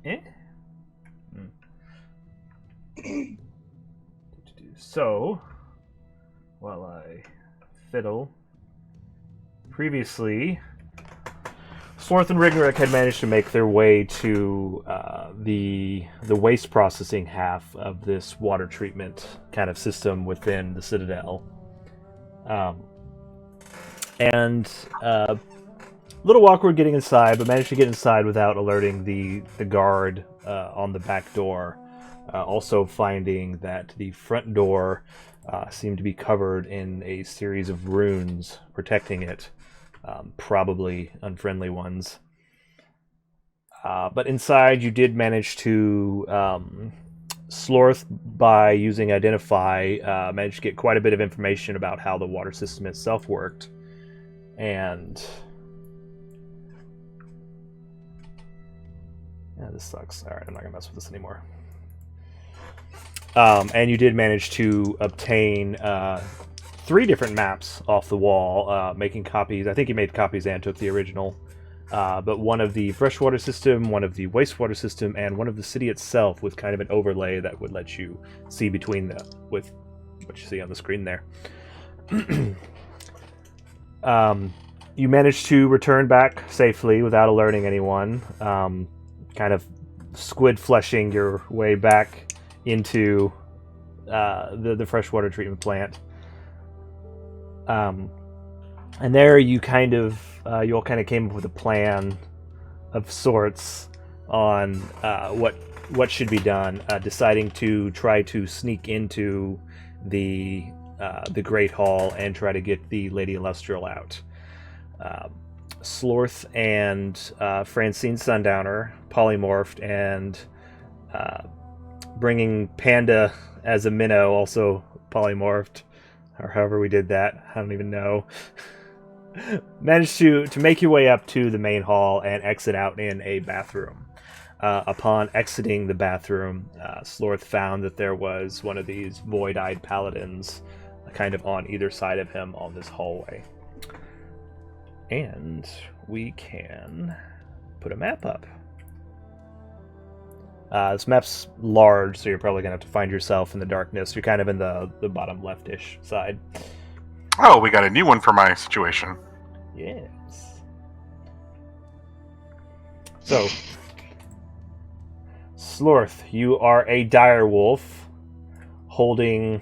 Eh? So, while I fiddle, previously, Slorth and Rygnerik had managed to make their way to the waste processing half of this water treatment kind of system within the Citadel. And a little awkward getting inside, but managed to get inside without alerting the guard on the back door. Also finding that the front door seemed to be covered in a series of runes protecting it, probably unfriendly ones. But inside, you did manage to Slorth, by using Identify, managed to get quite a bit of information about how the water system itself worked. And yeah, this sucks. All right, I'm not gonna mess with this anymore. And you did manage to obtain 3 different maps off the wall, making copies. I think you made copies and took the original. But one of the freshwater system, one of the wastewater system, and one of the city itself with kind of an overlay that would let you see between them with what you see on the screen there. You managed to return back safely without alerting anyone, kind of squid fleshing your way back into the freshwater treatment plant. And there you all kind of came up with a plan of sorts on what should be done, deciding to try to sneak into the Great Hall and try to get the Lady Illustral out. Slorth and Francine Sundowner polymorphed, and bringing Panda as a minnow also polymorphed, or however we did that. I don't even know. Managed to make your way up to the main hall and exit out in a bathroom. Upon exiting the bathroom, Slorth found that there was one of these void-eyed paladins kind of on either side of him on this hallway. And we can put a map up. This map's large, so you're probably going to have to find yourself in the darkness. You're kind of in the bottom left-ish side. Oh, we got a new one for my situation. Yes. So, Slorth, you are a dire wolf holding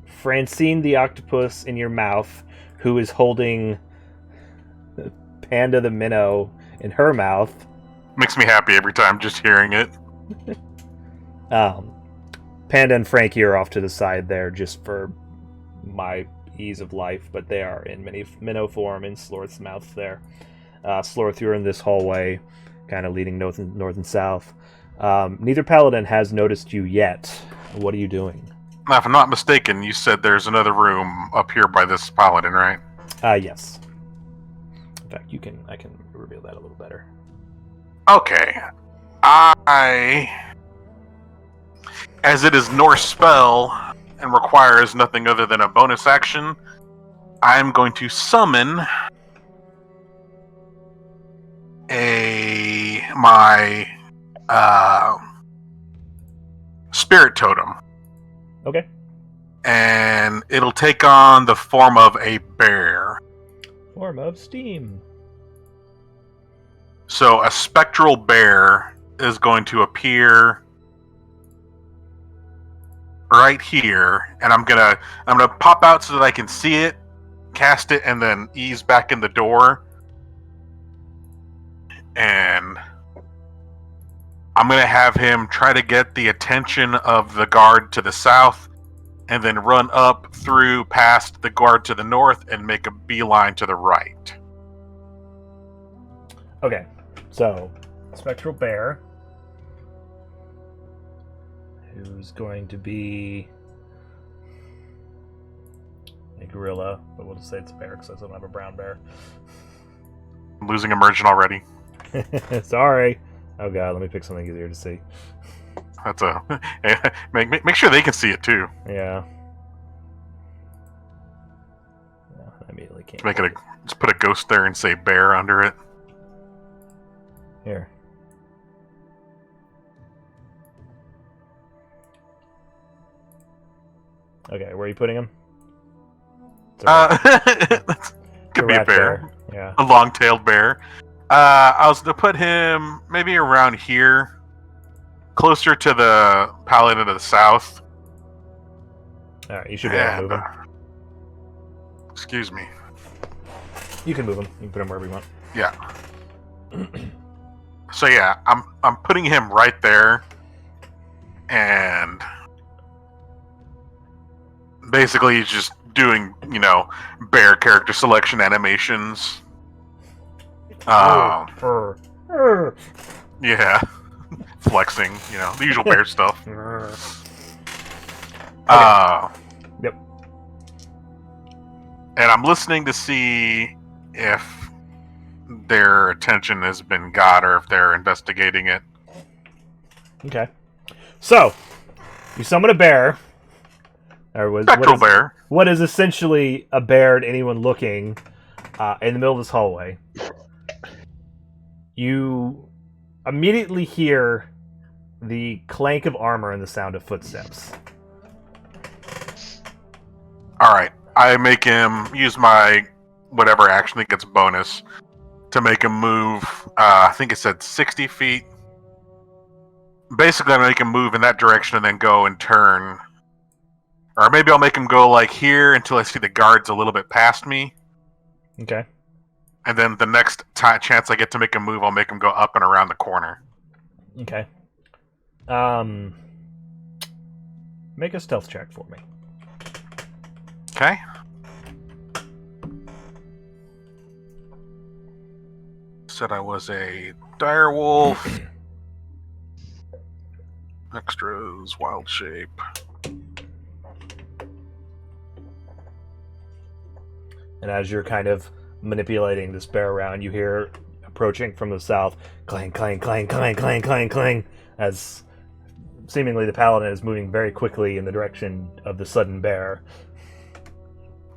Francine the octopus in your mouth, who is holding Panda the minnow in her mouth. Makes me happy every time just hearing it. Panda and Frankie are off to the side there just for my ease of life, but they are in minnow form in Slorth's mouth there. Slorth, you're in this hallway, kind of leading north and south. Neither paladin has noticed you yet. What are you doing? Now, if I'm not mistaken, you said there's another room up here by this paladin, right? Yes. In fact, I can reveal that a little better. Okay. As it is Norse spell and requires nothing other than a bonus action, I'm going to summon my spirit totem. Okay. And it'll take on the form of a bear. Form of steam. So a spectral bear is going to appear right here, and I'm gonna pop out so that I can see it, cast it, and then ease back in the door. And I'm gonna have him try to get the attention of the guard to the south, and then run up through past the guard to the north and make a beeline to the right. Okay, so spectral bear, who's going to be a gorilla, but we'll just say it's a bear because I still don't have a brown bear. I'm losing immersion already. Sorry. Oh god, let me pick something easier to see. That's make sure they can see it too. Yeah. I immediately can't. Just put a ghost there and say bear under it. Here. Okay, where are you putting him? Could be a bear. Yeah. A long-tailed bear. I was going to put him maybe around here, closer to the Paladin to the south. All right, you should be able to move him. Excuse me. You can move him. You can put him wherever you want. Yeah. So yeah, I'm putting him right there, and basically he's just doing, bear character selection animations. Yeah, flexing, the usual bear stuff. Yep. And I'm listening to see if their attention has been got or if they're investigating it. Okay. So, you summon a bear. Spectral bear. What is essentially a bear to anyone looking in the middle of this hallway. You immediately hear the clank of armor and the sound of footsteps. Alright. I make him use my whatever action that gets bonus to make him move, I think it said 60 feet. Basically, I make him move in that direction and then go and turn. Or maybe I'll make him go like here until I see the guards a little bit past me. Okay. And then the next chance I get to make him move, I'll make him go up and around the corner. Okay. Make a stealth check for me. Okay. Said I was a direwolf. Extras, wild shape. And as you're kind of manipulating this bear around, you hear approaching from the south, clang, clang, clang, clang, clang, clang, clang, as seemingly the paladin is moving very quickly in the direction of the sudden bear.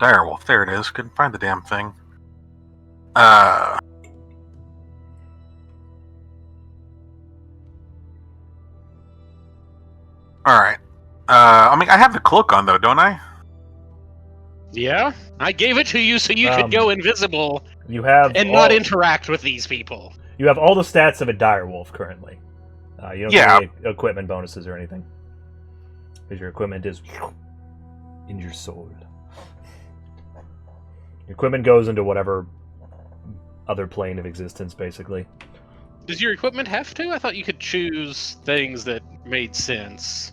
Direwolf, there it is. Couldn't find the damn thing. Alright. I have the cloak on, though, don't I? Yeah? I gave it to you so you could go invisible You have and not interact with these people. You have all the stats of a direwolf currently. You don't get any equipment bonuses or anything. Because your equipment is in your soul. Your equipment goes into whatever other plane of existence, basically. Does your equipment have to? I thought you could choose things that made sense.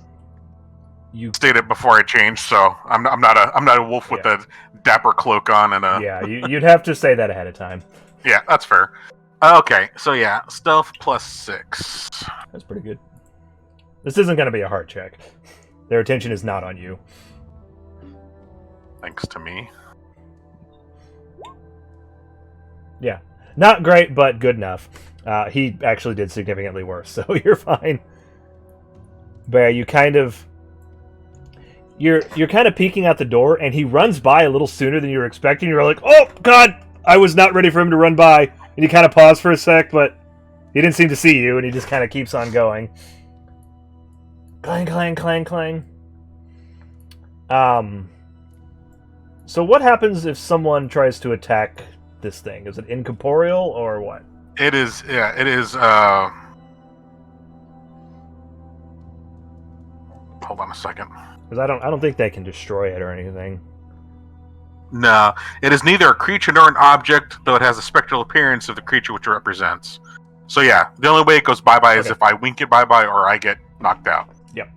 You stated before I changed, so I'm not a wolf with a dapper cloak on and a. Yeah, you'd have to say that ahead of time. Yeah, that's fair. Okay, so yeah, stealth +6. That's pretty good. This isn't going to be a hard check. Their attention is not on you. Thanks to me. Yeah, not great, but good enough. He actually did significantly worse, so you're fine. But you kind of. You're kind of peeking out the door, and he runs by a little sooner than you were expecting. You're like, oh, God! I was not ready for him to run by. And you kind of pause for a sec, but he didn't seem to see you, and he just kind of keeps on going. Clang, clang, clang, clang. So what happens if someone tries to attack this thing? Is it incorporeal, or what? It is, it is, hold on a second. Because I don't think they can destroy it or anything. No, it is neither a creature nor an object, though it has a spectral appearance of the creature which it represents. So yeah, the only way it goes bye-bye is if I wink it bye-bye or I get knocked out. Yep.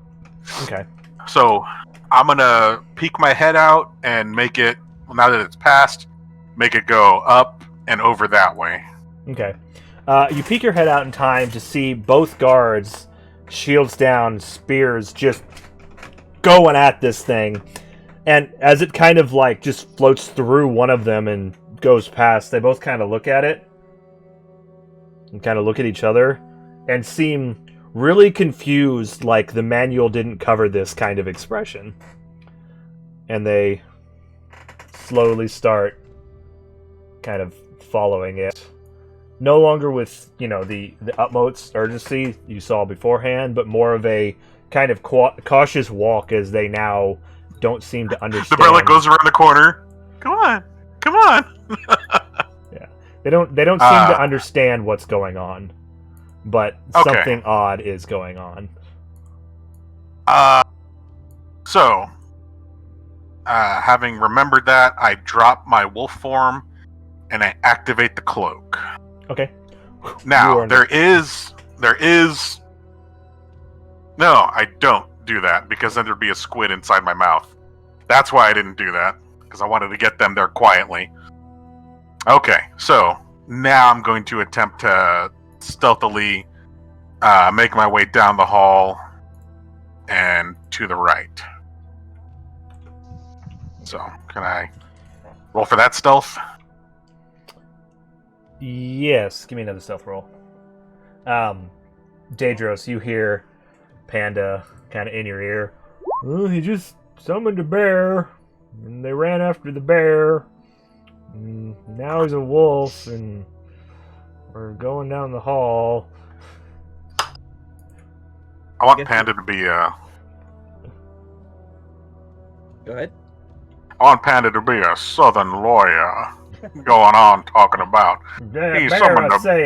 Okay. So I'm going to peek my head out and make it, now that it's passed, make it go up and over that way. Okay. You peek your head out in time to see both guards, shields down, spears just going at this thing. And as it kind of just floats through one of them and goes past, they both kind of look at it and kind of look at each other and seem really confused, like the manual didn't cover this kind of expression. And they slowly start kind of following it. No longer with, the utmost urgency you saw beforehand, but more of a kind of cautious walk as they now don't seem to The understand. bear like goes around the corner. Come on. Yeah, they don't seem to understand what's going on, but Okay. something odd is going on. So, having remembered that, I drop my wolf form and I activate the cloak. Okay. Now, there is. No, I don't do that because then there'd be a squid inside my mouth. That's why I didn't do that, because I wanted to get them there quietly. Okay, so now I'm going to attempt to stealthily make my way down the hall and to the right. So, can I roll for that stealth? Yes, give me another stealth roll. Dadrios, you hear Panda kind of in your ear. Well, he just summoned a bear, and they ran after the bear. And now he's a wolf, and we're going down the hall. I want Panda to be Go ahead. I want Panda to be a southern lawyer going on talking about A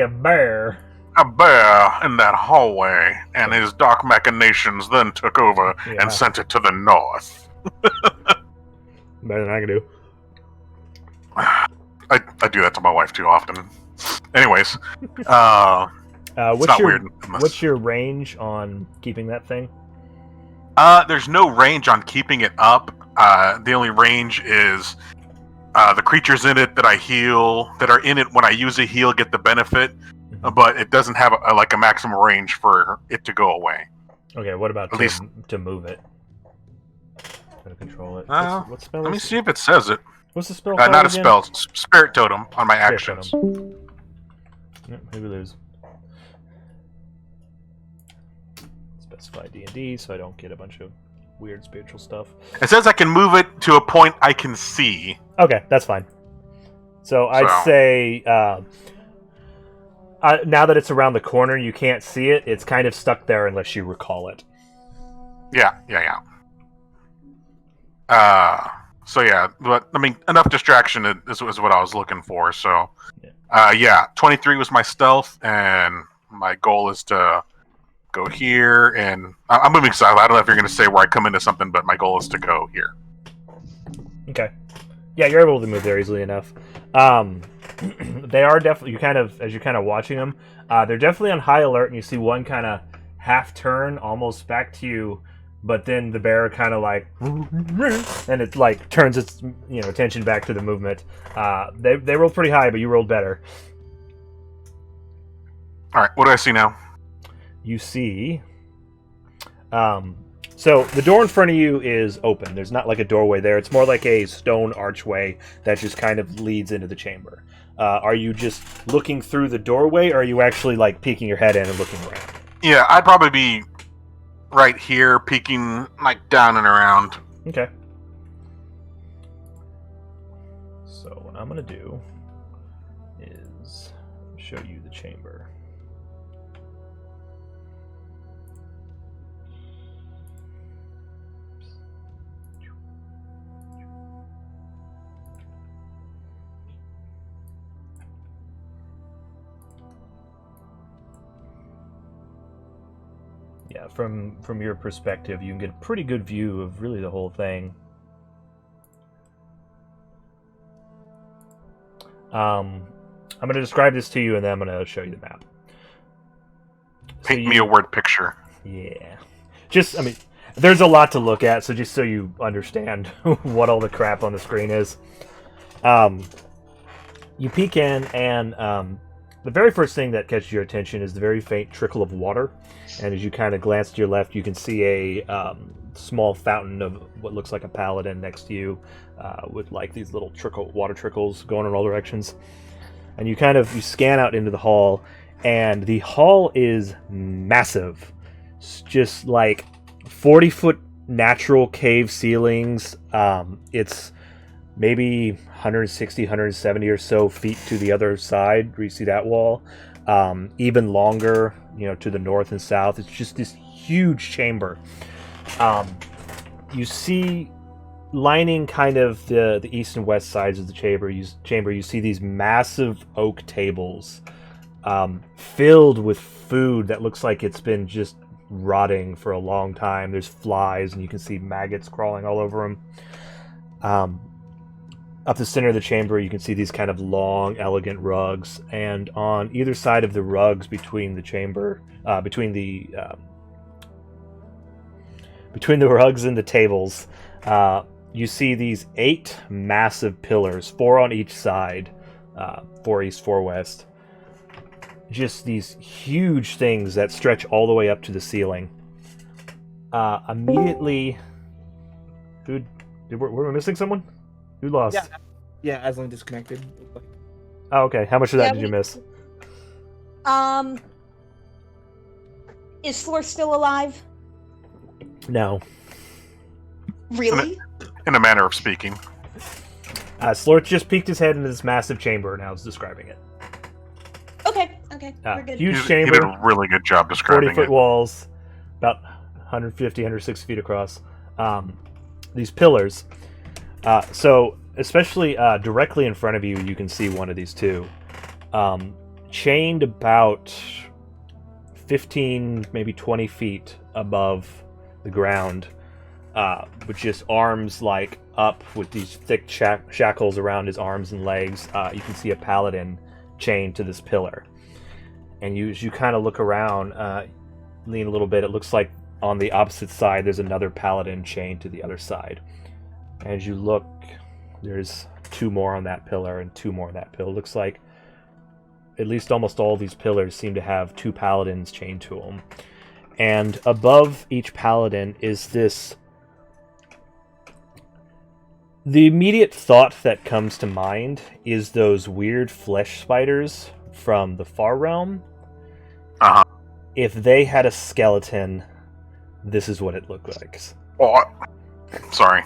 bear. a bear in that hallway, and his dark machinations then took over and sent it to the north. Better than I can do. I do that to my wife too often. Anyways, it's not weird. What's your range on keeping that thing? There's no range on keeping it up. The only range is the creatures in it that I heal, that are in it when I use a heal, get the benefit, but it doesn't have a maximum range for it to go away. Okay, what about At least to move it? To control it. What spell let me is see if it says it. What's the spell? Not a again? spell. Spirit totem on my Spirit actions. totem. Yep, maybe lose. Specify D&D so I don't get a bunch of weird spiritual stuff. It says I can move it to a point I can see. Okay, that's fine. So I'd say now that it's around the corner, you can't see it. It's kind of stuck there unless you recall it. Yeah. So yeah, but I mean, enough distraction is what I was looking for. So, 23 was my stealth, and my goal is to go here, and I'm moving south. I don't know if you're going to say where I come into something, but my goal is to go here. Okay. Yeah, you're able to move there easily enough. They are definitely, as you're kind of watching them, they're definitely on high alert, and you see one kind of half turn almost back to you, but then the bear kind of and it turns its attention back to the movement. They rolled pretty high, but you rolled better. All right, what do I see now? You see, so the door in front of you is open. There's not like a doorway there. It's more like a stone archway that just kind of leads into the chamber. Are you just looking through the doorway, or are you actually peeking your head in and looking around? Yeah, I'd probably be right here, peeking down and around. Okay. So what I'm gonna do is show you the chamber. Yeah, from your perspective, you can get a pretty good view of really the whole thing. I'm going to describe this to you, and then I'm going to show you the map. Paint me a word picture. Yeah. There's a lot to look at, so just so you understand what all the crap on the screen is. You peek in, and the very first thing that catches your attention is the very faint trickle of water. And as you kind of glance to your left, you can see a small fountain of what looks like a paladin next to you, with these little water trickles going in all directions. And you scan out into the hall, and the hall is massive. It's just 40-foot natural cave ceilings. It's maybe 160, 170 or so feet to the other side where you see that wall. Even longer, to the north and south. It's just this huge chamber. You see lining kind of the east and west sides of the chamber, you see these massive oak tables filled with food that looks like it's been just rotting for a long time. There's flies, and you can see maggots crawling all over them. Up the center of the chamber, you can see these kind of long, elegant rugs, and on either side of the rugs between the chamber, between the rugs and the tables, you see these 8 massive pillars, 4 on each side, 4 east, 4 west. Just these huge things that stretch all the way up to the ceiling. Immediately, were we missing someone? Who lost? Yeah, Aslan disconnected. Oh, okay. How much of that did you miss? Is Slorth still alive? No. Really? In a manner of speaking. Slorth just peeked his head into this massive chamber and now is describing it. Okay, we're good. Huge He chamber. did a really good job describing 40-foot it. walls, about 150, 160 feet across. These pillars. So, especially directly in front of you, you can see one of these two. Chained about 15, maybe 20 feet above the ground, with just arms like up with these thick shackles around his arms and legs. You can see a paladin chained to this pillar. And you kind of look around, lean a little bit, it looks like on the opposite side there's another paladin chained to the other side. As you look, there's 2 more on that pillar and 2 more on that pillar. It looks like at least almost all these pillars seem to have 2 paladins chained to them. And above each paladin is this... The immediate thought that comes to mind is those weird flesh spiders from the Far Realm. Uh-huh. If they had a skeleton, this is what it looked like. Oh, sorry.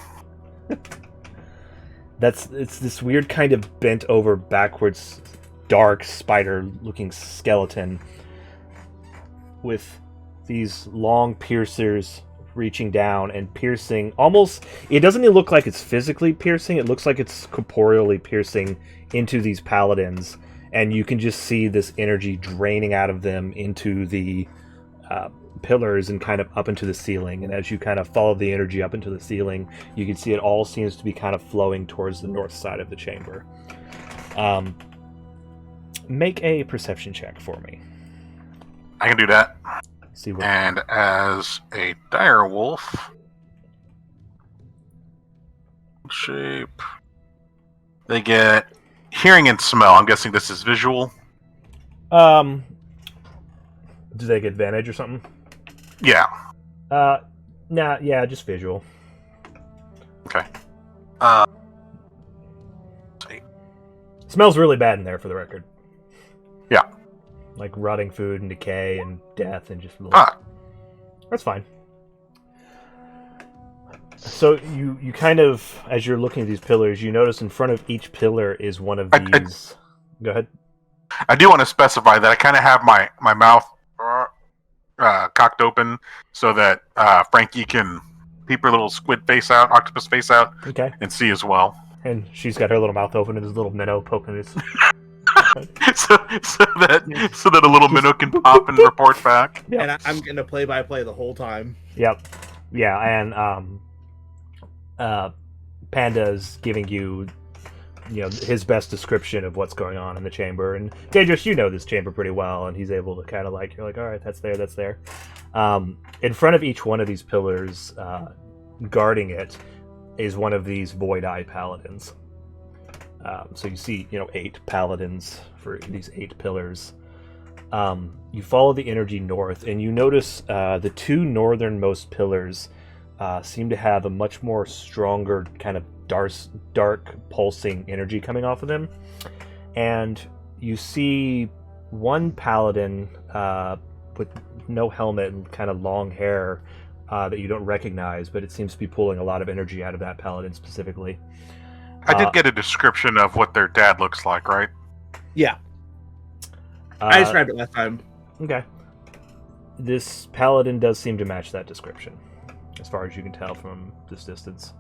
It's this weird kind of bent over backwards, dark spider-looking skeleton with these long piercers reaching down and piercing almost... It doesn't even look like it's physically piercing, it looks like it's corporeally piercing into these paladins, and you can just see this energy draining out of them into the pillars and kind of up into the ceiling. And as you kind of follow the energy up into the ceiling, you can see it all seems to be kind of flowing towards the north side of the chamber. Make a perception check for me. I can do that. See what... And as a dire wolf shape, they get hearing and smell. I'm guessing this is visual. Do they get advantage or something? Yeah. Nah, yeah, just visual. Okay. Smells really bad in there, for the record. Yeah. Like rotting food and decay and death and just... That's fine. So you kind of, as you're looking at these pillars, you notice in front of each pillar is one of these... Go ahead. I do want to specify that I kind of have my mouth cocked open so that Frankie can peep her little squid face out, octopus face out, Okay. and see as well. And she's got her little mouth open and this little minnow poking his... so that a little minnow can pop and report back. Yep. And I'm gonna play-by-play the whole time. Yep. Yeah, and Panda's giving you his best description of what's going on in the chamber. And Dadrios, you know this chamber pretty well, and he's able to kind of you're like, all right, that's there. In front of each one of these pillars, guarding it, is one of these Void Eye Paladins. So you see, 8 paladins for these 8 pillars. You follow the energy north, and you notice the 2 northernmost pillars seem to have a much more stronger kind of dark pulsing energy coming off of them. And you see one paladin with no helmet and kind of long hair that you don't recognize, but it seems to be pulling a lot of energy out of that paladin specifically. I did get a description of what their dad looks like, right? Yeah. I described it last time. Okay. This paladin does seem to match that description, as far as you can tell from this distance.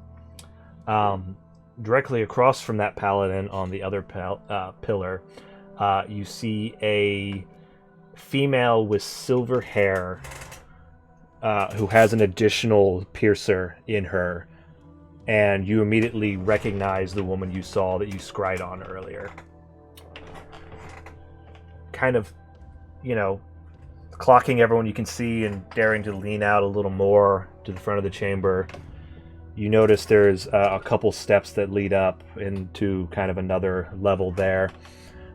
Directly across from that paladin on the other pillar, you see a female with silver hair who has an additional piercer in her, and you immediately recognize the woman you saw that you scryed on earlier. Kind of, clocking everyone you can see and daring to lean out a little more to the front of the chamber. You notice there's a couple steps that lead up into kind of another level there,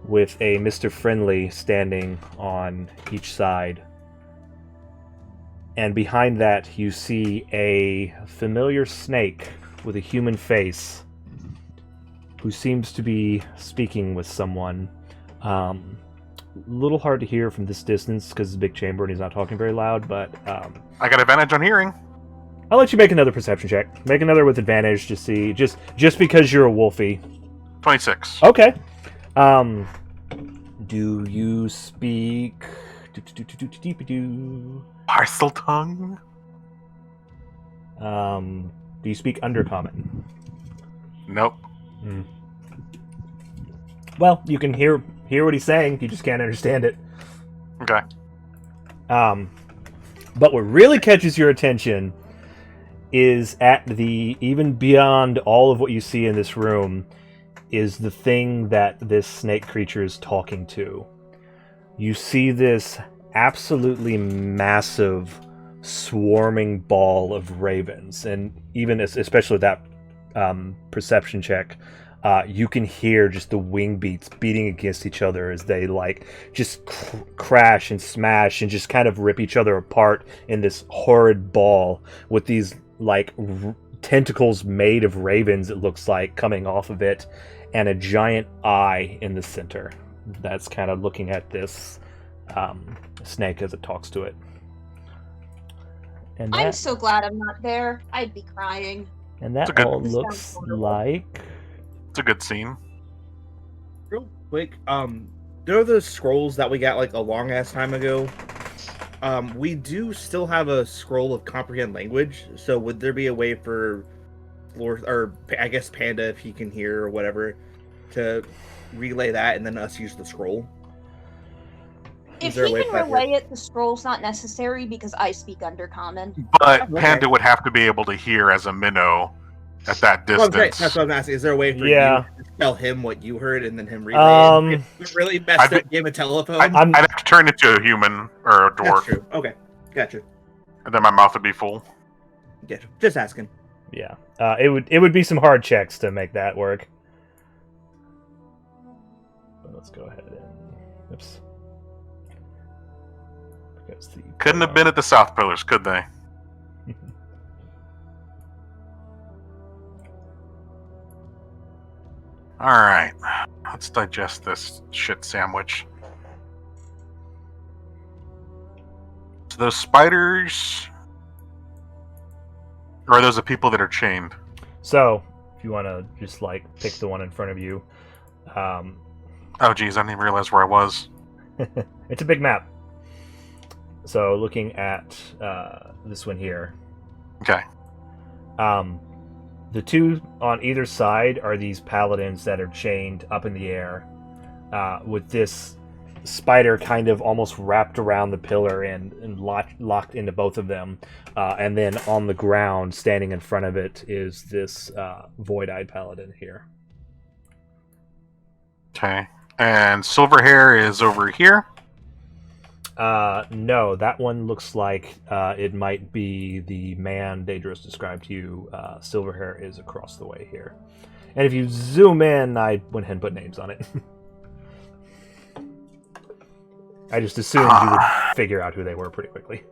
with a Mr. Friendly standing on each side. And behind that, you see a familiar snake with a human face who seems to be speaking with someone. A little hard to hear from this distance because it's a big chamber and he's not talking very loud, but... I got advantage on hearing. I'll let you make another perception check. Make another with advantage to see, just because you're a wolfie. 26. Okay. Do you speak... Parcel tongue? Do you speak Undercommon? Nope. Well, you can hear what he's saying, you just can't understand it. Okay. But what really catches your attention is even beyond all of what you see in this room is the thing that this snake creature is talking to. You see this absolutely massive swarming ball of ravens, and even especially with that perception check, you can hear just the wing beats beating against each other as they just crash and smash and just kind of rip each other apart in this horrid ball with these tentacles made of ravens, it looks like, coming off of it, and a giant eye in the center that's kind of looking at this snake as it talks to it. And I'm so glad I'm not there. I'd be crying. And that all looks like... It's a good scene. Real quick, there are those scrolls that we got a long ass time ago. We do still have a scroll of comprehend language, so would there be a way for Slorth, or I guess Panda, if he can hear or whatever, to relay that and then us use the scroll? If he can relay it, the scroll's not necessary because I speak Undercommon. But Panda would have to be able to hear as a minnow at that distance. That's what I'm asking. Is there a way for you to tell him what you heard and then him relay it? It's a really messed up game of telephone. I'd have to turn into a human or a dwarf. That's true. Okay, gotcha. And then my mouth would be full. Gotcha. Just asking. Yeah, it would be some hard checks to make that work. But let's go ahead and... Oops. Couldn't have been at the South Pillars, could they? Alright. Let's digest this shit sandwich. So those spiders... Or are those the people that are chained? So, if you want to just pick the one in front of you. Oh geez, I didn't even realize where I was. It's a big map. So looking at this one here. Okay. The two on either side are these paladins that are chained up in the air, with this spider kind of almost wrapped around the pillar and locked into both of them. And then on the ground, standing in front of it, is this void-eyed paladin here. Okay. And Silverhair is over here? No, that one looks like it might be the man Dadrios described to you. Silverhair is across the way here. And if you zoom in, I went ahead and put names on it. I just assumed you would figure out who they were pretty quickly.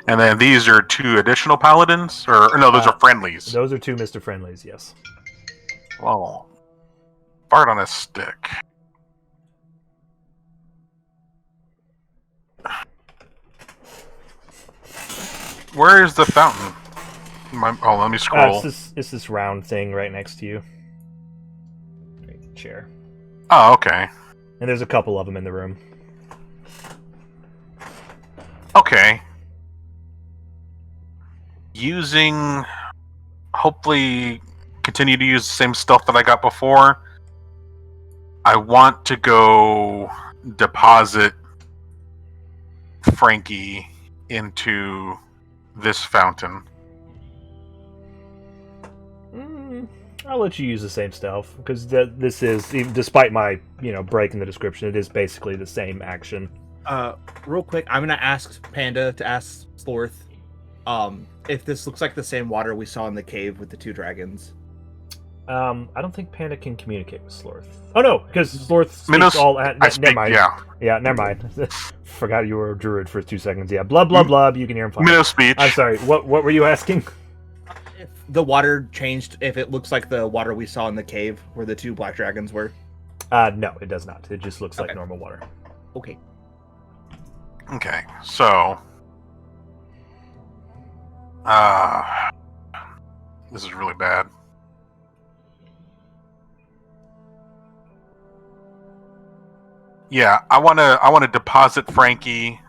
And then these are two additional paladins? Or no, those are friendlies. Those are two Mr. Friendlies, yes. Whoa. Fart on a stick. Where is the fountain? Let me scroll. It's this round thing right next to you. Chair. Oh, okay. And there's a couple of them in the room. Okay. Using hopefully continue to use the same stealth that I got before. I want to go deposit Frankie into this fountain. I'll let you use the same stealth because this is, despite my break in the description, it is basically the same action. Real quick, I'm gonna ask Panda to ask Slorth, if this looks like the same water we saw in the cave with the 2 dragons. I don't think Panda can communicate with Slorth. Oh no, because Slorth speaks all at. Never mind. Yeah, never mind. Forgot you were a druid for 2 seconds. Yeah, blub blub blub. You can hear him fine. Minnow speech. I'm sorry. What were you asking? If the water changed, if it looks like the water we saw in the cave where the 2 black dragons were. No, it does not. It just looks like normal water. Okay. Okay, so this is really bad. Yeah, I wanna deposit Frankie.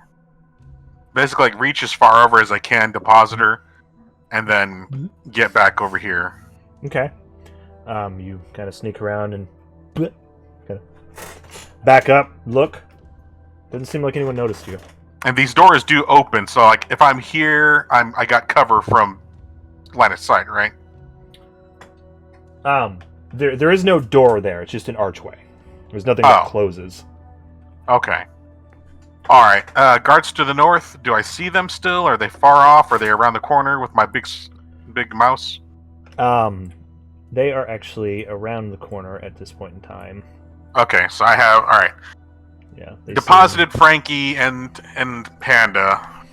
Basically, like, reach as far over as I can, deposit her, and then get back over here. Okay. You kind of sneak around and kind of back up. Look. Doesn't seem like anyone noticed you. And these doors do open, so like if I'm here, I got cover from line of sight, right? There is no door there. It's just an archway. There's nothing that closes. Okay. All right. Guards to the north. Do I see them still? Are they far off? Are they around the corner with my big mouse? They are actually around the corner at this point in time. Okay, so I have. All right. Yeah. Deposited Frankie and Panda.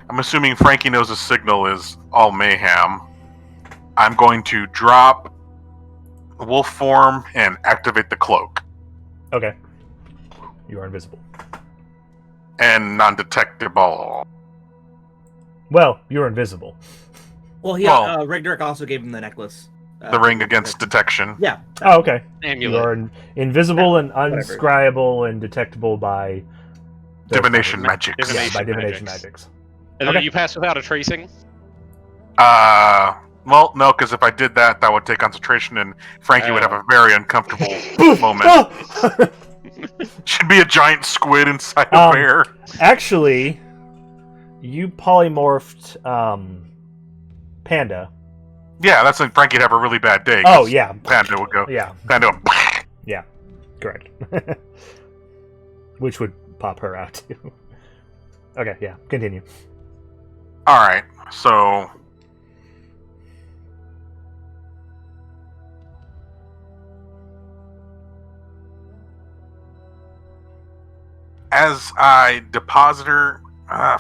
I'm assuming Frankie knows the signal is all mayhem. I'm going to drop wolf form and activate the cloak. Okay. You are invisible. And non-detectable. Well, you're invisible. Well, Rygnerik also gave him the necklace. The ring against detection. Yeah. Oh, okay. Amulet. You are invisible and unscribable and detectable by divination magics. By divination magics. And then you pass without a tracing? Well, no, because if I did that, that would take concentration, and Frankie would have a very uncomfortable moment. Should be a giant squid inside a bear. Actually, you polymorphed Panda. Yeah, that's when Frankie'd have a really bad day. Oh, yeah. Panda would go. Yeah. Panda would... Yeah, correct. Which would pop her out, too. Okay, yeah, continue. Alright, so... As I deposit her...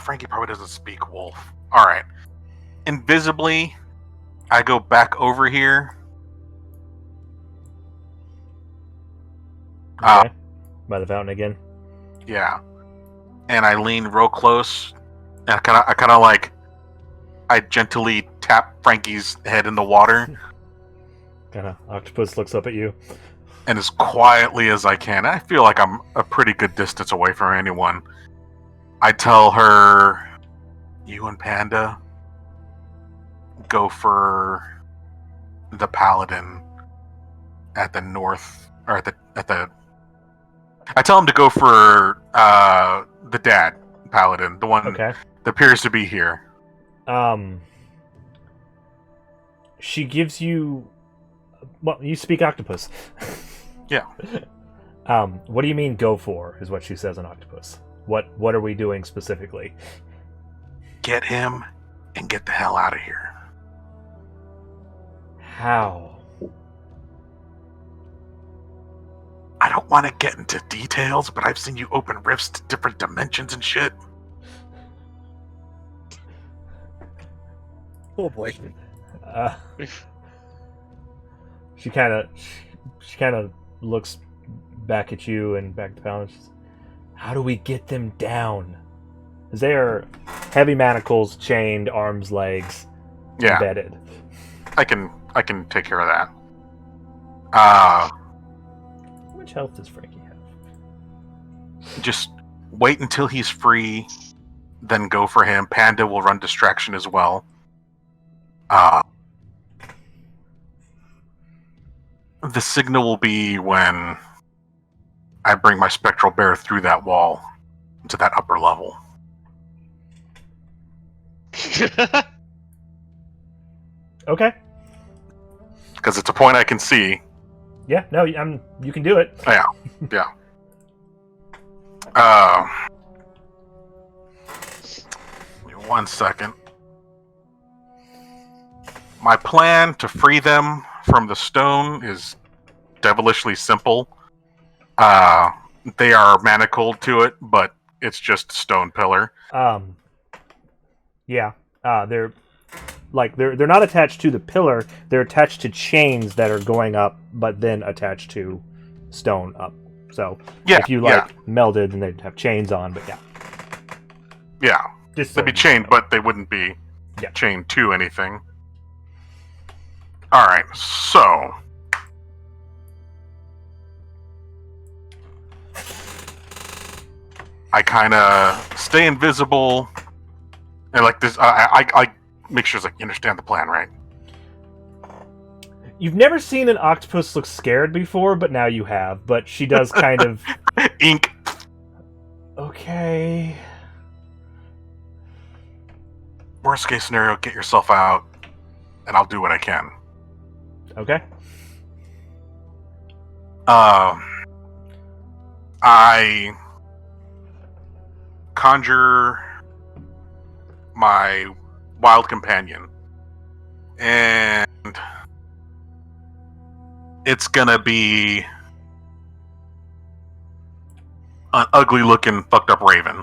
Frankie probably doesn't speak wolf. Alright. Invisibly, I go back over here. Okay. By the fountain again? Yeah. And I lean real close. And I gently tap Frankie's head in the water. Octopus looks up at you. And as quietly as I can, I feel like I'm a pretty good distance away from anyone. I tell her, you and Panda, go for the Paladin at the north, or at the. I tell him to go for the dad Paladin, the one that appears to be here. She gives you. Well, you speak octopus. Yeah. What do you mean go for, is what she says in octopus. What are we doing specifically? Get him and get the hell out of here. How? I don't want to get into details, but I've seen you open rifts to different dimensions and shit. Oh boy. She kind of looks back at you and back to Paladin. How do we get them down? Because they are heavy manacles, chained, arms, legs, embedded. I can take care of that. How much health does Frankie have? Just wait until he's free, then go for him. Panda will run distraction as well. The signal will be when I bring my spectral bear through that wall to that upper level. Okay. Because it's a point I can see. Yeah, no, you can do it. Yeah. Give me 1 second. My plan to free them from the stone is devilishly simple. They are manacled to it, but it's just a stone pillar. Yeah. They're not attached to the pillar. They're attached to chains that are going up, but then attached to stone up. So if you melded, then they'd have chains on. But yeah, they'd be chained, but they wouldn't be chained to anything. All right, so I kind of stay invisible, and like this, I make sure it's like you understand the plan, right? You've never seen an octopus look scared before, but now you have. But she does kind of ink. Okay. Worst case scenario, get yourself out, and I'll do what I can. Okay. I conjure my wild companion, and it's gonna be an ugly-looking, fucked-up raven.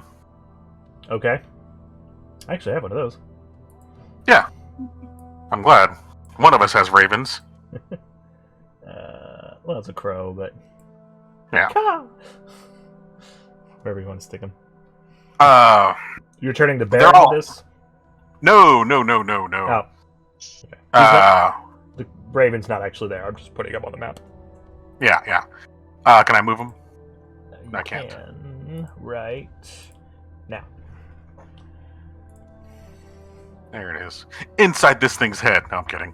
Okay. I actually have one of those. Yeah, I'm glad. One of us has ravens. Well, it's a crow, but yeah. Wherever you want to stick him. You're turning the bear into this? No. Oh. Okay. The raven's not actually there. I'm just putting him on the map. Yeah. Can I move him? You I can't. Can, right now. There it is. Inside this thing's head. No, I'm kidding.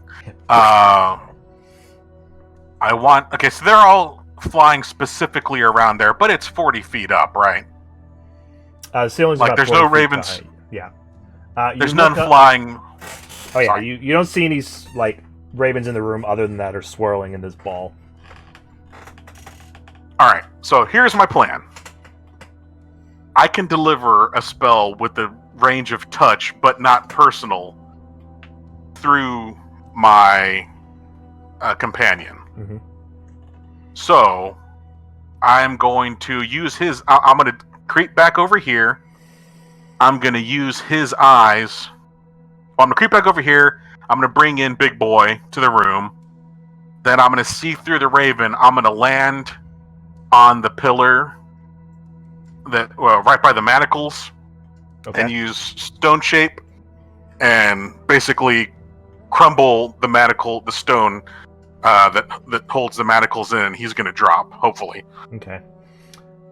Okay, so they're all flying specifically around there, but it's 40 feet up, right? The ceiling's like, about there's 40 no feet ravens. behind. Yeah. There's none flying. Oh, yeah. You don't see any, like, ravens in the room other than that are swirling in this ball. Alright, so here's my plan. I can deliver a spell with the range of touch, but not personal, through my companion. Mm-hmm. So, I'm going to use his... I'm going to creep back over here. I'm going to use his eyes. Well, I'm going to creep back over here. I'm going to bring in Big Boy to the room. Then I'm going to see through the raven. I'm going to land on the pillar that right by the manacles. Okay. And use stone shape and basically crumble the stone that holds the manacles in. He's going to drop, hopefully. Okay.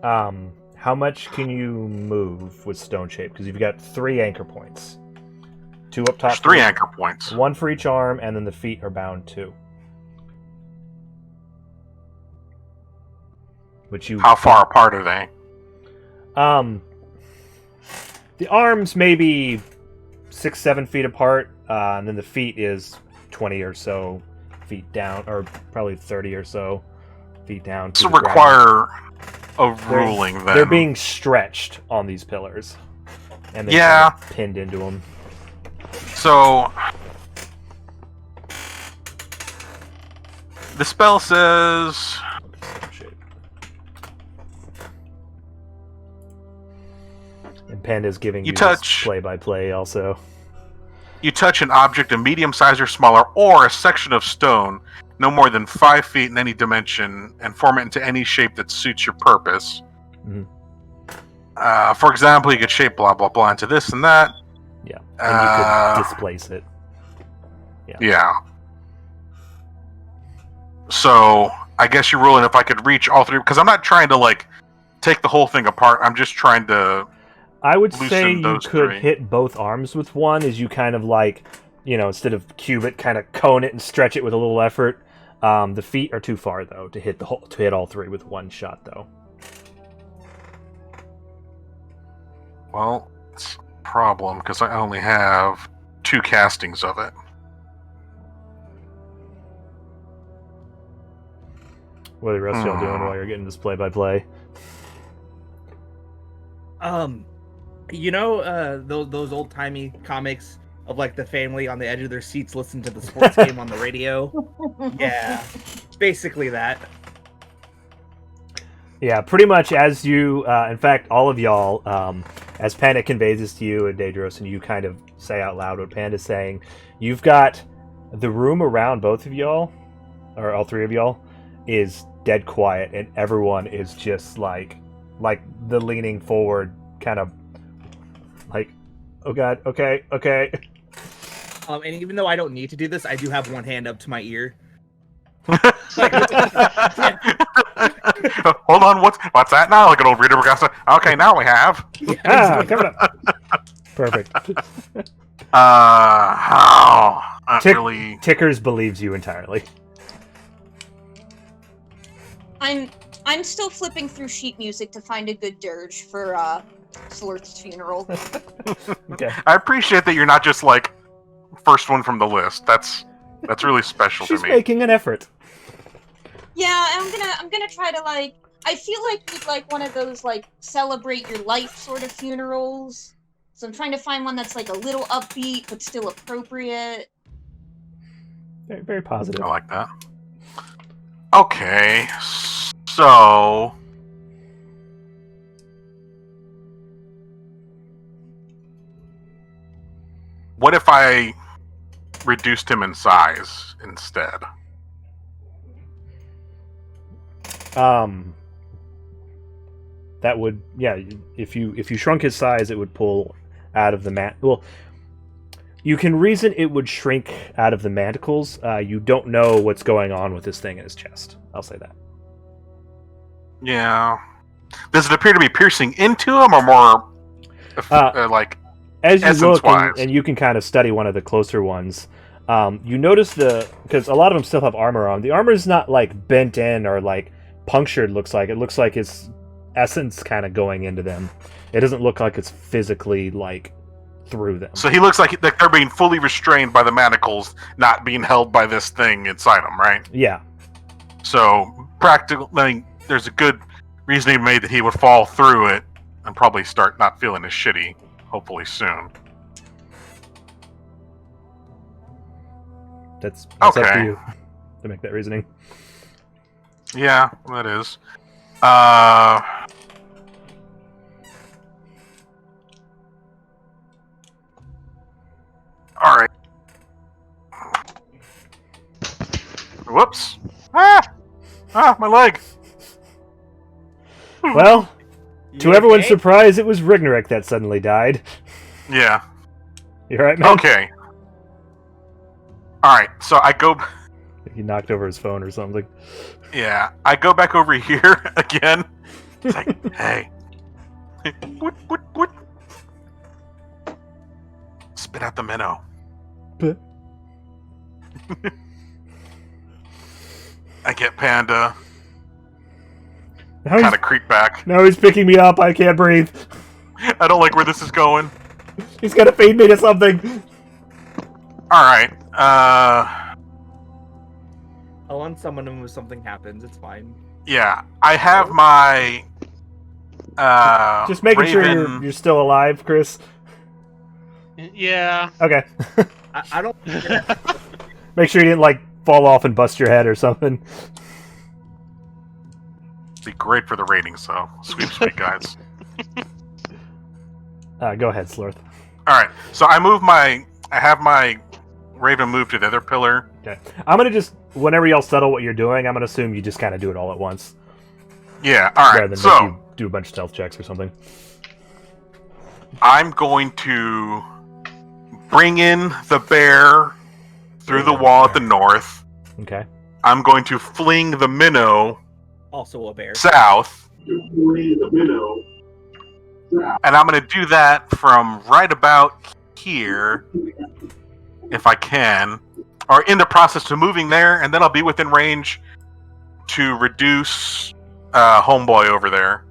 How much can you move with stone shape? Because you've got 3 anchor points. 2 up top. There's 3 anchor points. 1 for each arm, and then the feet are bound too. How far apart are they? The arms maybe 6-7 feet apart, and then the feet is 20 or so feet down, or probably 30 or so feet down. To require a ruling. Then they're being stretched on these pillars, and they're kind of pinned into them. So the spell says. And Panda's giving you play-by-play also. You touch an object a medium size or smaller, or a section of stone, no more than 5 feet in any dimension, and form it into any shape that suits your purpose. Mm-hmm. For example, you could shape blah blah blah into this and that. Yeah, and you could displace it. Yeah. So, I guess you're ruling if I could reach all 3, because I'm not trying to, take the whole thing apart. I'm just trying to... I would say you could hit both arms with one, as you kind of instead of cube it, kind of cone it and stretch it with a little effort. The feet are too far though to hit all three with one shot though. Well, it's a problem because I only have 2 castings of it. What are the rest of y'all doing while you're getting this play-by-play? Those old timey comics of like the family on the edge of their seats listening to the sports game on the radio. Yeah, basically that. Yeah, pretty much as you, in fact, all of y'all, as Panda conveys this to you and Dadrios, and you kind of say out loud what Panda's saying, you've got the room around both of y'all, or all three of y'all, is dead quiet, and everyone is just like the leaning forward, kind of like, oh god, okay. And even though I don't need to do this, I do have one hand up to my ear. Hold on, what's that now? Like an old reader Augusta. Okay, now we have. Coming up. Perfect. Really. Tickers believes you entirely. I'm still flipping through sheet music to find a good dirge for Slorth's funeral. Okay. I appreciate that you're not just like first one from the list. That's really special She's to me. making an effort. Yeah, I'm gonna try to like. I feel like we'd like one of those like celebrate your life sort of funerals. So I'm trying to find one that's like a little upbeat but still appropriate. Very, very positive. I like that. Okay, so what if I reduced him in size instead? That would, yeah. If you shrunk his size, it would pull out of the Well, you can reason it would shrink out of the manticles. You don't know what's going on with this thing in his chest. I'll say that. Yeah. Does it appear to be piercing into him, or more like as you look essence-wise? and you can kind of study one of the closer ones? You notice because a lot of them still have armor on. The armor is not like bent in or like punctured. It looks like it's essence kind of going into them. It doesn't look like it's physically like through them. So he looks like they're being fully restrained by the manacles, not being held by this thing inside him, right? Yeah. So practically, there's a good reasoning made that he would fall through it and probably start not feeling as shitty, hopefully soon. That's up to Okay. you to make that reasoning. Yeah, that is. Alright. Whoops. My leg. Well, to You everyone's okay? surprise, it was Rygnerik that suddenly died. Yeah. You alright, man? Okay. Alright, so I go... He knocked over his phone or something. Yeah, I go back over here again. It's like, hey. What? Spit out the minnow. But I get Panda. now Kind of creep back. now he's picking me up. I can't breathe. I don't like where this is going. He's gonna feed me to something. Alright, I'll unsummon him if something happens. It's fine. yeah. I have my... Just making sure Raven... you're still alive, Chris. Yeah. Okay. I don't. Make sure you didn't like fall off and bust your head or something. Be great for the ratings, so sweep, guys. Go ahead, Slorth. Alright, so I have my Raven move to the other pillar. Okay. I'm gonna just, whenever y'all settle what you're doing, I'm gonna assume you just kind of do it all at once. Yeah, Rather alright, than so... make you do a bunch of stealth checks or something. I'm going to bring in the bear through the wall at the north. Okay. I'm going to fling the minnow Also a bear. south. And I'm going to do that from right about here, if I can. are in the process to moving there, and then I'll be within range to reduce homeboy over there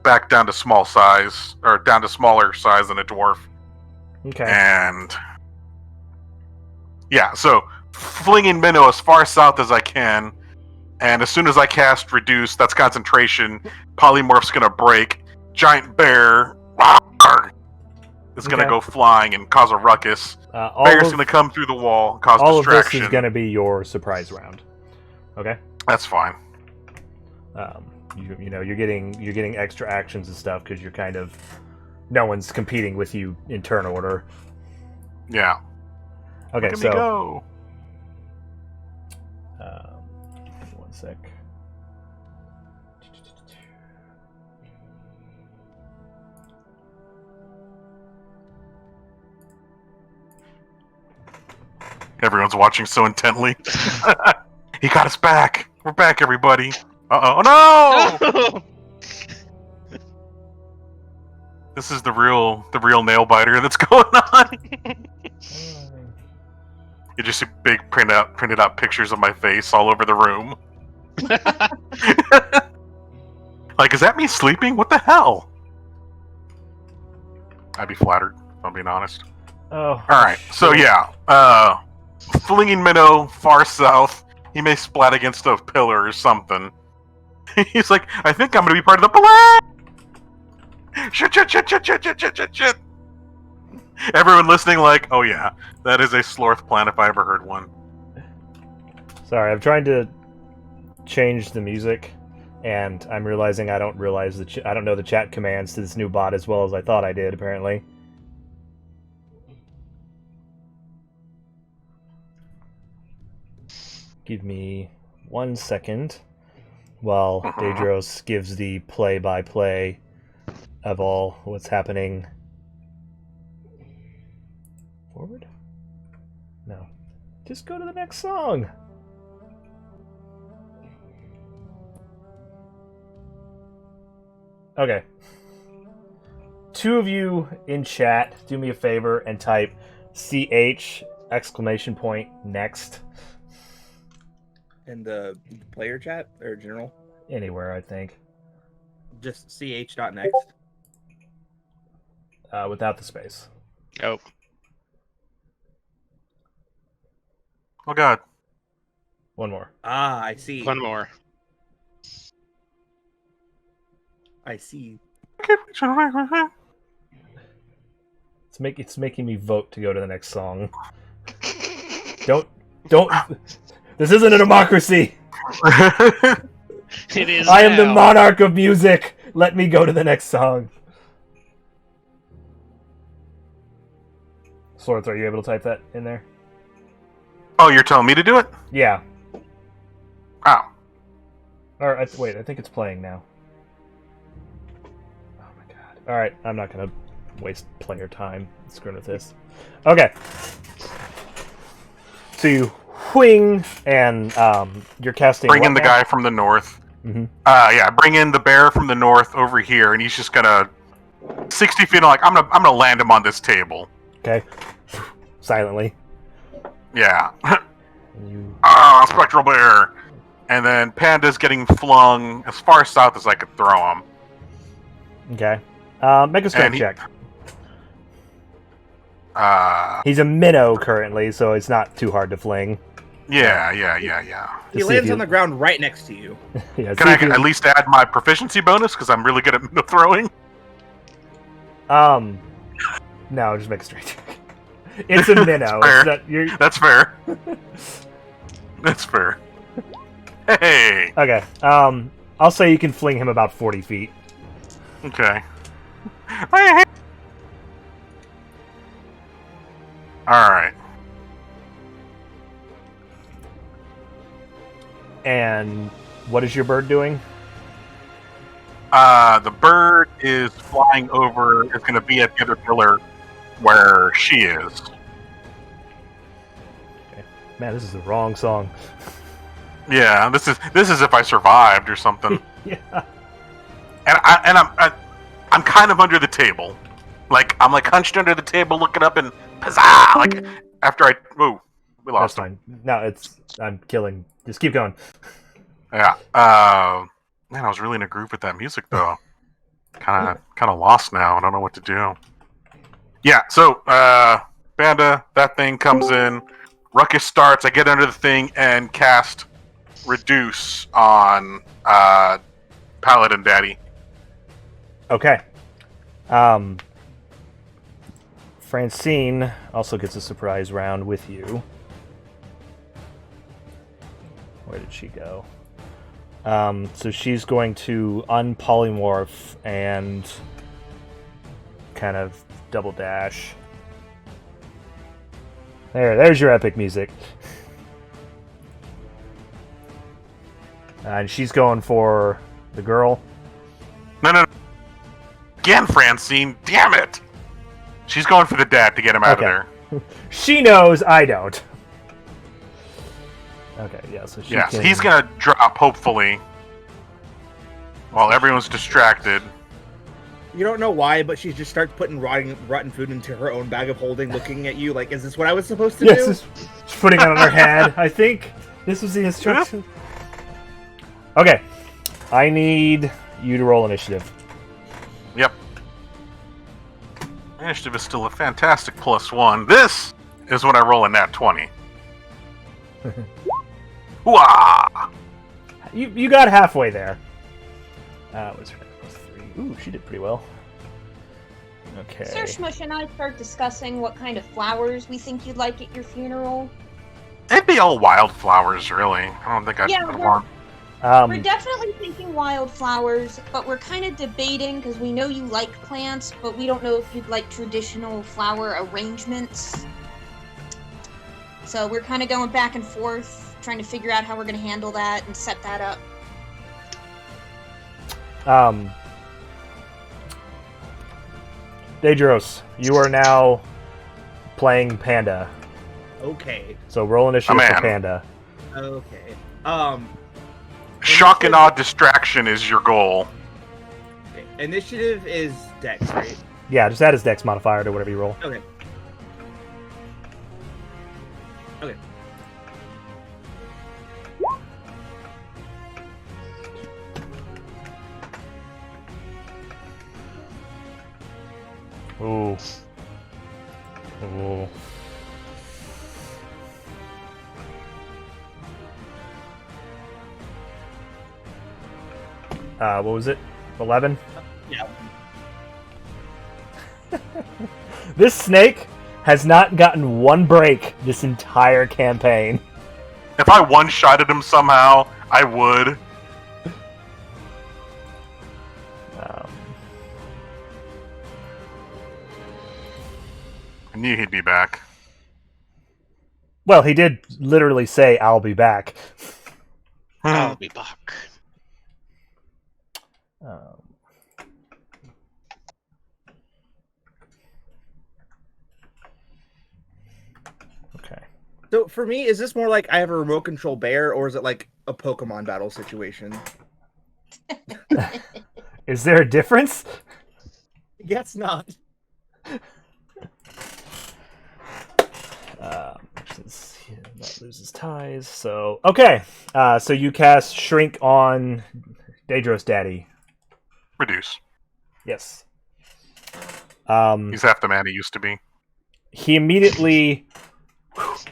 back down to small size, or down to smaller size than a dwarf. Okay. And yeah, so flinging Minnow as far south as I can, and as soon as I cast Reduce, that's concentration, Polymorph's gonna break, Giant Bear is gonna go flying and cause a ruckus. Bear's gonna come through the wall, cause all distraction. Of this is gonna be your surprise round. Okay? That's fine. You know, you're getting extra actions and stuff because you're kind of, no one's competing with you in turn order. Yeah. Okay, Look at so me go. one sec. Everyone's watching so intently. He got us back. We're back, everybody. Uh-oh. Oh, no! This is the real nail biter that's going on. You just see big printed out pictures of my face all over the room. Like, is that me sleeping? What the hell? I'd be flattered, if I'm being honest. Oh. Alright, so yeah. Flinging Minnow far south. He may splat against a pillar or something. He's like, I think I'm gonna be part of the plan! Shit. Everyone listening like, oh yeah, that is a Slorth plan if I ever heard one. Sorry, I'm trying to change the music, and I'm realizing I don't know the chat commands to this new bot as well as I thought I did, apparently. Give me 1 second while Dadrios gives the play-by-play of all what's happening. Forward? No. Just go to the next song. Okay. 2 of you in chat, do me a favor and type CH next. In the player chat or general? Anywhere, I think. Just ch.next. Without the space. Oh. Oh god. One more. Ah, I see. One more. I see. It's making me vote to go to the next song. Don't. This isn't a democracy. It is. I am the monarch of music. Let me go to the next song. Slorth, are you able to type that in there? Oh, you're telling me to do it? Yeah. Oh. Or wait, I think it's playing now. Oh my god. All right, I'm not gonna waste player time screwing with this. Okay. So you whing, and you're casting. Bring in the guy from the north. Mm-hmm. Yeah, bring in the bear from the north over here, and he's just gonna 60 feet. I'm gonna land him on this table. Okay. Silently. Yeah. You... Spectral bear, and then Panda's getting flung as far south as I could throw him. Okay. Make a strength check. He's a minnow currently, so it's not too hard to fling. Yeah. He lands on the ground right next to you. Yeah, Can I at least add my proficiency bonus because I'm really good at minnow throwing? No, just make a strength check. It's a minnow. That's fair. That's fair. Hey. Okay. I'll say you can fling him about 40 feet. Okay. Alright. And what is your bird doing? The bird is flying over. It's going to be at the other pillar where she is. Okay. Man, this is the wrong song. Yeah, this is if I survived or something. Yeah. And I'm kind of under the table, like I'm like hunched under the table, looking up and huzzah! Like after We That's lost him. fine. No, I'm killing. Just keep going. Yeah. Man, I was really in a groove with that music though. Kind of lost now. I don't know what to do. Yeah. So, Banda, that thing comes in. Ruckus starts. I get under the thing and cast Reduce on Paladin Daddy. Okay. Francine also gets a surprise round with you. Where did she go? So she's going to unpolymorph and kind of double dash. There's your epic music. And she's going for the girl. No. Again, Francine. Damn it. She's going for the dad to get him out of there. She knows, I don't. Okay, yeah, so she So he's going to drop, hopefully, while everyone's distracted. You don't know why, but she just starts putting rotten food into her own bag of holding, looking at you like, is this what I was supposed to do? She's putting it on her head, I think. This was the instruction. Okay. I need you to roll initiative. Yep. Initiative is still a fantastic +1. This is when I roll a nat 20. Wah! You got halfway there. What's her +3? Ooh, she did pretty well. Okay. Sir Smush and I start discussing what kind of flowers we think you'd like at your funeral. It'd be all wildflowers, really. I don't think I'd want... We're definitely thinking wildflowers, but we're kind of debating because we know you like plants, but we don't know if you'd like traditional flower arrangements. So we're kind of going back and forth, trying to figure out how we're going to handle that and set that up. Dadrios, you are now playing Panda. Okay. So roll initiative for Panda. Okay. Shock and awe distraction is your goal. Okay. Initiative is Dex, right? Yeah, just add his Dex modifier to whatever you roll. Okay. Okay. Ooh. Ooh. What was it? 11? Yeah. This snake has not gotten one break this entire campaign. If I one-shotted him somehow, I would. I knew he'd be back. Well, he did literally say, "I'll be back." I'll be back. Okay. So for me, is this more like I have a remote control bear, or is it like a Pokemon battle situation? Is there a difference? Guess not. Since he not loses ties, so okay. So you cast Shrink on Dadrios' daddy. Reduce. Yes. He's half the man he used to be. He immediately,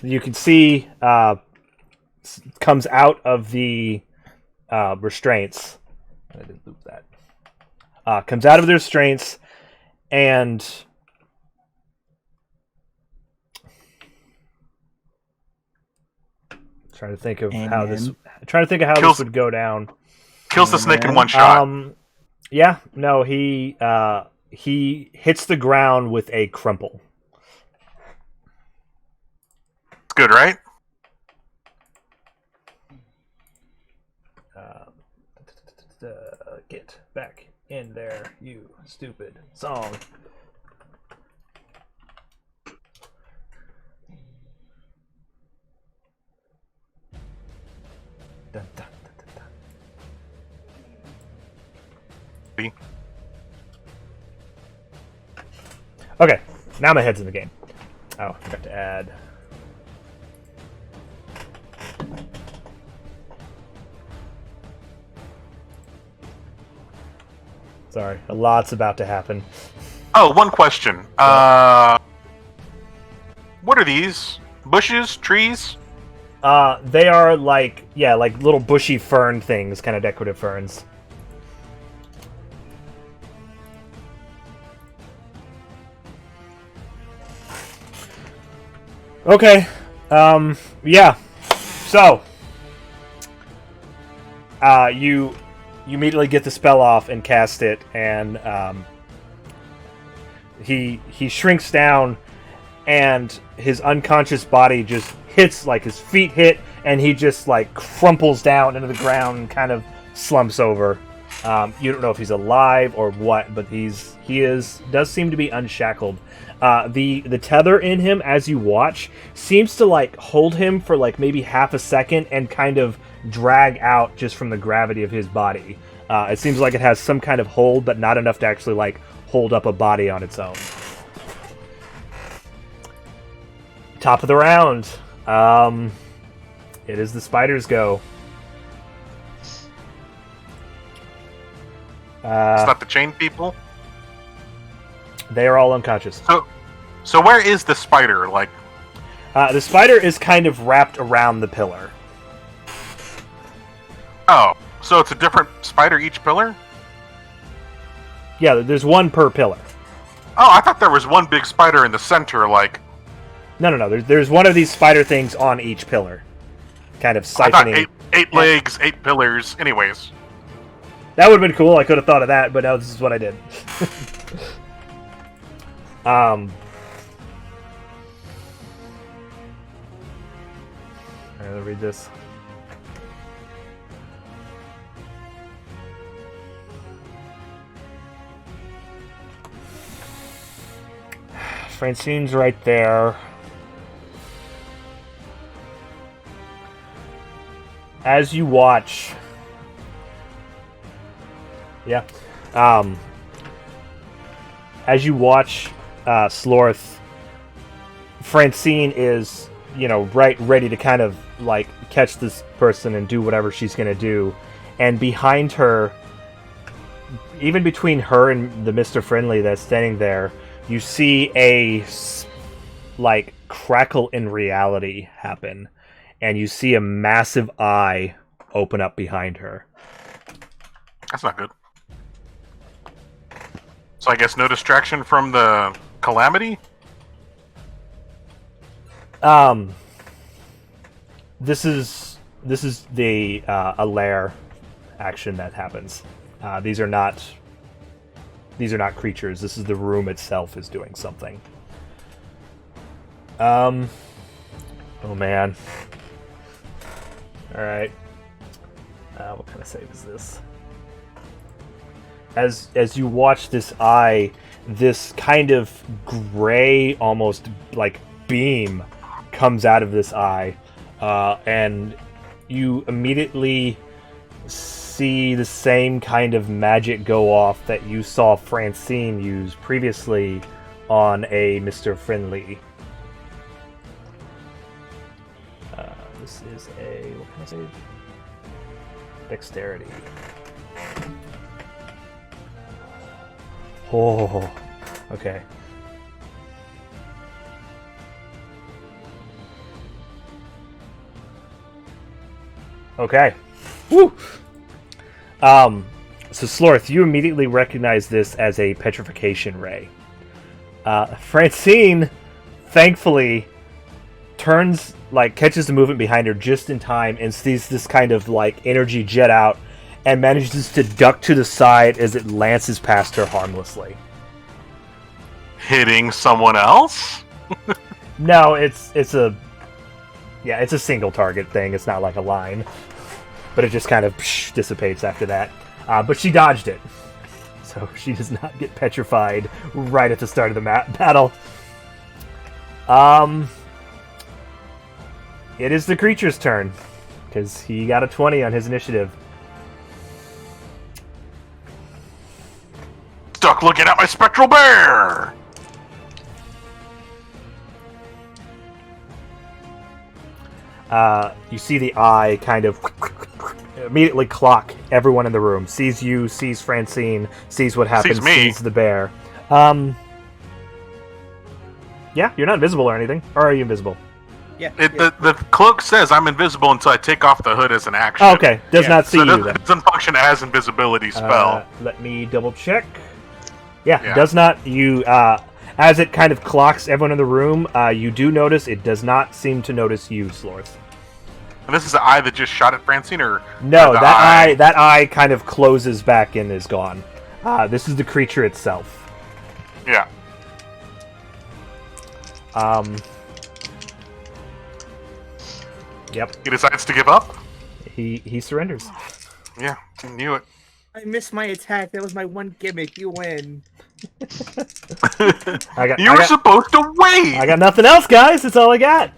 you can see, comes out of the restraints. I didn't loop that. Comes out of the restraints and trying to think of how this would go down. Kills the snake in one shot. Yeah, no, he hits the ground with a crumple. It's good, right? Get back in there, you stupid song. Dun, dun, dun, dun, dun. Okay, now my head's in the game. Oh, I forgot to add. Sorry, a lot's about to happen. Oh, one question. What are these? Bushes? Trees? They are like little bushy fern things, kind of decorative ferns. Okay. Yeah. So, you immediately get the spell off and cast it, and he shrinks down, and his unconscious body just hits, like his feet hit, and he just like crumples down into the ground and kind of slumps over. You don't know if he's alive or what, but he does seem to be unshackled. The tether in him, as you watch, seems to like hold him for like maybe half a second and kind of drag out just from the gravity of his body. It seems like it has some kind of hold, but not enough to actually like hold up a body on its own. Top of the round. It is the spiders go. It's not the chain people? They are all unconscious. So where is the spider? Like, the spider is kind of wrapped around the pillar. oh, so it's a different spider each pillar? Yeah, there's one per pillar. Oh, I thought there was one big spider in the center, like... No. There's one of these spider things on each pillar. Kind of I thought siphoning. eight legs, 8 pillars. Anyways. That would have been cool. I could have thought of that, but no, this is what I did. Alright, let me read this. Francine's right there. As you watch... Yeah. As you watch Slorth, Francine is, ready to kind of, like, catch this person and do whatever she's going to do. And behind her, even between her and the Mr. Friendly that's standing there, you see a, like, crackle in reality happen. And you see a massive eye open up behind her. That's not good. So I guess no distraction from the calamity? This is the a lair action that happens. These are not creatures. This is the room itself is doing something. Oh man. All right. What kind of save is this? As you watch this eye, this kind of gray, almost like beam comes out of this eye, and you immediately see the same kind of magic go off that you saw Francine use previously on a Mr. Friendly. This is a... what can I say? Dexterity. Oh, okay. Okay. Woo! So Slorth, you immediately recognize this as a petrification ray. Francine, thankfully, catches the movement behind her just in time and sees this kind of, like, energy jet out and manages to duck to the side as it lances past her harmlessly. Hitting someone else? No, it's a single target thing. It's not like a line, but it just kind of dissipates after that. But she dodged it, so she does not get petrified right at the start of the battle. It is the creature's turn because he got a 20 on his initiative. Stuck looking at my spectral bear! You see the eye kind of immediately clock everyone in the room. Sees you, sees Francine, sees what happens, Sees me. sees the bear. Yeah, you're not invisible or anything. Or are you invisible? Yeah. The cloak says I'm invisible until I take off the hood as an action. Oh, okay, does not see So you it then. doesn't function as invisibility spell. Let me double check. Yeah, Yeah. does not. You, as it kind of clocks everyone in the room, you do notice it does not seem to notice you, Slorth. And this is the eye that just shot at Francine, or No, or the that eye kind of closes back and is gone. This is the creature itself. Yeah. Yep, He decides to give up. he surrenders. Yeah, I knew it. I missed my attack. That was my one gimmick. You win. You were supposed to wait. I got nothing else, guys. That's all I got.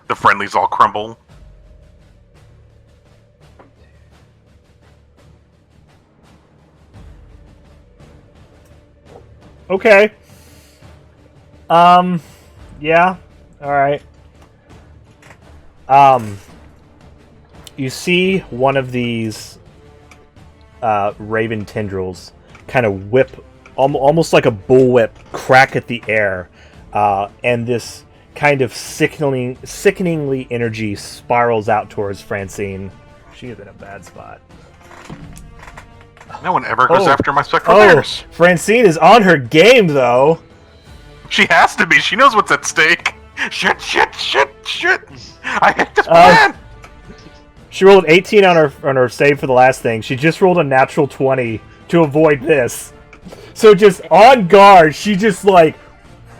The friendlies all crumble. Okay. Yeah. All right. You see one of these raven tendrils kind of whip, almost like a bullwhip, crack at the air, and this kind of sickeningly energy spirals out towards Francine. She is in a bad spot. No one ever goes Oh. after my spectral Oh, bears. Francine is on her game, though. She has to be. She knows what's at stake. Shit. I hate this plan. She rolled 18 on her save for the last thing. She just rolled a natural 20 to avoid this. So just on guard, she just like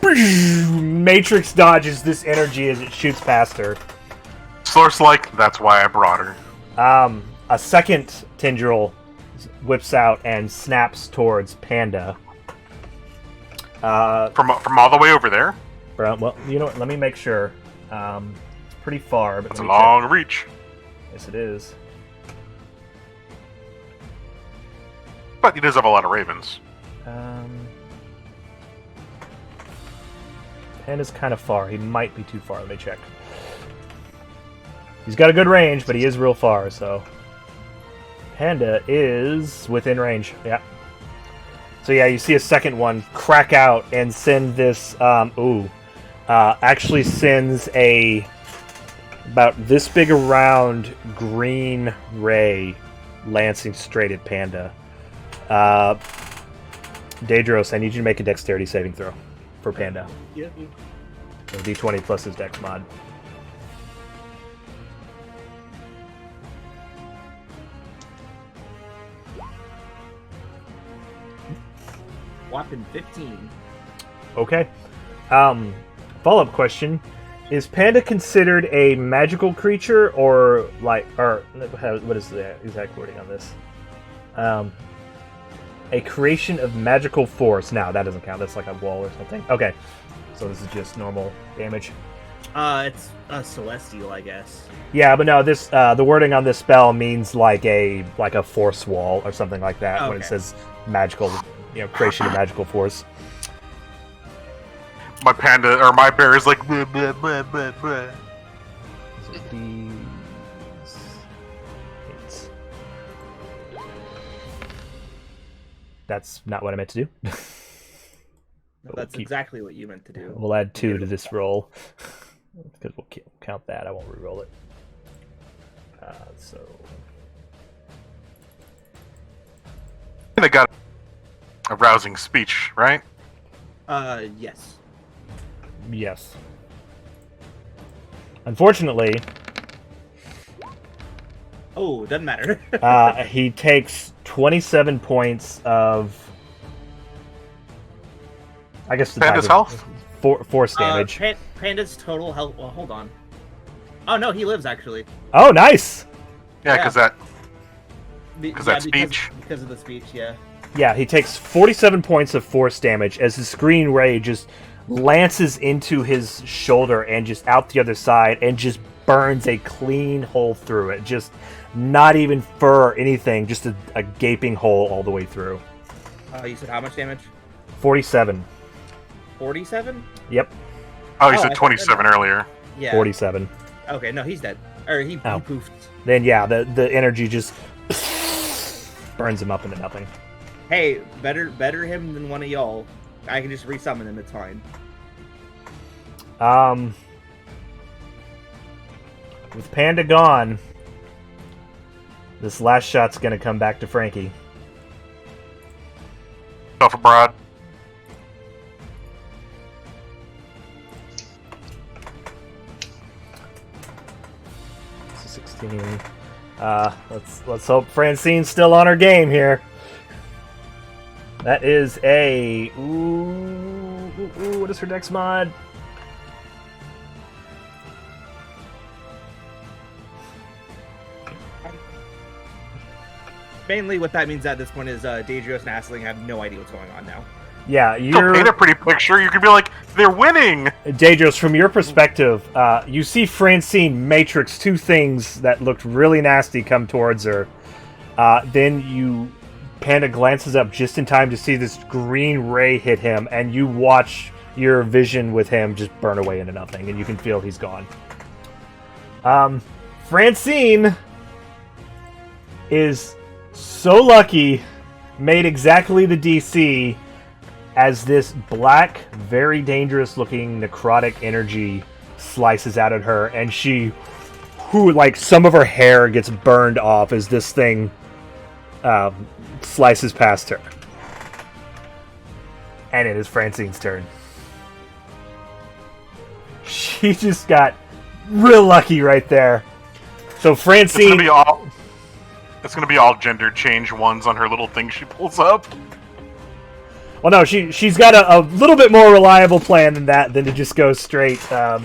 matrix dodges this energy as it shoots past her. Slorth's like, that's why I brought her. A second tendril whips out and snaps towards Panda. From all the way over there. Well, you know what? Let me make sure. It's pretty far, but It's a let me check. long reach. Yes, it is. But he does have a lot of ravens. Panda's kind of far. He might be too far. Let me check. He's got a good range, but he is real far, so... Panda is within range. Yeah. So yeah, you see a second one crack out and send this... actually sends a... about this big around green ray lancing straight at Panda. Dadrios, I need you to make a dexterity saving throw for Panda. Yeah. So D20 plus his dex mod. Whopping 15. Okay. Follow-up question. Is Panda considered a magical creature or what is the exact wording on this? A creation of magical force. No, that doesn't count. That's like a wall or something. Okay. So this is just normal damage. It's a celestial, I guess. Yeah, but no, this the wording on this spell means like a force wall or something like that when it Okay. says magical, creation of magical force. My panda, or my bear is like, bleh, bleh, bleh, bleh, bleh. So these 8. That's not what I meant to do. No, that's exactly what you meant to do. We'll add 2 to this roll because we'll count that. I won't re-roll it. So Panda got a rousing speech, right? Yes. yes. Unfortunately, Oh, doesn't matter. he takes 27 points of, I guess, the Panda's type of- health? force damage. Panda's total health. Well, hold on. Oh no, he lives actually. Oh, nice. Yeah, Yeah. because that. Because that speech? Because of the speech, yeah. Yeah, he takes 47 points of force damage as his green ray just lances into his shoulder and just out the other side and just burns a clean hole through it. Just not even fur or anything, just a gaping hole all the way through. You said how much damage? 47. 47? Yep, Oh, you Oh, I said thought 27 earlier. Yeah. 47. Okay, no, he's dead. Or he Oh. poofed. then yeah, the energy just burns him up into nothing. Hey, better him than one of y'all. I can just resummon him. It's fine. With Panda gone, this last shot's gonna come back to Frankie. Self abroad. It's a 16. Let's hope Francine's still on her game here. That is a what is her dex mod? Mainly, what that means at this point is Dadrios and Halfling have no idea what's going on now. Yeah, You'll paint a pretty picture. You could be like, they're winning. Dadrios, from your perspective, you see Francine matrix two things that looked really nasty come towards her. Then Panda glances up just in time to see this green ray hit him, and you watch your vision with him just burn away into nothing, and you can feel he's gone. Francine is so lucky, made exactly the DC as this black, very dangerous looking necrotic energy slices out at her, and some of her hair gets burned off as this thing slices past her. And it is Francine's turn. She just got real lucky right there. So Francine... It's gonna be all gender change ones on her little thing she pulls up. Well, no, she's got a little bit more reliable plan than that, than to just go straight. Yeah.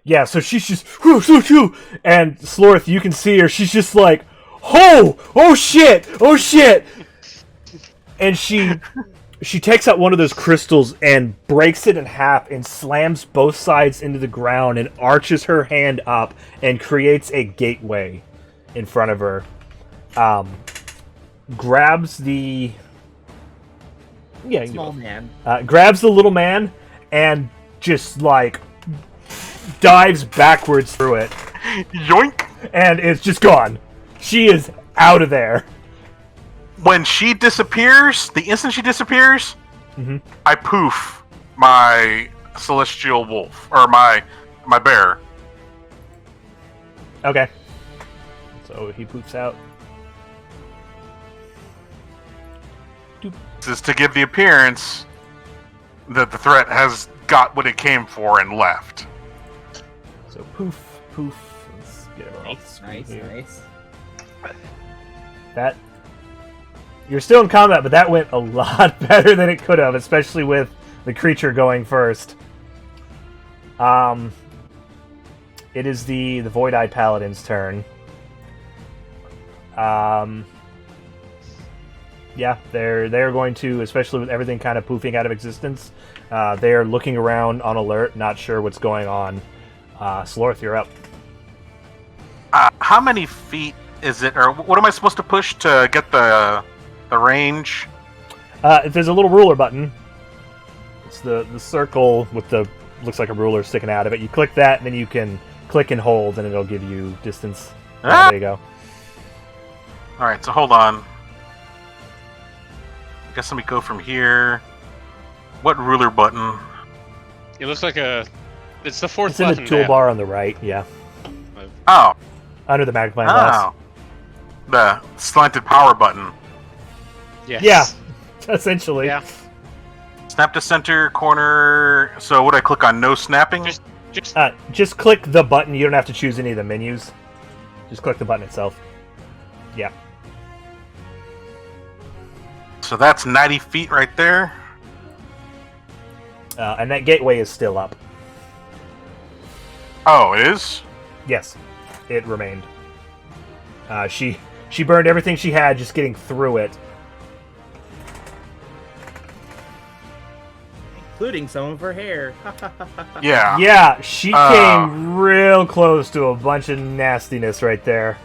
Yeah, so she's just and Slorth, you can see her. She's just like, oh shit, and she takes out one of those crystals and breaks it in half and slams both sides into the ground and arches her hand up and creates a gateway in front of her. Grabs the Small man. Grabs the little man and just like dives backwards through it. Yoink! And it's just gone. She is out of there. When she disappears, the instant she disappears, I poof my celestial wolf or my bear. Okay. So he poofs out. This is to give the appearance that the threat has got what it came for and left. So poof. Let's get her off. Nice. That you're still in combat, but that went a lot better than it could have, especially with the creature going first. It is the Void-Eye Paladin's turn. Yeah, they're going to, especially with everything kind of poofing out of existence, they are looking around on alert, not sure what's going on. Slorth, you're up. How many feet is it, or what am I supposed to push to get the range? If there's a little ruler button, it's the circle with the looks like a ruler sticking out of it. You click that, and then you can click and hold, and it'll give you distance. There you go. All right, so hold on. I guess let me go from here. What ruler button? It looks like it's the fourth It's in button the toolbar on the right, yeah. Oh. Under the magnifying glass. The slanted power button. Yes. Yeah, essentially. Yeah. Snap to center, corner. So would I click on no snapping? Just click the button. You don't have to choose any of the menus. Just click the button itself. Yeah. So that's 90 feet right there. And that gateway is still up. Oh, it is? Yes, it remained. She burned everything she had just getting through it. Including some of her hair. Yeah. Yeah, she came real close to a bunch of nastiness right there.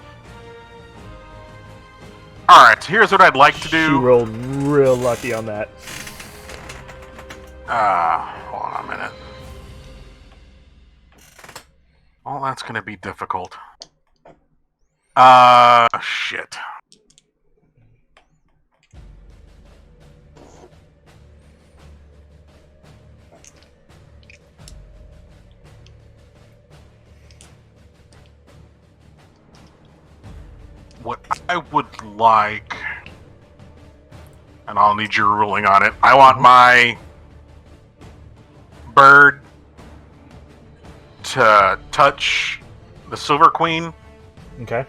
Alright, here's what I'd like to do. She rolled real lucky on that. Hold on a minute. Well, that's going to be difficult. Shit. What I would like, and I'll need your ruling on it, I want my bird to touch the Silver Queen Okay.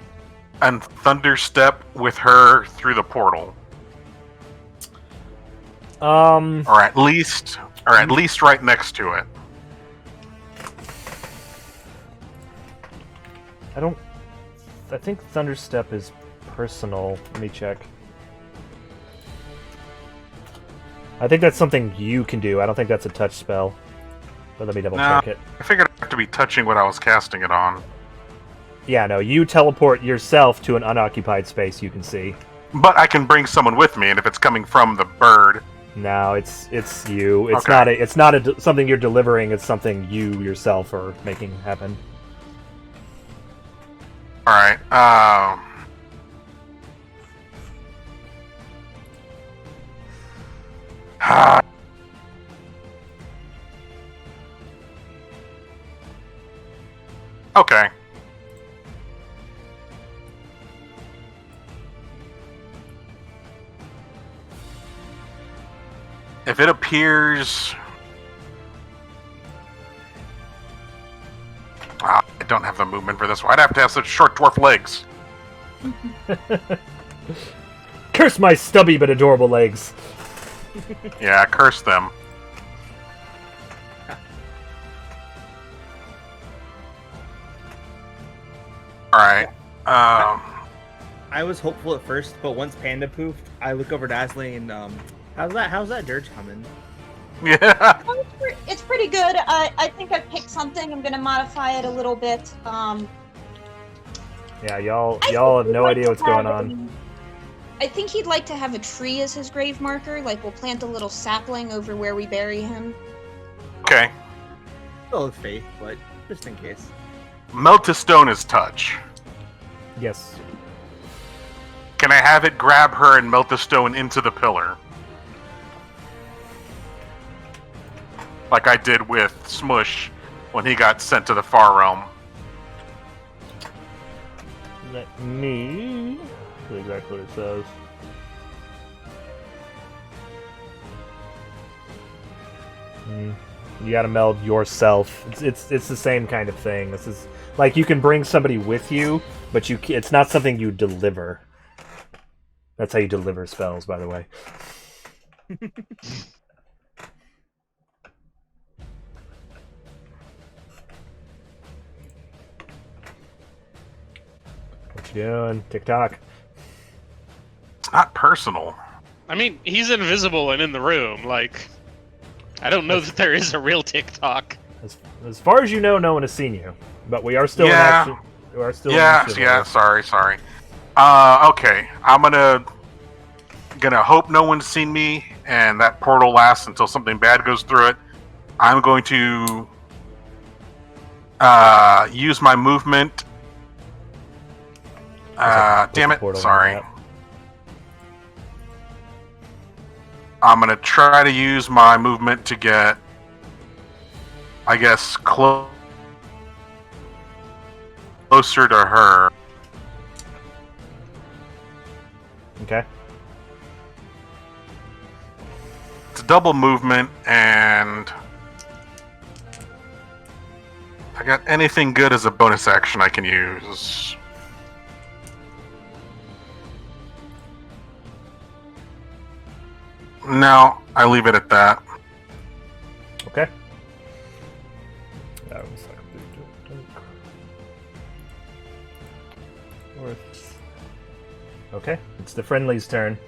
and thunderstep with her through the portal, or at least right next to it. I think Thunderstep is personal. Let me check. I think that's something you can do. I don't think that's a touch spell. But let me double check it. I figured I'd have to be touching what I was casting it on. Yeah, no, you teleport yourself to an unoccupied space you can see. But I can bring someone with me, and if it's coming from the bird... No, it's you. It's Okay. not something you're delivering. It's something you yourself are making happen. Alright, okay. If it appears... I don't have the movement for this one. I'd have to have such short dwarf legs. Curse my stubby but adorable legs. Yeah, curse them. Alright. I was hopeful at first, but once Panda poofed, I look over to Ashley and how's that dirge coming? Yeah. Oh, it's pretty good. I think I picked something. I'm gonna modify it a little bit. Yeah, y'all have no idea what's going on. I think he'd like to have a tree as his grave marker. Like, we'll plant a little sapling over where we bury him. Okay. Still with faith, but just in case. Melt to stone is touch. Yes. Can I have it grab her and melt the stone into the pillar? Like I did with Smush when he got sent to the Far Realm. Let me see exactly what it says. You gotta meld yourself. It's the same kind of thing. This is like you can bring somebody with you, but it's not something you deliver. That's how you deliver spells, by the way. What you doing? TikTok. It's not personal. I mean, he's invisible and in the room. Like, I don't know that there is a real TikTok. As far as you know, no one has seen you, but we are still in action. We are still in action. Sorry. Okay. I'm gonna hope no one's seen me, and that portal lasts until something bad goes through it. I'm going to use my movement. Damn it! Sorry. I'm gonna try to use my movement to get, I guess, closer to her. Okay. It's a double movement, and if I got anything good as a bonus action I can use. No, I leave it at that. Okay. Okay, it's the friendly's turn.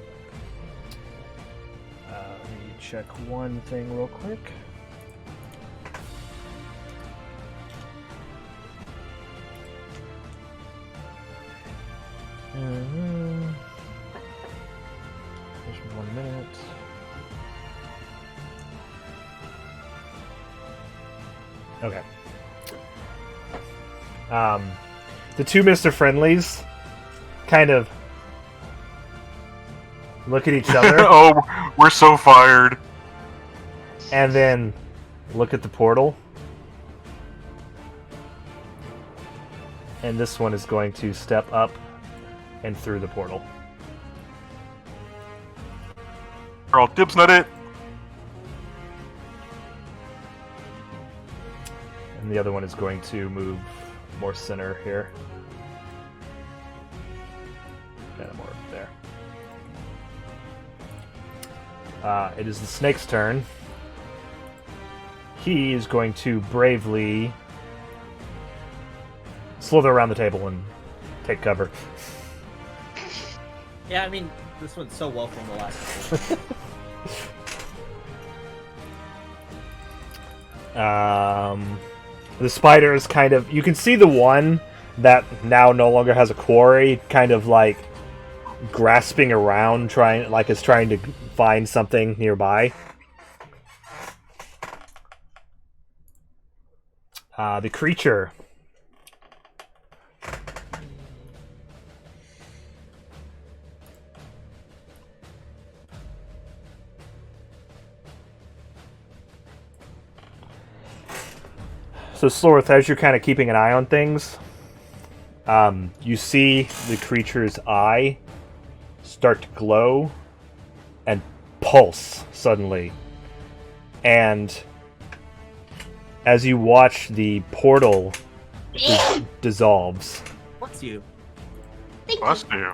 Let me check one thing real quick. Just 1 minute. Okay. The two Mr. Friendlies kind of look at each other. Oh, we're so fired. And then look at the portal. And this one is going to step up and through the portal. Carl, dibs not it. And the other one is going to move more center here. And more there. It is the snake's turn. He is going to bravely slither around the table and take cover. Yeah, I mean, this went so well from the last one. The spider is kind of... You can see the one that now no longer has a quarry, kind of like grasping around, trying to find something nearby. The creature. So Slorth, as you're kind of keeping an eye on things, you see the creature's eye start to glow and pulse suddenly. And as you watch, the portal dissolves. What's you? Bless you.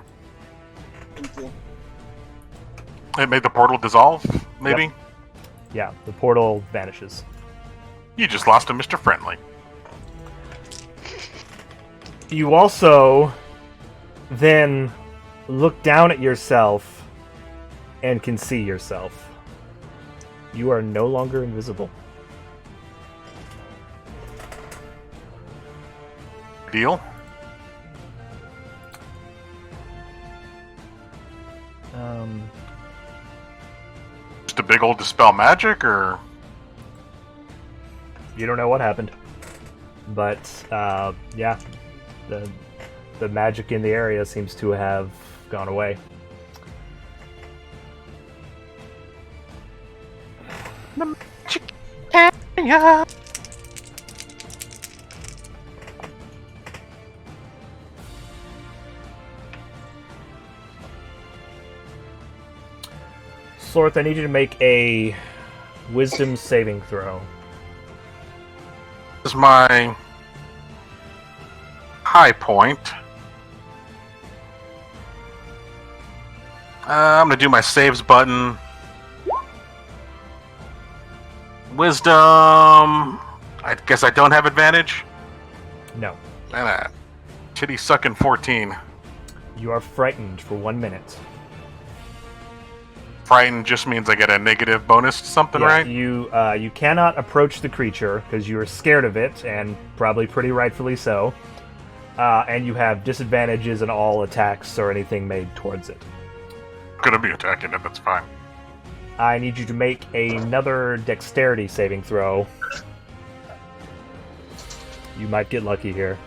Thank you. It made the portal dissolve, maybe? Yep. Yeah, the portal vanishes. You just lost a Mr. Friendly. You also then look down at yourself and can see yourself. You are no longer invisible. Deal? Just a big old dispel magic, or? You don't know what happened. But, yeah. The magic in the area seems to have gone away. The magic area. Slorth, I need you to make a wisdom saving throw. This is my high point. I'm gonna do my saves button. Wisdom. I guess I don't have advantage. No. Man, titty sucking 14. You are frightened for 1 minute. Frightened just means I get a negative bonus to something, Yeah, right? you cannot approach the creature because you are scared of it, and probably pretty rightfully so. And you have disadvantages in all attacks or anything made towards it. Gonna be attacking it, that's fine. I need you to make another dexterity saving throw. You might get lucky here.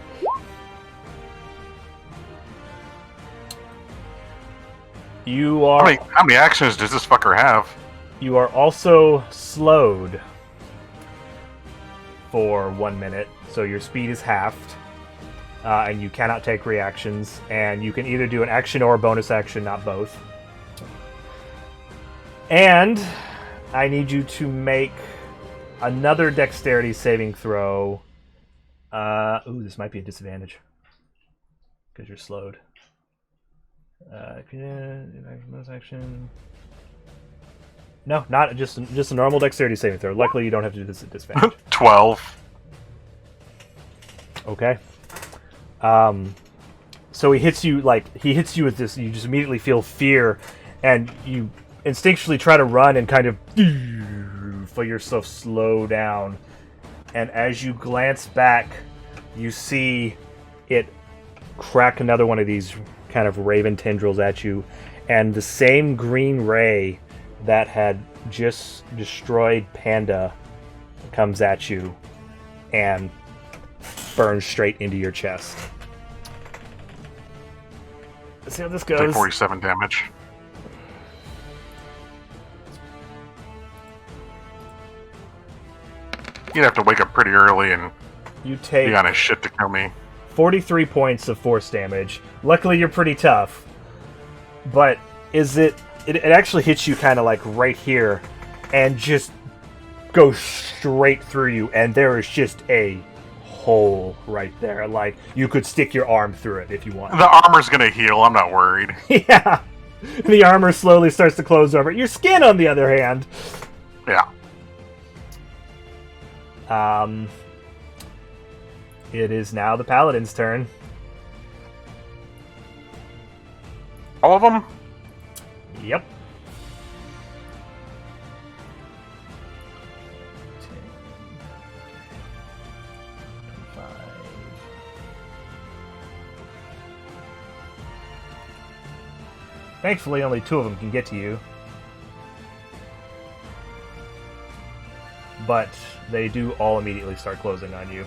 You are... How many actions does this fucker have? You are also slowed for 1 minute, so your speed is halved, and you cannot take reactions, and you can either do an action or a bonus action, not both. And I need you to make another dexterity saving throw. Ooh, this might be a disadvantage because you're slowed. Bonus action. No, not just a normal dexterity saving throw. Luckily, you don't have to do this at disadvantage. 12. Okay. So he hits you with this. You just immediately feel fear, and you instinctually try to run and kind of feel yourself slow down. And as you glance back, you see it crack another one of these kind of raven tendrils at you, and the same green ray that had just destroyed Panda comes at you and burns straight into your chest. Let's see how this Take goes. 47 damage. You'd have to wake up pretty early and You take be on his shit to kill me. 43 points of force damage. Luckily, you're pretty tough. But is it actually hits you kind of like right here and just goes straight through you, and there is just a hole right there. Like, you could stick your arm through it if you want. The armor's gonna heal, I'm not worried. Yeah. The armor slowly starts to close over. Your skin, on the other hand. Yeah. It is now the Paladin's turn. All of them? Yep. Thankfully, only 2 of them can get to you. But they do all immediately start closing on you.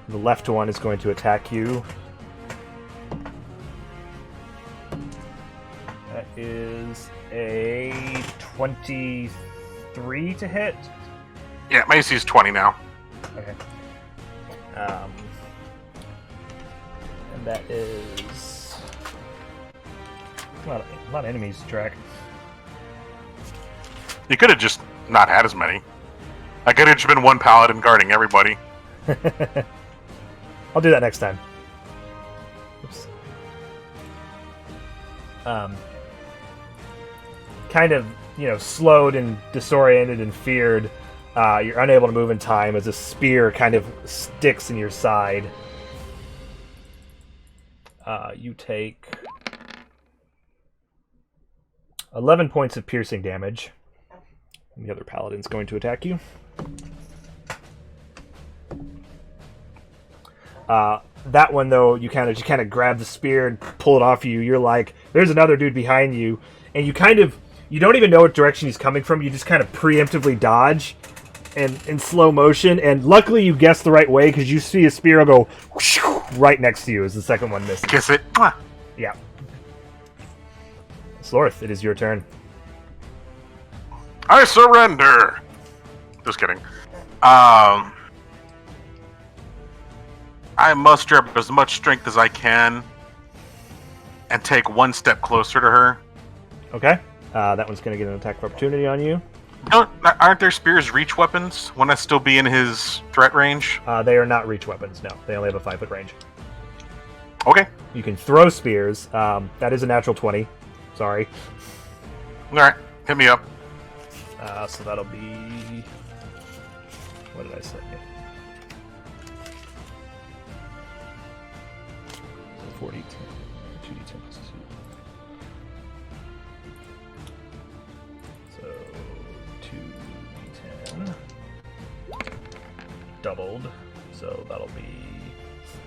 The left one is going to attack you. That is a 23 to hit. Yeah, my AC is 20 now. Okay. And that is a lot of enemies to track. You could have just not had as many. I could have just been one paladin guarding everybody. I'll do that next time. Oops. Kind of, slowed and disoriented and feared. You're unable to move in time as a spear kind of sticks in your side. You take 11 points of piercing damage. And the other paladin's going to attack you. That one, though, you kind of grab the spear and pull it off you. You're like, there's another dude behind you, and you don't even know what direction he's coming from. You just kind of preemptively dodge, and in slow motion. And luckily, you guessed the right way because you see a spear go whoosh, right next to you as the second one misses. Kiss it. Yeah. Slorth, it is your turn. I surrender. Just kidding. I muster up as much strength as I can and take one step closer to her. Okay. That one's going to get an attack of opportunity on you. Aren't their spears reach weapons? Wouldn't I still be in his threat range? They are not reach weapons, no. They only have a 5-foot range. Okay. You can throw spears. That is a natural 20. Sorry. Alright, hit me up. So that'll be... What did I say? 42. 2d10 plus 2. So 2d10. Doubled. So that'll be...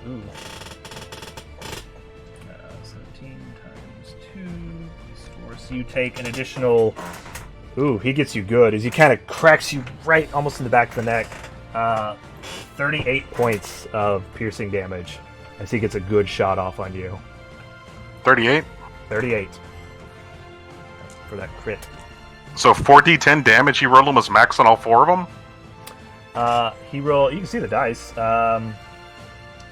Ooh. 17 times 2 is 4. So you take an additional... Ooh, he gets you good, as he kind of cracks you right almost in the back of the neck. 38 points of piercing damage, as he gets a good shot off on you. 38? 38. For that crit. So 4d10 damage he rolled almost max on all 4 of them? He rolled... You can see the dice.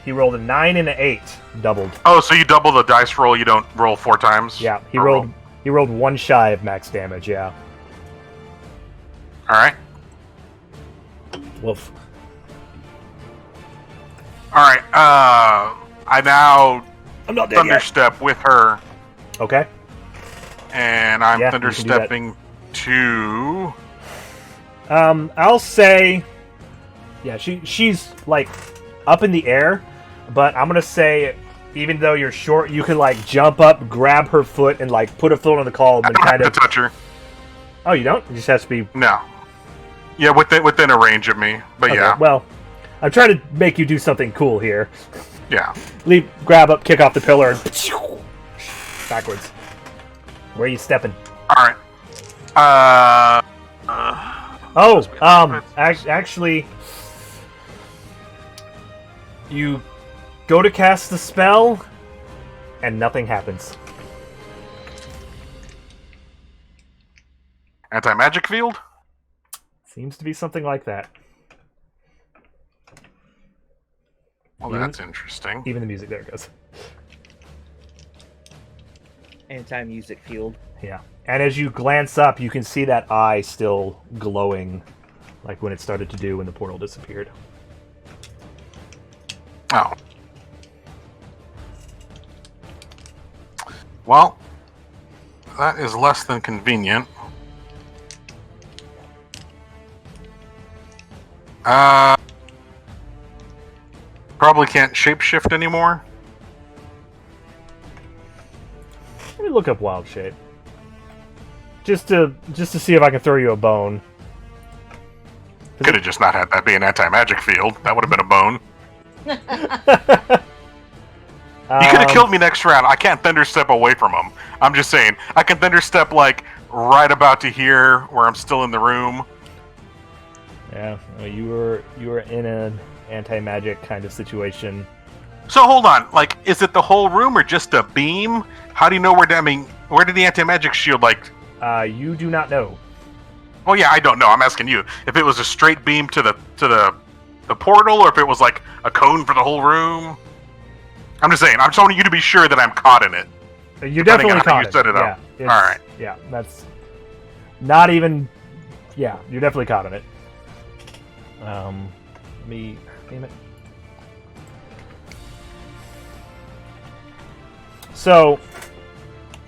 He rolled a 9 and an 8. Doubled. Oh, so you double the dice roll, you don't roll 4 times? Yeah, he rolled 1 shy of max damage, yeah. Alright. Woof. Alright, I now I'm not dead yet. thunderstep with her, Okay. and I'm Yeah, you can do that. thunderstepping to... I'll say... Yeah, she's, like, up in the air, but I'm gonna say, even though you're short, you can, like, jump up, grab her foot, and, like, put a foot on the column I and don't kind have of... to touch her. Oh, you don't? It just has to be... No. Yeah, within a range of me, but Okay, yeah. well, I'm trying to make you do something cool here. Yeah. Leap, grab up, kick off the pillar, and backwards. Where are you stepping? All right. Actually, you go to cast the spell, and nothing happens. Anti-magic field? Seems to be something like that. Well, that's interesting. Even the music, there it goes. Anti-music field. Yeah. And as you glance up, you can see that eye still glowing, like when it started to do when the portal disappeared. Oh. Well, that is less than convenient. Probably can't shapeshift anymore. Let me look up Wild Shape. Just to see if I can throw you a bone. Could have just not had that be an anti-magic field. That would have been a bone. You could have killed me next round. I can't thunderstep away from him. I'm just saying. I can thunderstep like right about to here where I'm still in the room. Yeah, you were in an anti-magic kind of situation. So hold on, like, is it the whole room or just a beam? How do you know where? Where did the anti-magic shield like? You do not know. Well, yeah, I don't know. I'm asking you if it was a straight beam to the portal, or if it was like a cone for the whole room. I'm just saying. I'm just wanting you to be sure that I'm caught in it. You're definitely caught. You set it up. Yeah, all right. Yeah, that's not even. Yeah, you're definitely caught in it. Let me name it. So,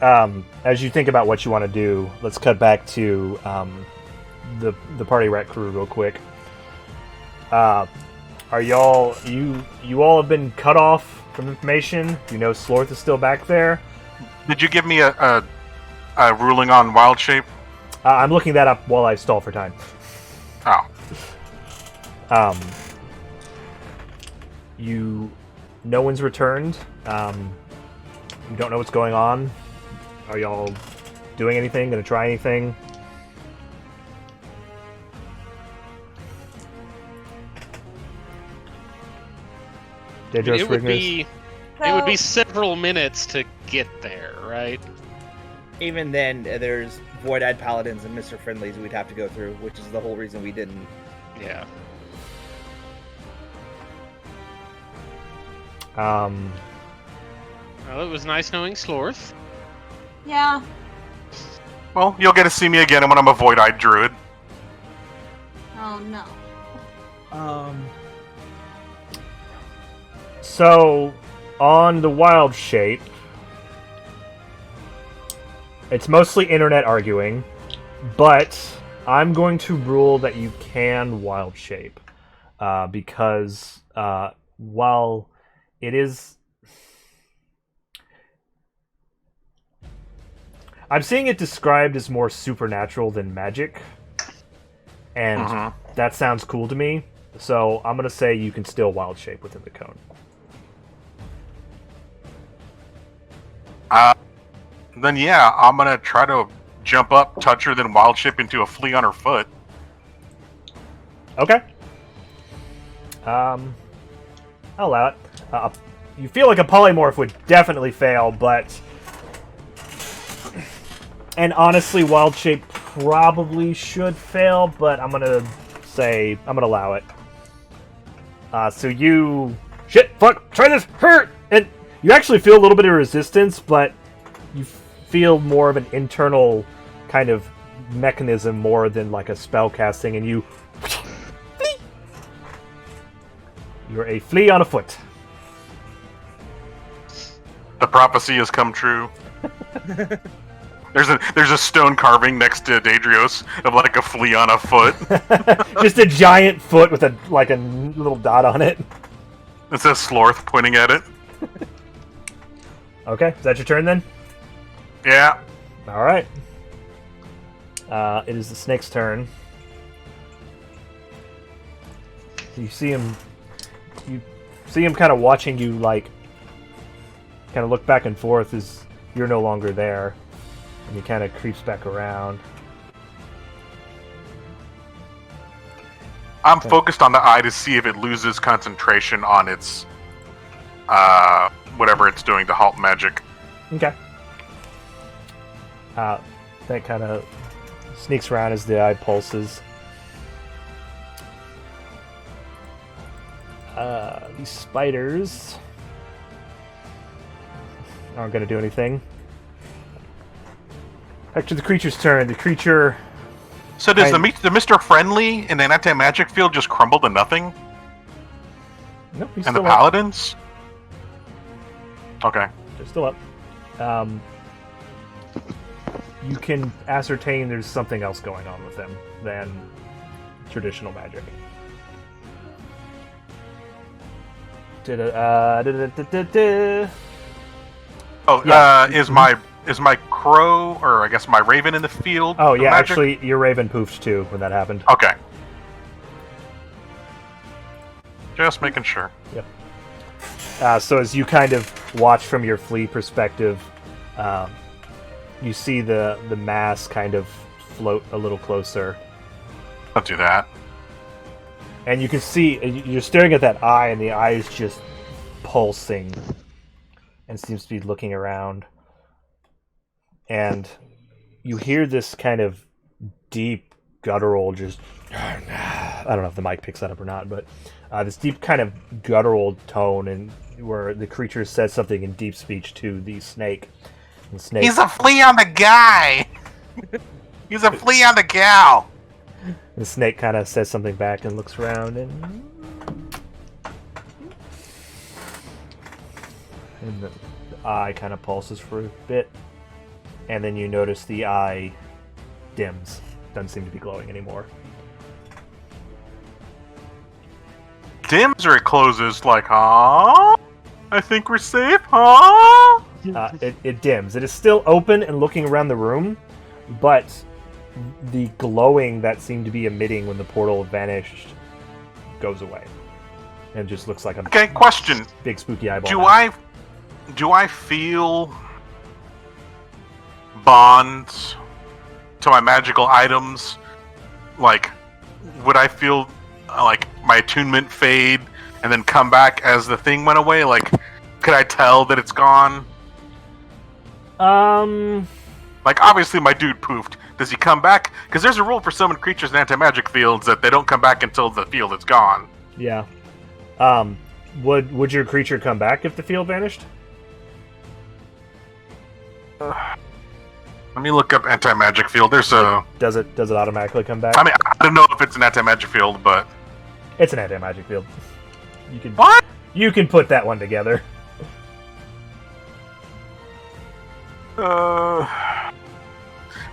as you think about what you want to do, let's cut back to the party rat crew real quick. Are y'all you all have been cut off from information? You know Slorth is still back there. Did you give me a ruling on wild shape? I'm looking that up while I stall for time. Oh. No one's returned. You don't know what's going on. Are y'all doing anything? Gonna try anything? Dadrios, it would be several minutes to get there, right? Even then, there's Void-Eyed Paladins and Mr. Friendlies we'd have to go through, which is the whole reason we didn't. Yeah. Well, it was nice knowing Slorth. Yeah. Well, you'll get to see me again when I'm a Void-Eyed Druid. Oh no. So, on the wild shape, it's mostly internet arguing, but I'm going to rule that you can wild shape, because while it is, I'm seeing it described as more supernatural than magic, and that sounds cool to me. So I'm gonna say you can still wild shape within the cone. Then yeah, I'm gonna try to jump up, touch her, then wild shape into a flea on her foot. Okay. I'll allow it. You feel like a polymorph would definitely fail, but... And honestly, wild shape probably should fail, but I'm gonna allow it. So you... Shit! Fuck! Try this! Hurt! And you actually feel a little bit of resistance, but you feel more of an internal kind of mechanism more than like a spell casting, and you're a flea on a foot. The prophecy has come true. There's a stone carving next to Dadrios of like a flea on a foot. Just a giant foot with a little dot on it. It says Slorth pointing at it. Okay, is that your turn then? Yeah. All right. It is the snake's turn. You see him see him kind of watching you, like, kind of look back and forth as you're no longer there. And he kind of creeps back around. I'm focused on the eye to see if it loses concentration on its whatever it's doing to halt magic. Okay. That kind of sneaks around as the eye pulses. These spiders aren't going to do anything. Back to the creature's turn. The creature... So does the Mr. Friendly in the anti-magic field just crumble to nothing? Nope, he's And the still up. paladins? Okay. They're still up. You can ascertain there's something else going on with them than traditional magic. Oh, Yeah. Is my crow, or I guess my raven in the field? Oh, of yeah, magic? actually, your raven poofed too when that happened. Okay. Just making sure. So as you kind of watch from your flea perspective, you see the mass kind of float a little closer. Don't do that. And you can see, you're staring at that eye, and the eye is just pulsing and seems to be looking around. And you hear this kind of deep guttural, just... I don't know if the mic picks that up or not, but this deep kind of guttural tone, and where the creature says something in deep speech to the snake. And snake... He's a flea on the guy! He's a flea on the gal! The snake kind of says something back and looks around, and the eye kind of pulses for a bit, and then you notice the eye dims. Doesn't seem to be glowing anymore. Dims or it closes like, huh? I think we're safe, huh? It dims. It is still open and looking around the room, but the glowing that seemed to be emitting when the portal vanished goes away. And just looks like a Okay, question. big spooky eyeball. Do I feel bonds to my magical items? Like, would I feel like my attunement fade and then come back as the thing went away? Like, could I tell that it's gone? Like, obviously my dude poofed. Does he come back? Because there's a rule for summoned creatures in anti-magic fields that they don't come back until the field is gone. Yeah. Would your creature come back if the field vanished? Let me look up anti-magic field. There's a... Does it automatically come back? I mean, I don't know if it's an anti-magic field, but... It's an anti-magic field. You can What? You can put that one together.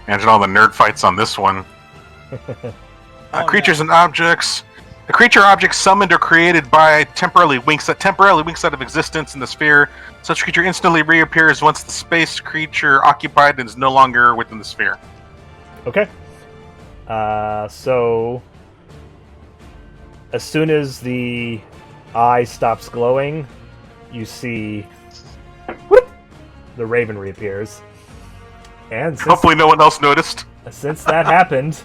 Imagine all the nerd fights on this one. Creatures and objects. A creature or object summoned or created by temporarily winks out of existence in the sphere. Such creature instantly reappears once the space creature occupied is no longer within the sphere. Okay. So as soon as the eye stops glowing, you see whoop, the raven reappears. And Hopefully no one else noticed. since that happened,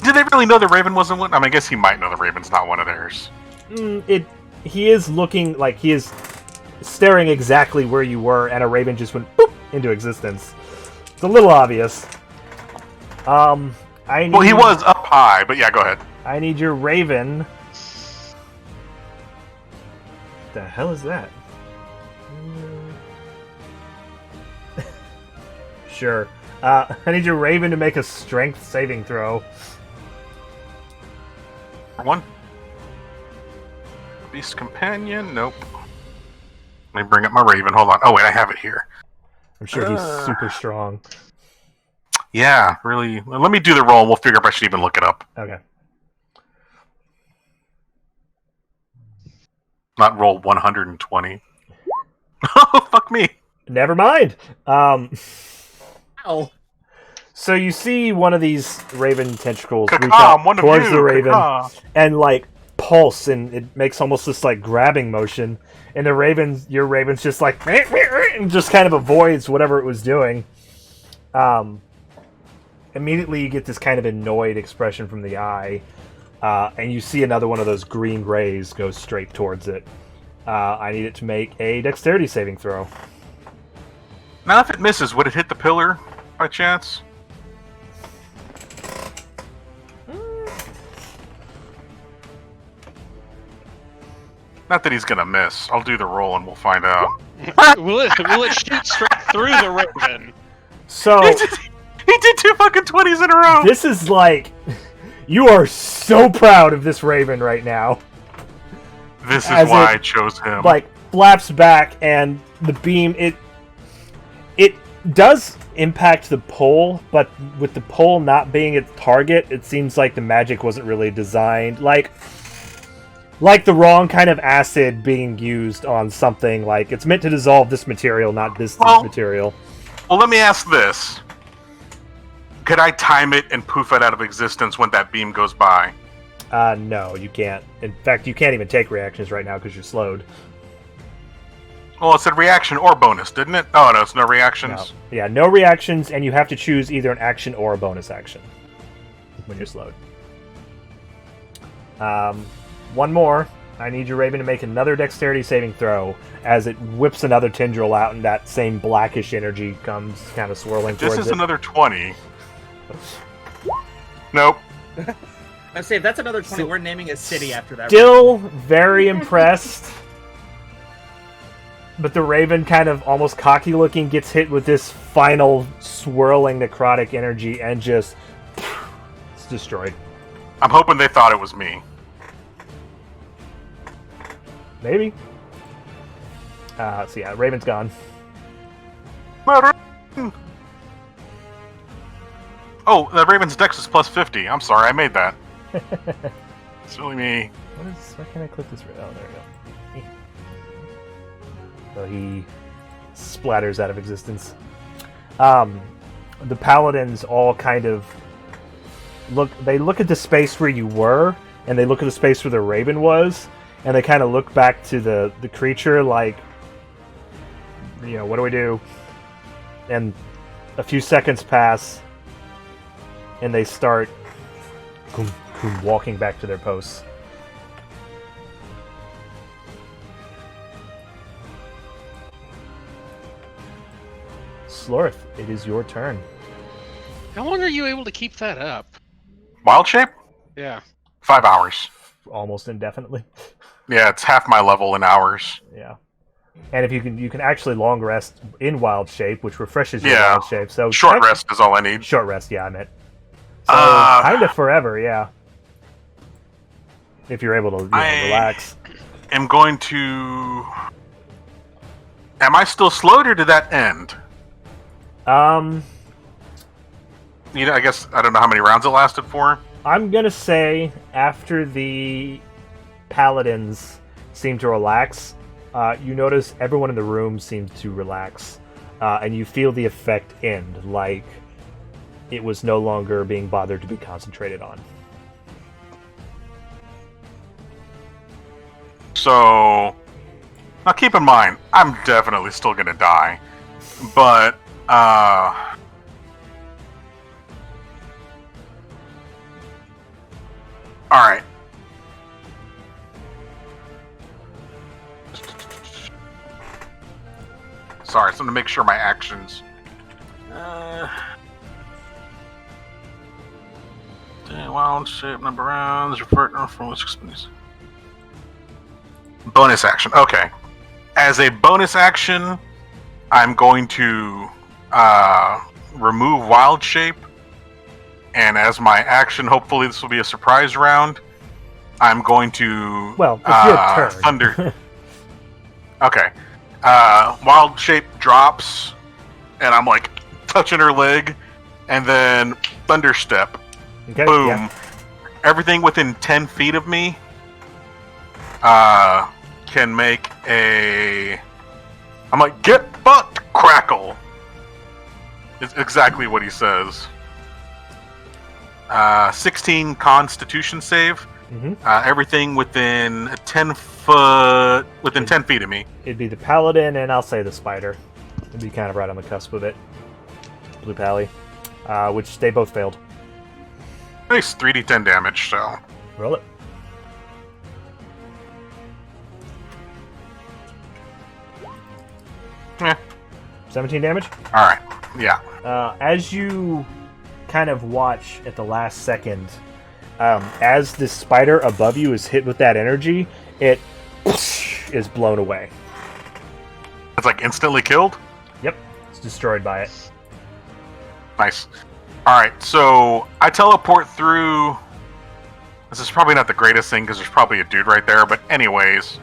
Did they really know the raven wasn't one? I mean, I guess he might know the raven's not one of theirs. he is looking like he is staring exactly where you were, and a raven just went boop into existence. It's a little obvious. Well, he was up high, but yeah, go ahead. I need your raven. The hell is that? Sure. I need your raven to make a strength saving throw. For one. Beast companion? Nope. Let me bring up my raven. Hold on. Oh, wait, I have it here. I'm sure he's super strong. Yeah, really. Let me do the roll and we'll figure out if I should even look it up. Okay. Not roll 120. Oh, fuck me. Never mind. Ow. So you see one of these raven tentacles reach Kakam, out one of towards you, the raven Kakam. and like pulse, and it makes almost this like grabbing motion. And your raven's just like and just kind of avoids whatever it was doing. Immediately you get this kind of annoyed expression from the eye, and you see another one of those green rays go straight towards it. I need it to make a dexterity saving throw. Now, if it misses, would it hit the pillar by chance? Not that he's gonna miss. I'll do the roll and we'll find out. Will it shoot straight through the raven? So He did 2 fucking 20s in a row! this is like, you are so proud of this raven right now. This is as why it, I chose him. Like flaps back, and the beam it does impact the pole, but with the pole not being its target, it seems like the magic wasn't really designed like the wrong kind of acid being used on something. Like it's meant to dissolve this material, not this material. Well, let me ask this. Could I time it and poof it out of existence when that beam goes by? No, you can't. In fact, you can't even take reactions right now because you're slowed. Well, it said reaction or bonus, didn't it? Oh, no, it's no reactions. No. Yeah, no reactions, and you have to choose either an action or a bonus action when you're slowed. One more. I need your raven to make another dexterity saving throw as it whips another tendril out, and that same blackish energy comes kind of swirling towards it. This is another 20. Nope. Let's say if that's another 20, we're naming a city after that. Still very impressed. But the raven, kind of almost cocky looking, gets hit with this final swirling necrotic energy and just it's destroyed. I'm hoping they thought it was me. Maybe. So yeah, raven's gone. Oh, the Raven's Dex is plus 50. I'm sorry, I made that. It's really me. Why can't I click this? Oh, there we go. So he splatters out of existence. The paladins all kind of look at the space where you were, and they look at the space where the raven was, and they kind of look back to the creature like, you know, what do we do? And a few seconds pass, and they start walking back to their posts. Slorth, it is your turn. How long are you able to keep that up? Wild shape? Yeah. 5 hours. Almost indefinitely. Yeah, it's half my level in hours. Yeah. And if you can actually long rest in wild shape, which refreshes your wild shape. So short rest is all I need. Short rest, yeah, I meant. So kind of forever, yeah. If you're able to relax. Am going to. Am I still slowed, or did that end? You know, I guess I don't know how many rounds it lasted for. I'm gonna say after the paladins seem to relax, you notice everyone in the room seems to relax, and you feel the effect end, like it was no longer being bothered to be concentrated on. So, now keep in mind, I'm definitely still gonna die, but alright. Sorry, so I'm gonna make sure my actions. Wild shape number rounds, refer from which experience. Bonus action, okay. As a bonus action, I'm going to remove wild shape. And as my action, hopefully this will be a surprise round, I'm going to... Well, it's your turn. Thunder. Okay. Wild shape drops, and I'm like touching her leg, and then thunder step. Okay, boom. yeah. Everything within 10 feet of me can make a... I'm like, get fucked, crackle. It's exactly what he says. 16 Constitution save. Mm-hmm. Everything within 10 foot, within 10 feet of me. It'd be the Paladin, and I'll say the Spider. It'd be kind of right on the cusp of it. Blue Pally. Which they both failed. Nice, 3d10 damage, so... Roll it. Yeah. 17 damage? Alright, yeah. As you kind of watch at the last second, as this spider above you is hit with that energy, it is blown away. It's like instantly killed? Yep. It's destroyed by it. Nice. Alright, so I teleport through... This is probably not the greatest thing because there's probably a dude right there, but anyways.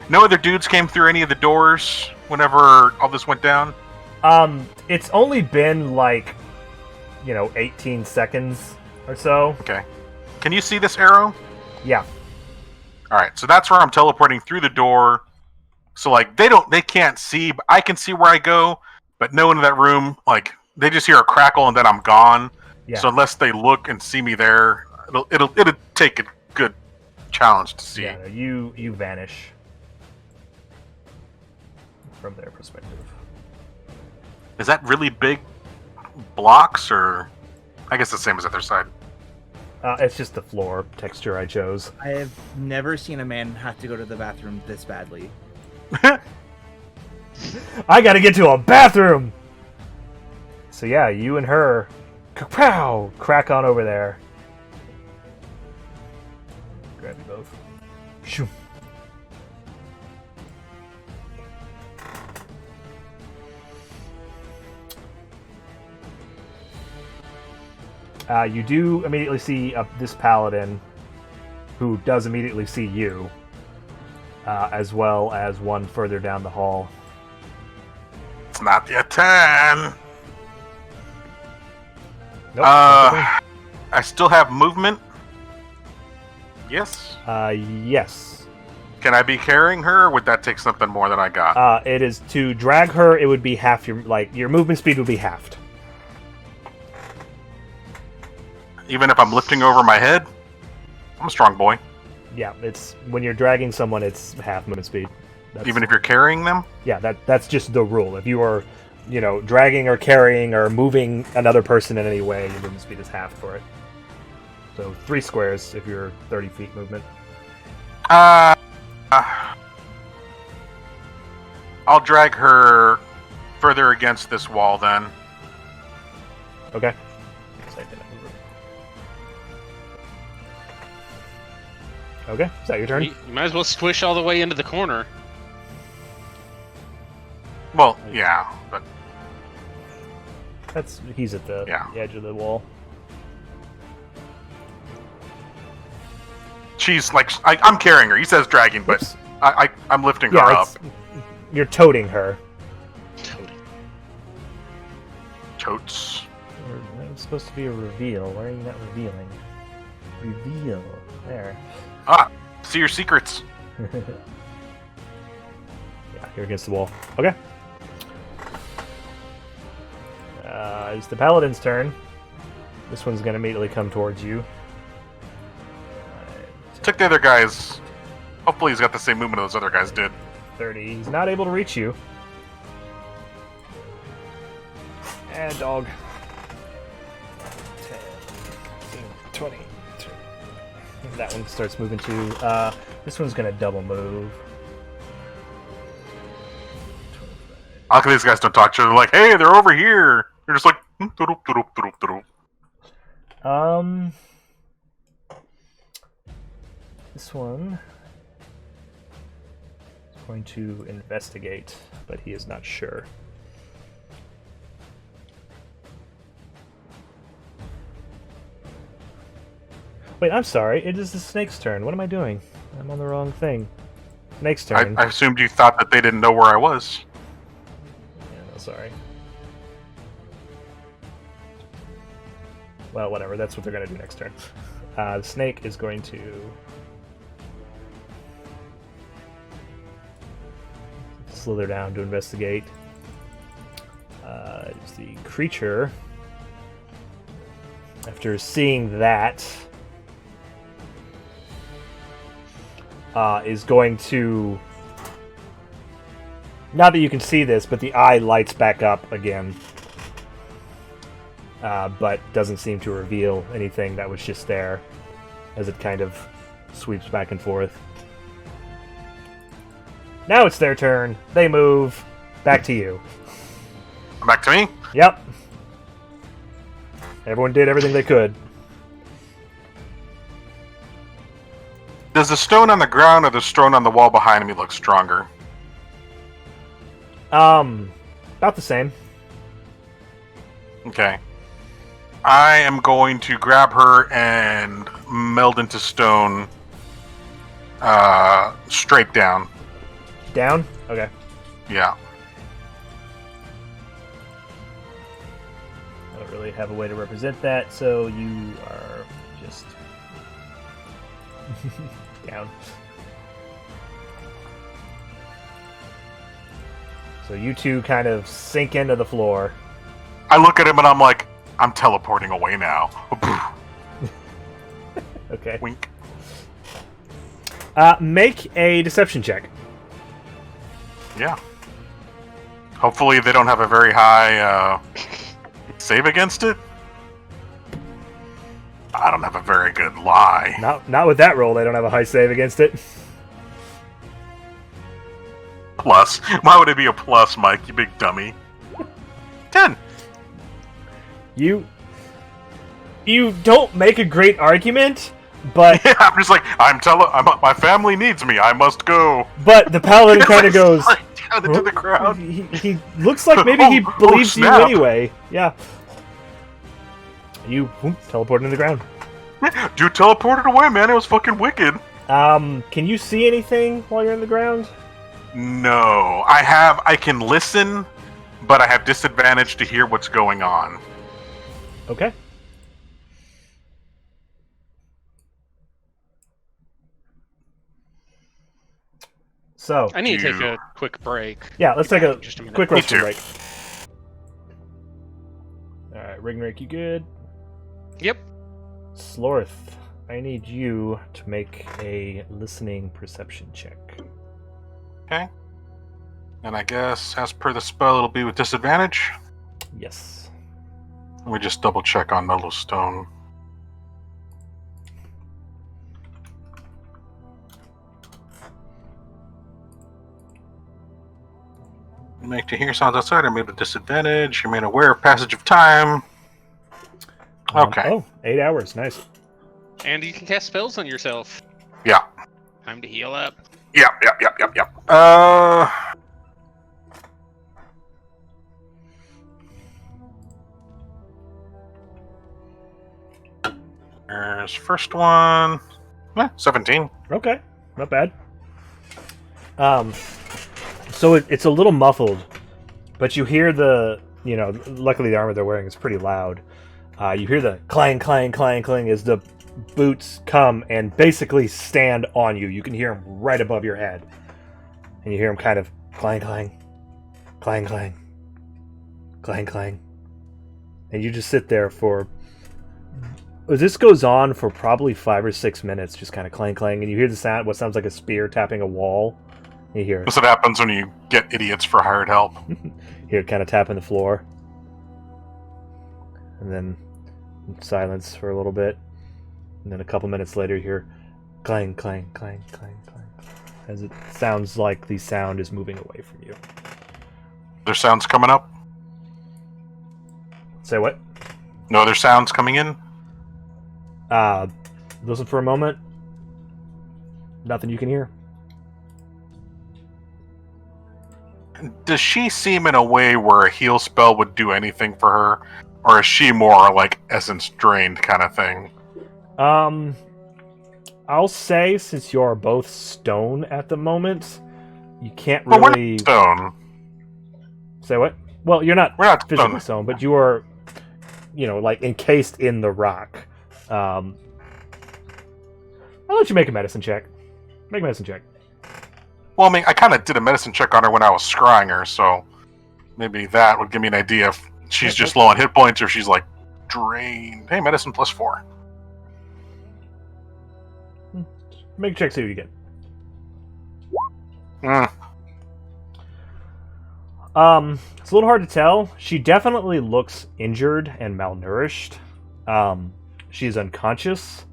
No other dudes came through any of the doors whenever all this went down? It's only been like, 18 seconds or so. Okay. Can you see this arrow? Yeah. Alright, so that's where I'm teleporting through the door. So like they can't see, but I can see where I go, but no one in that room, like they just hear a crackle and then I'm gone. Yeah. So unless they look and see me there, it'll take a good challenge to see. Yeah, you vanish from their perspective. Is that really big blocks, or I guess the same as the other side? It's just the floor texture I chose. I have never seen a man have to go to the bathroom this badly. I gotta get to a bathroom! So yeah, you and her, pow, crack on over there. Grab you both. Shoo. You do immediately see this paladin, who does immediately see you, as well as one further down the hall. It's not yet 10. Nope. I still have movement. Yes. Yes. Can I be carrying her, or would that take something more than I got? It is to drag her. It would be half your movement speed would be halved. Even if I'm lifting over my head? I'm a strong boy. Yeah, it's when you're dragging someone, it's half movement speed. Even if you're carrying them? Yeah, that's just the rule. If you are, dragging or carrying or moving another person in any way, your movement speed is halved for it. So 3 squares if you're 30 feet movement. I'll drag her further against this wall then. Okay. Okay, is that your turn? You might as well squish all the way into the corner. Well, yeah, but He's at the edge of the wall. she's like, I'm carrying her. He says dragging, but Oops. I'm lifting her up. You're toting her. Totes. That was supposed to be a reveal. Why are you not revealing? Reveal. There. See your secrets. Yeah, you're against the wall. Okay. It's the Paladin's turn. This one's going to immediately come towards you. Took the other guys. Hopefully he's got the same movement those other guys did. 30. He's not able to reach you. And dog. 10, 15, 20. That one starts moving too. This one's going to double move. I like these guys don't talk to each other. Like, hey, they're over here. They're just like, doodle, doodle, doodle, doodle. This one is going to investigate, but he is not sure. Wait, I'm sorry. It is the snake's turn. What am I doing? I'm on the wrong thing. Snake's turn. I assumed you thought that they didn't know where I was. Yeah, no, sorry. Well, whatever. That's what they're going to do next turn. The snake is going to slither down to investigate. It's the creature after seeing that, is going to... Not that you can see this, but the eye lights back up again. But doesn't seem to reveal anything that was just there, as it kind of sweeps back and forth. Now it's their turn. They move. Back to you. Back to me? Yep. Everyone did everything they could. Does the stone on the ground or the stone on the wall behind me look stronger? About the same. Okay. I am going to grab her and meld into stone straight down. Down? Okay. Yeah. I don't really have a way to represent that, so you are just down. So you two kind of sink into the floor. I look at him and I'm like, I'm teleporting away now. Okay. Wink. Make a deception check. Yeah. Hopefully they don't have a very high save against it. I don't have a very good lie. Not with that roll. They don't have a high save against it. Plus. Why would it be a plus, Mike, you big dummy? 10. You don't make a great argument, but Yeah, I'm just like, my family needs me. I must go. but the paladin kind of goes. Slide down into the ground. He looks like maybe he Oh, believes you snap. anyway. Yeah. You teleport into the ground. You teleported away, man. It was fucking wicked. Can you see anything while you're in the ground? No, I can listen, but I have disadvantage to hear what's going on. Okay. So, I need to take a quick break. yeah, let's take a Just a minute. quick Me resting too. break. Alright, Rygnerik, you good? Yep. Slorth, I need you to make a listening perception check. Okay. And I guess, as per the spell, it'll be with disadvantage. Yes. Let me just double check on Mellow Stone. Make to hear sounds outside. I made with disadvantage. You made aware of passage of time. Okay. 8 hours. Nice. And you can cast spells on yourself. Yeah. Time to heal up. Yep. There's first one. 17. Okay, not bad. So it's a little muffled, but you hear the, luckily the armor they're wearing is pretty loud. You hear the clang, clang, clang, clang as the boots come and basically stand on you. You can hear them right above your head. And you hear them kind of clang, clang, clang, clang, clang, clang. And you just sit there for... This goes on for probably 5 or 6 minutes, just kind of clang, clang. And you hear the sound, what sounds like a spear tapping a wall. You hear That's what happens when you get idiots for hired help. hear it kind of tapping the floor. And then silence for a little bit. And then a couple minutes later, you hear clang, clang, clang, clang, clang. As it sounds like the sound is moving away from you. There's sounds coming up. Say what? No other sounds coming in. Listen for a moment. Nothing you can hear. Does she seem in a way where a heal spell would do anything for her? Or is she more like essence drained kind of thing? I'll say, since you're both stone at the moment, you can't Well, we're really... not stone. Say what? Well, you're not We're not physically stone. stone, but you are, like encased in the rock. I'll let you make a medicine check. Make a medicine check. Well, I mean, I kind of did a medicine check on her when I was scrying her, so maybe that would give me an idea if she's just low on hit points or if she's like drained. Hey, medicine +4. Make a check, see what you get. Mm. It's a little hard to tell. She definitely looks injured and malnourished. She's unconscious.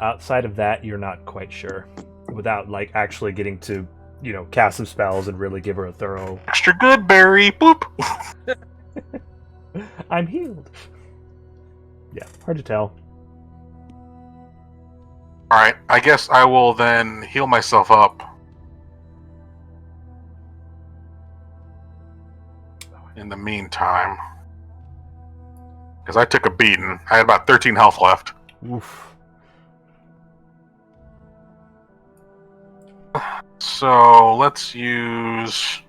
Outside of that, you're not quite sure. Without, like, actually getting to, cast some spells and really give her a thorough... Extra good, Barry. Boop. I'm healed. Yeah, hard to tell. Alright, I guess I will then heal myself up. In the meantime. Because I took a beating. I had about 13 health left. Oof. So, let's use...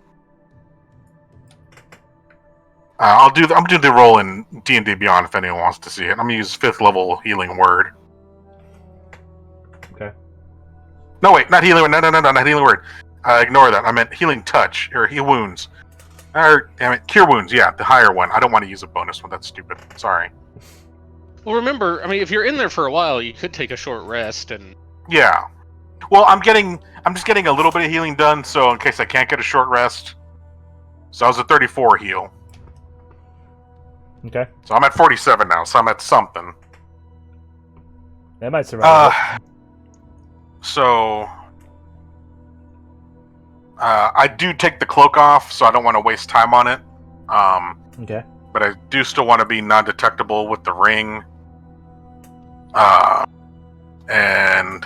I'm doing the roll in D&D Beyond if anyone wants to see it. I'm going to use 5th level healing word. Okay. No, wait, not healing word. No, not healing word. Ignore that. I meant healing touch, or heal wounds. Or, damn it, cure wounds, yeah, the higher one. I don't want to use a bonus one. That's stupid. Sorry. Well, remember, if you're in there for a while, you could take a short rest and... Yeah. Well, I'm just getting a little bit of healing done, so in case I can't get a short rest. So I was at 34 heal. Okay. So I'm at 47 now, so I'm at something. That might survive. So... I do take the cloak off, so I don't want to waste time on it. Okay. But I do still want to be non-detectable with the ring. And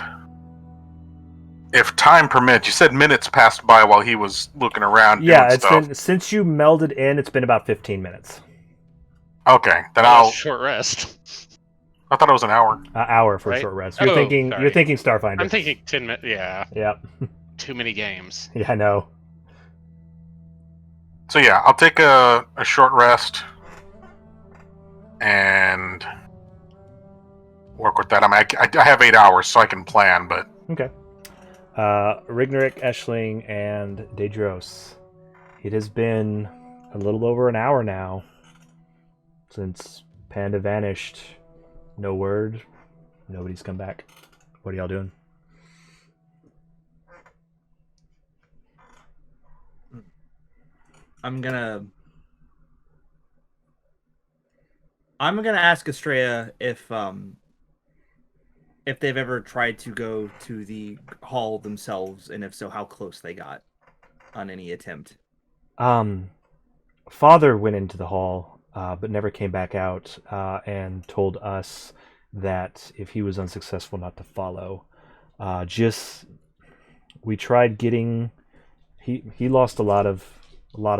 if time permits, you said minutes passed by while he was looking around Yeah, doing it's stuff. been since you melded in. It's been about 15 minutes. Okay, then Well, I'll. that's short rest. I thought it was an hour. An hour for a Right? short rest. You're Oh, thinking. sorry. You're thinking Starfinder. I'm thinking 10 minutes. Yeah, Yep. too many games. Yeah, I know. So yeah, I'll take a short rest and work with that. I have 8 hours, so I can plan. But Okay. Rygnerik, Eschling, and Dadrios. It has been a little over an hour now since Panda vanished. No word. Nobody's come back. What are y'all doing? I'm gonna ask Estrella if they've ever tried to go to the hall themselves, and if so, how close they got on any attempt. Father went into the hall, but never came back out, and told us that if he was unsuccessful, not to follow. We tried getting. He lost a lot of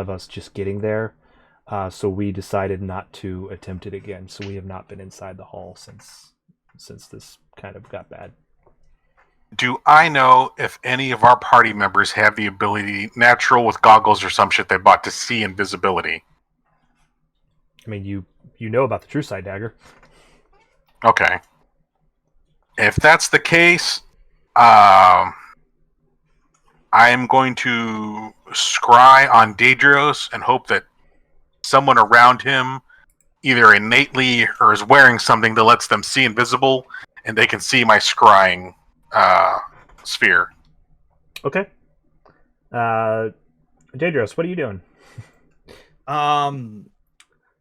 us just getting there, so we decided not to attempt it again. So we have not been inside the hall since this kind of got bad. do I know if any of our party members have the ability, natural with goggles or some shit they bought, to see invisibility? I mean, you know about the True Sight Dagger. Okay. If that's the case, I am going to scry on Dadrios and hope that someone around him either innately or is wearing something that lets them see invisible, and they can see my scrying sphere. Okay. Dadrios, what are you doing?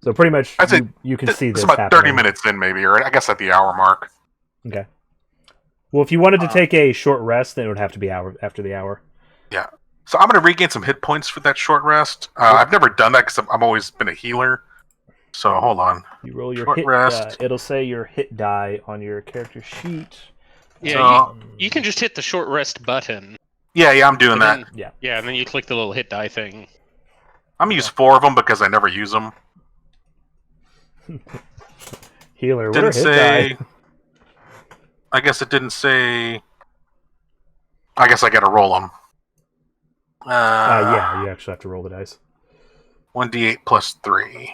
So pretty much I'd say you can see It's this about happening. 30 minutes in, maybe, or I guess at the hour mark. Okay. Well, if you wanted to take a short rest, then it would have to be after the hour. Yeah. So I'm going to regain some hit points for that short rest. I've never done that because I've always been a healer. So hold on. You roll your Short hit. rest. It'll say your hit die on your character sheet. Yeah, you can just hit the short rest button. Yeah, I'm doing and that. then- Yeah. Yeah, and then you click the little hit die thing. I'm going to use 4 of them because I never use them. Healer. What Didn't are hit say. die? I guess it didn't say. I guess I got to roll them. Yeah, you actually have to roll the dice. 1d8 plus 3.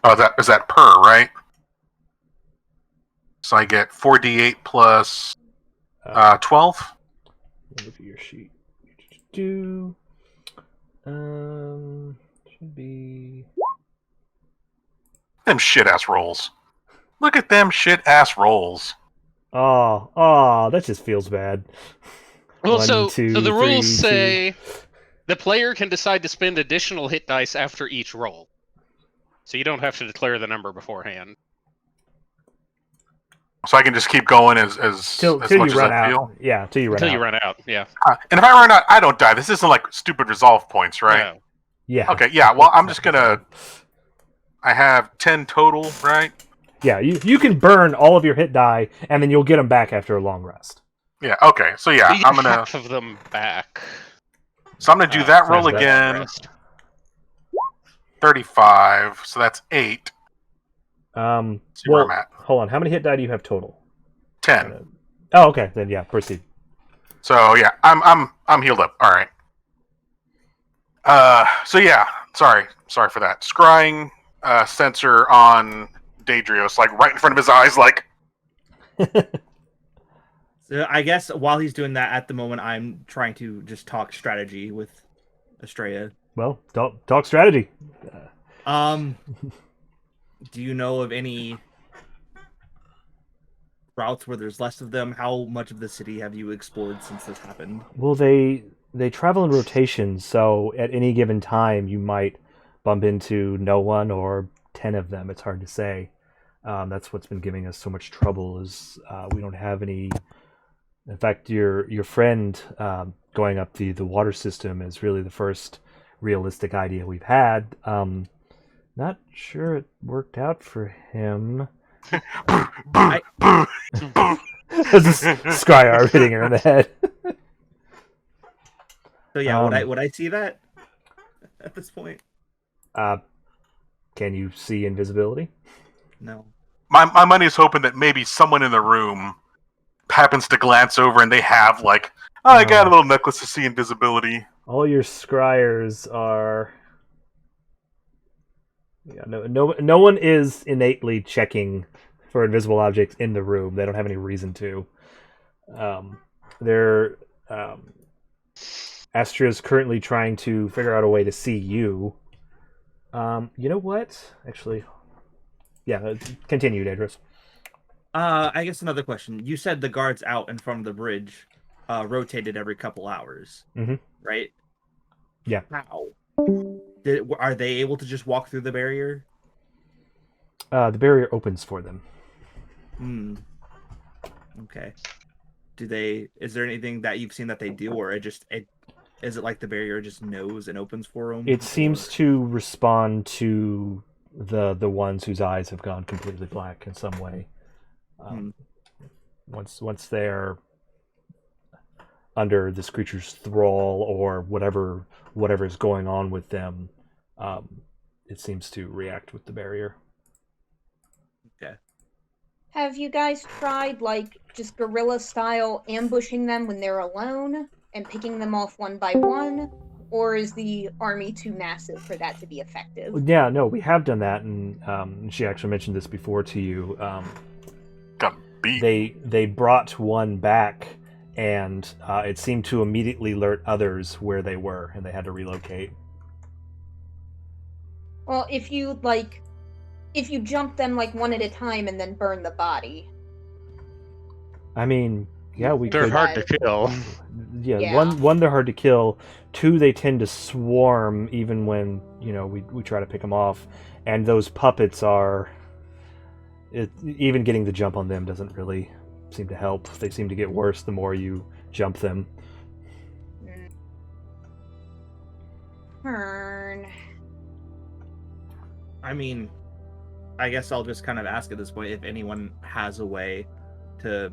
Oh, is that per, right? So I get 4d8 plus 12. Look at your sheet. Should be Them shit-ass rolls. Look at them shit-ass rolls. Oh, that just feels bad. Well, 1, so 2, the rules 3, 2. say the player can decide to spend additional hit dice after each roll. So you don't have to declare the number beforehand. So I can just keep going as Till much you as run I out. feel. Yeah, till you run Until out. you run out, yeah. And if I run out, I don't die. This isn't like stupid resolve points, right? No. Yeah. Okay, yeah. Well, I'm just gonna. I have 10 total, right? Yeah, you can burn all of your hit die, and then you'll get them back after a long rest. Yeah. Okay. So yeah, You get I'm gonna. half of them back. So I'm gonna do that roll sounds bad. again. Rest. 35. So that's 8. See where I'm at. Hold on. How many hit die do you have total? 10. Oh, okay. Then yeah, proceed. So yeah, I'm healed up. All right. So yeah, sorry for that. Scrying sensor on Dadrios, like right in front of his eyes, like. So I guess while he's doing that at the moment, I'm trying to just talk strategy with Estrella. Well, talk strategy. Do you know of any routes where there's less of them? How much of the city have you explored since this happened? Well, they travel in rotations, so at any given time you might bump into no one or 10 of them. It's hard to say. That's what's been giving us so much trouble is we don't have any. In fact, your friend going up the water system is really the first realistic idea we've had. Not sure it worked out for him. There's this Skyar hitting her in the head. So yeah, would I see that at this point? Can you see invisibility? No. My money is hoping that maybe someone in the room happens to glance over and they have like, I got a little necklace to see invisibility. All your scryers are. Yeah, no one is innately checking for invisible objects in the room. They don't have any reason to. Astria's currently trying to figure out a way to see you. You know what? Actually, yeah. Continue, Dadrios. I guess another question. You said the guards out in front of the bridge rotated every couple hours, right? Yeah. How? Are they able to just walk through the barrier? The barrier opens for them. Okay. Is there anything that you've seen that they do, or is it like the barrier just knows and opens for them? It seems to respond to the ones whose eyes have gone completely black in some way. Once they're under this creature's thrall or whatever is going on with them, it seems to react with the barrier. Okay. Have you guys tried, like, just guerrilla style ambushing them when they're alone and picking them off one by one? Or is the army too massive for that to be effective? Yeah, no, we have done that, and she actually mentioned this before to you. Got beat. They brought one back, and it seemed to immediately alert others where they were, and they had to relocate. Well, if you jump them like one at a time and then burn the body. I mean, yeah, we They're could. hard to kill. Yeah. One, they're hard to kill. 2, they tend to swarm even when we try to pick them off, and those puppets are. Even getting the jump on them doesn't really seem to help. They seem to get worse the more you jump them. Turn. I mean, I guess I'll just kind of ask at this point if anyone has a way to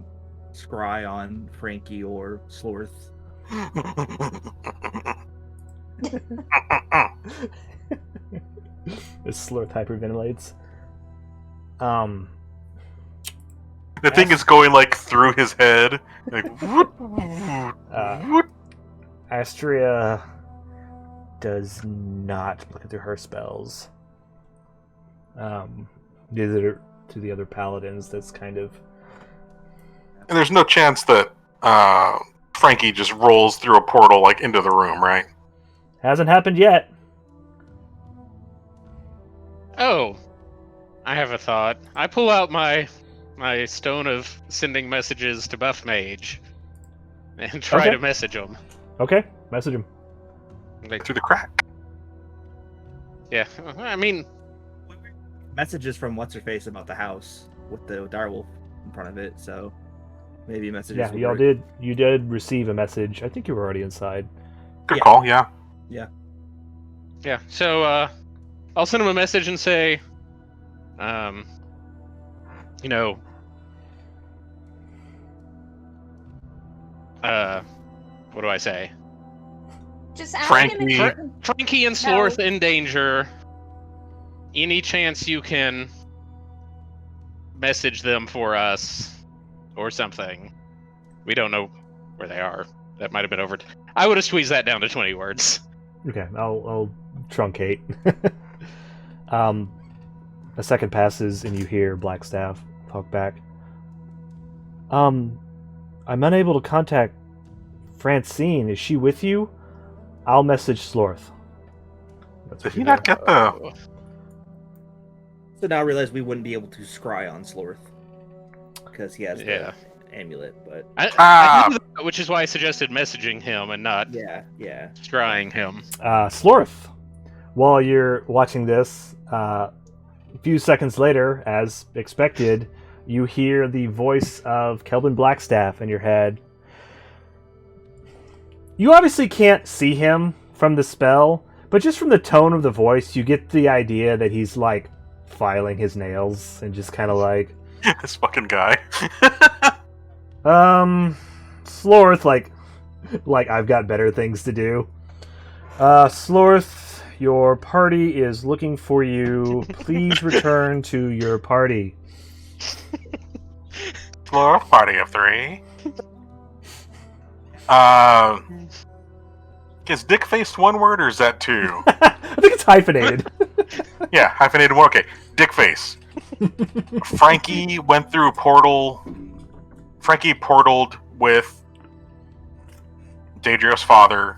scry on Frankie or Slorth. This Slorth hyperventilates. The thing is going like through his head. Like, Astria does not look through her spells. Neither to the other paladins. That's kind of. And there's no chance that Frankie just rolls through a portal like into the room, right? Hasn't happened yet. Oh, a thought. I pull out my stone of sending messages to Buff Mage and try Okay. to message him. Okay, message him. Like, Through the crack. yeah, I mean, Messages from what's her face about the house with the direwolf in front of it. So maybe messages. Yeah, would y'all work. did. You did receive a message. I think you were already inside. Good Yeah. call, yeah. yeah. So I'll send him a message and say, you know, what do I say? Just ask Frankie- him and Frankie and No. Slorth in danger. Any chance you can message them for us or something? We don't know where they are. That might have been over. I would have squeezed that down to 20 words. Okay, I'll truncate. A second passes and you hear Blackstaff talk back. I'm unable to contact Francine. Is she with you? I'll message Slorth. That's Did what he you not got. get the... So now I realize we wouldn't be able to scry on Slorth because he has Yeah. the amulet. But I knew that, which is why I suggested messaging him and not yeah. scrying him. Slorth, while you're watching this, a few seconds later, as expected, you hear the voice of Kelvin Blackstaff in your head. You obviously can't see him from the spell, but just from the tone of the voice, you get the idea that he's like filing his nails and just kind of like, This fucking guy. Slorth, like I've got better things to do. Slorth, your party is looking for you. Please return to your party. Floor party of 3. Is dick faced one word or is that 2? I think it's hyphenated. Yeah, hyphenated one. Okay, dick face. Frankie went through a portal. Frankie portaled with Dadrios' father.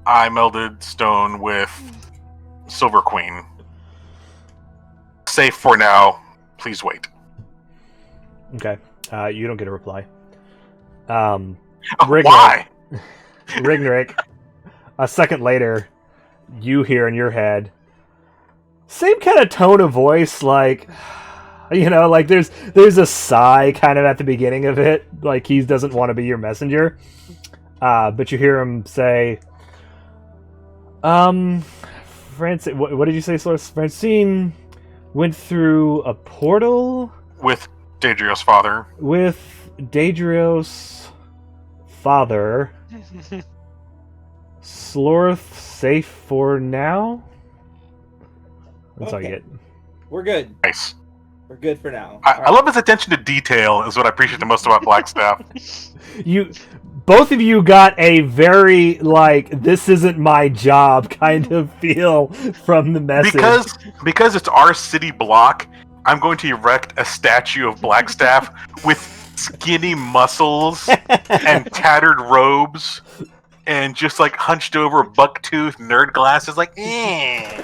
I melded stone with Silver Queen. Safe for now. Please wait. Okay. You don't get a reply. Why? Rygnerik, a second later, you hear in your head, same kind of tone of voice, like, you know, like there's a sigh kind of at the beginning of it, like he doesn't want to be your messenger. But you hear him say, Francine, what did you say, Slorth? Francine went through a portal With Dadrios' father. with Dadrios' father. Slorth safe for now? That's all you Okay. get. We're good. Nice. We're good for now. I love his attention to detail is what I appreciate the most about Blackstaff. Both of you got a very, like, this isn't my job kind of feel from the message. Because it's our city block, I'm going to erect a statue of Blackstaff with skinny muscles and tattered robes and just like hunched over bucktooth nerd glasses like and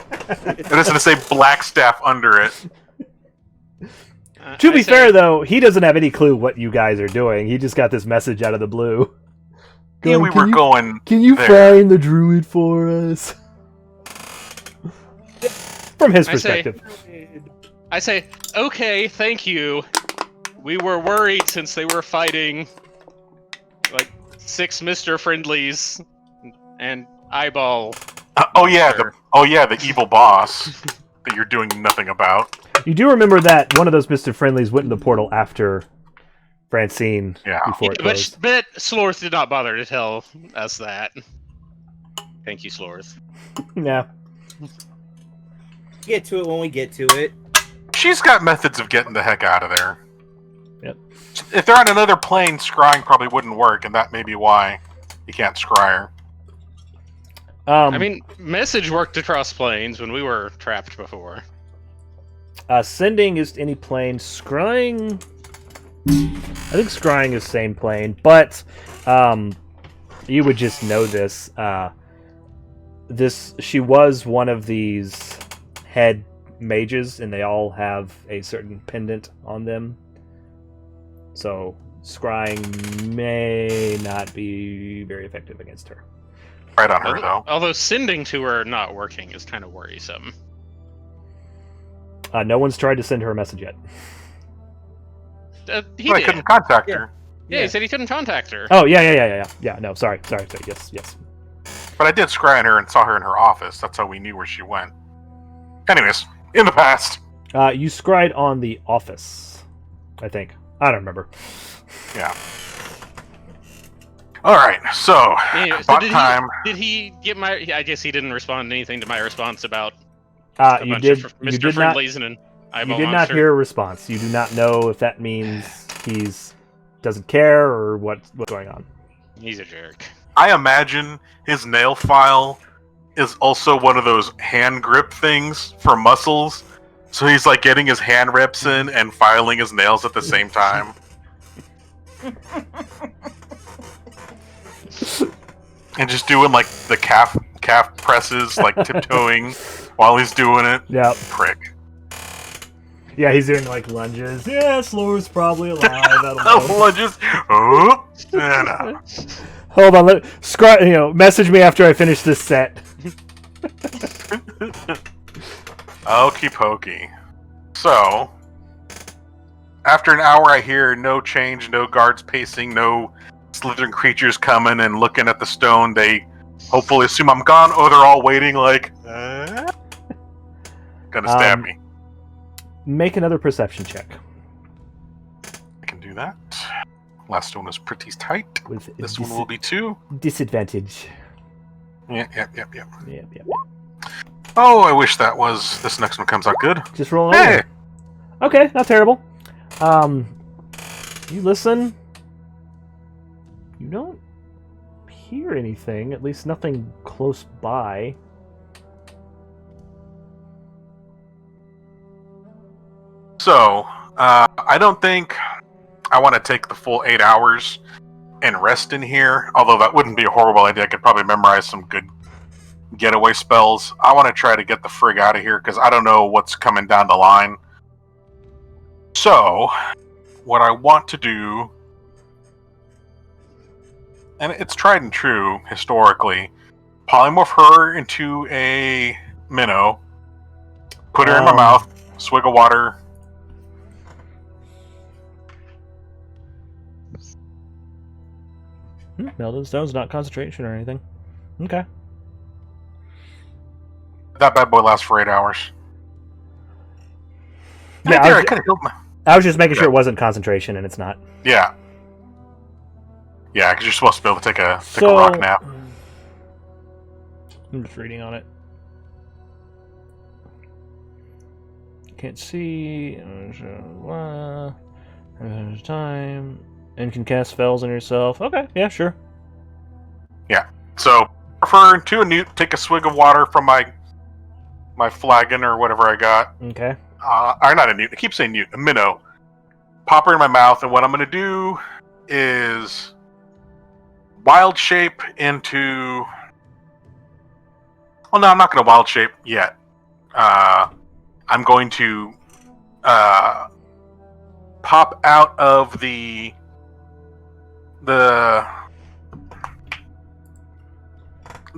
it's going to say Blackstaff under it. To be fair, though, he doesn't have any clue what you guys are doing. He just got this message out of the blue. Yeah, we were going. Can you there. find the druid for us? From his perspective. I say, okay, thank you. We were worried since they were fighting like 6 Mr. Friendlies and Eyeball. The evil boss that you're doing nothing about. You do remember that one of those Mr. Friendlies went in the portal after Francine Yeah. before it closed. But Slorth did not bother to tell us that. Thank you, Slorth. Yeah. Get to it when we get to it. She's got methods of getting the heck out of there. Yep. If they're on another plane, scrying probably wouldn't work, and that may be why you can't scry her. I mean, message worked across planes when we were trapped before. Sending is any plane. Scrying, I think scrying is same plane, but you would just know this. She was one of these head mages, and they all have a certain pendant on them. So scrying may not be very effective against her. Right on her, though. Although sending to her not working is kind of worrisome. No one's tried to send her a message yet. He I did. couldn't contact her. Yeah, he said he couldn't contact her. Oh, yeah. No, sorry. Yes. But I did scry on her and saw her in her office. That's how we knew where she went. Anyways, in the past. You scried on the office, I think. I don't remember. Yeah. All right, so Anyway, about time. Did he get my? I guess he didn't respond to anything to my response about You did Mr. not. Friendlies and an You eyeball did not monster. hear a response. You do not know if that means he's doesn't care or what's going on. He's a jerk. I imagine his nail file is also one of those hand grip things for muscles. So he's like getting his hand reps in and filing his nails at the same time. And just doing like the calf presses, like tiptoeing while he's doing it. Yeah. Prick. Yeah, he's doing like lunges. Yeah, Slorth's probably alive. That'll Oh, just no. Hold on, message me after I finish this set. Okie pokey. So, after an hour, I hear no change, no guards pacing, no slithering creatures coming and looking at the stone. They hopefully assume I'm gone. Oh, they're all waiting like, gonna stab me. Make another perception check. I can do that. Last one was pretty tight. With This one will be 2. disadvantage. Yep. Yep. Oh, I wish that was... This next one comes out good. Just roll Hey! over. Okay, not terrible. You listen. You don't hear anything, at least nothing close by. So, I don't think I want to take the full 8 hours and rest in here, although that wouldn't be a horrible idea. I could probably memorize some good getaway spells. I want to try to get the frig out of here, because I don't know what's coming down the line. So, what I want to do, and it's tried and true historically, polymorph her into a minnow, put her in my mouth, swig of water. Melted stone's not concentration or anything. Okay. That bad boy lasts for 8 hours. Yeah, I could have killed my... I was just making sure it wasn't concentration, and it's not. Yeah. Yeah, because you're supposed to be able to take a rock nap. I'm just reading on it. Can't see. Time. And can cast spells on yourself. Okay, yeah, sure. Yeah. So, refer to a newt, take a swig of water from my flagon or whatever I got. Okay. Or not a newt, I keep saying newt, a minnow. Pop her in my mouth, and what I'm going to do is wild shape into... Well, no, I'm not going to wild shape yet. I'm going to pop out of the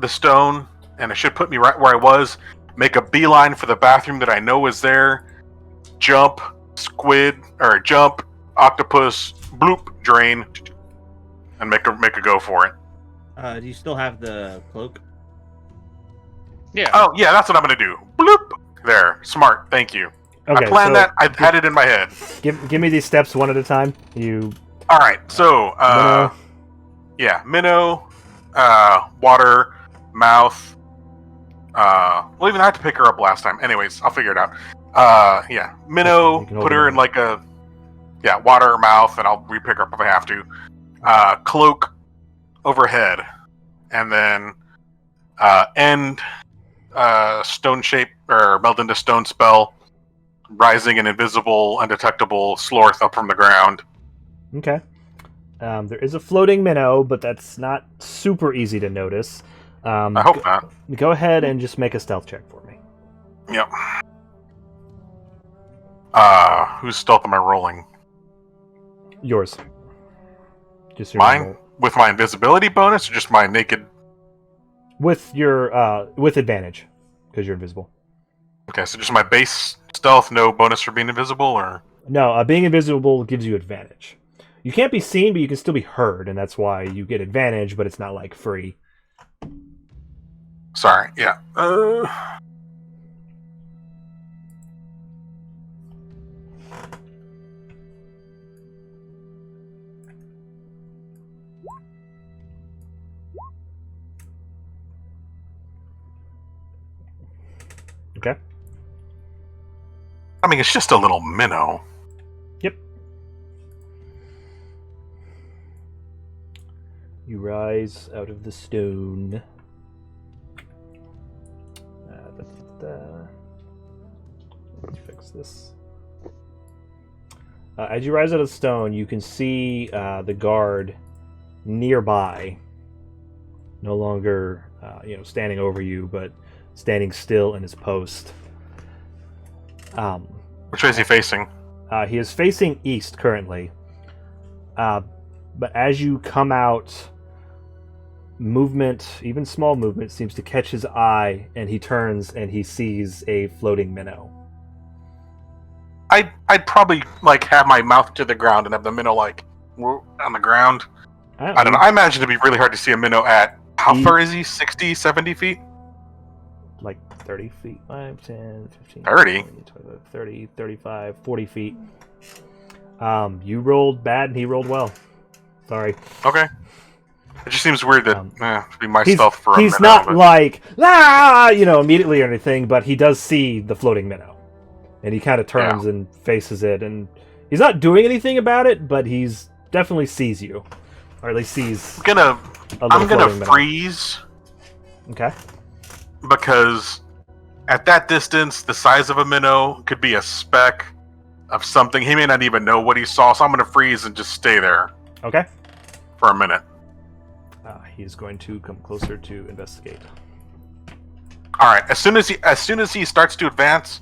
stone, and it should put me right where I was. Make a beeline for the bathroom that I know is there. Jump, jump, octopus, bloop, drain, and make a go for it. Do you still have the cloak? Yeah. Oh, yeah, that's what I'm going to do. Bloop. There. Smart. Thank you. Okay, I planned so that. I had it in my head. Give me these steps one at a time. All right. So, minnow. Yeah, minnow, water, mouth. Well, even I had to pick her up last time. Anyways, I'll figure it out. Yeah, minnow. Put her in like water, mouth, and I'll repick her up if I have to. Cloak overhead, and then end stone shape or melt into stone spell, rising an invisible, undetectable Slorth up from the ground. Okay. There is a floating minnow, but that's not super easy to notice. I hope not. Go ahead and just make a stealth check for me. Yep. Whose stealth am I rolling? Yours. Just your Mine? normal- With my invisibility bonus, or just my naked? With your with advantage, because you're invisible. Okay, so just my base stealth, no bonus for being invisible, or? No, being invisible gives you advantage. You can't be seen, but you can still be heard, and that's why you get advantage, but it's not like free. Sorry, yeah. Okay. I mean, it's just a little minnow. Yep. You rise out of the stone. Let's fix this. As you rise out of the stone, you can see the guard nearby. No longer, standing over you, but standing still in his post. Which way is he facing? He is facing east currently. But as you come out, movement, even small movement, seems to catch his eye, and he turns and he sees a floating minnow. I'd probably have my mouth to the ground and have the minnow on the ground. I don't know. I imagine it'd be really hard to see a minnow at how far is he? 60, 70 feet? Like 30 feet, 5, 10, 15, 30? 20, 25, 30, 35, 40 feet. You rolled bad and he rolled well. Sorry. Okay. It just seems weird that it'd be my stealth for a minnow. He's not immediately or anything, but he does see the floating minnow. And he kind of turns and faces it, and he's not doing anything about it, but he's definitely sees you. Or at least sees I'm gonna freeze. Okay. Because at that distance, the size of a minnow could be a speck of something. He may not even know what he saw, so I'm going to freeze and just stay there. Okay. For a minute. He's going to come closer to investigate. All right. As soon as he starts to advance,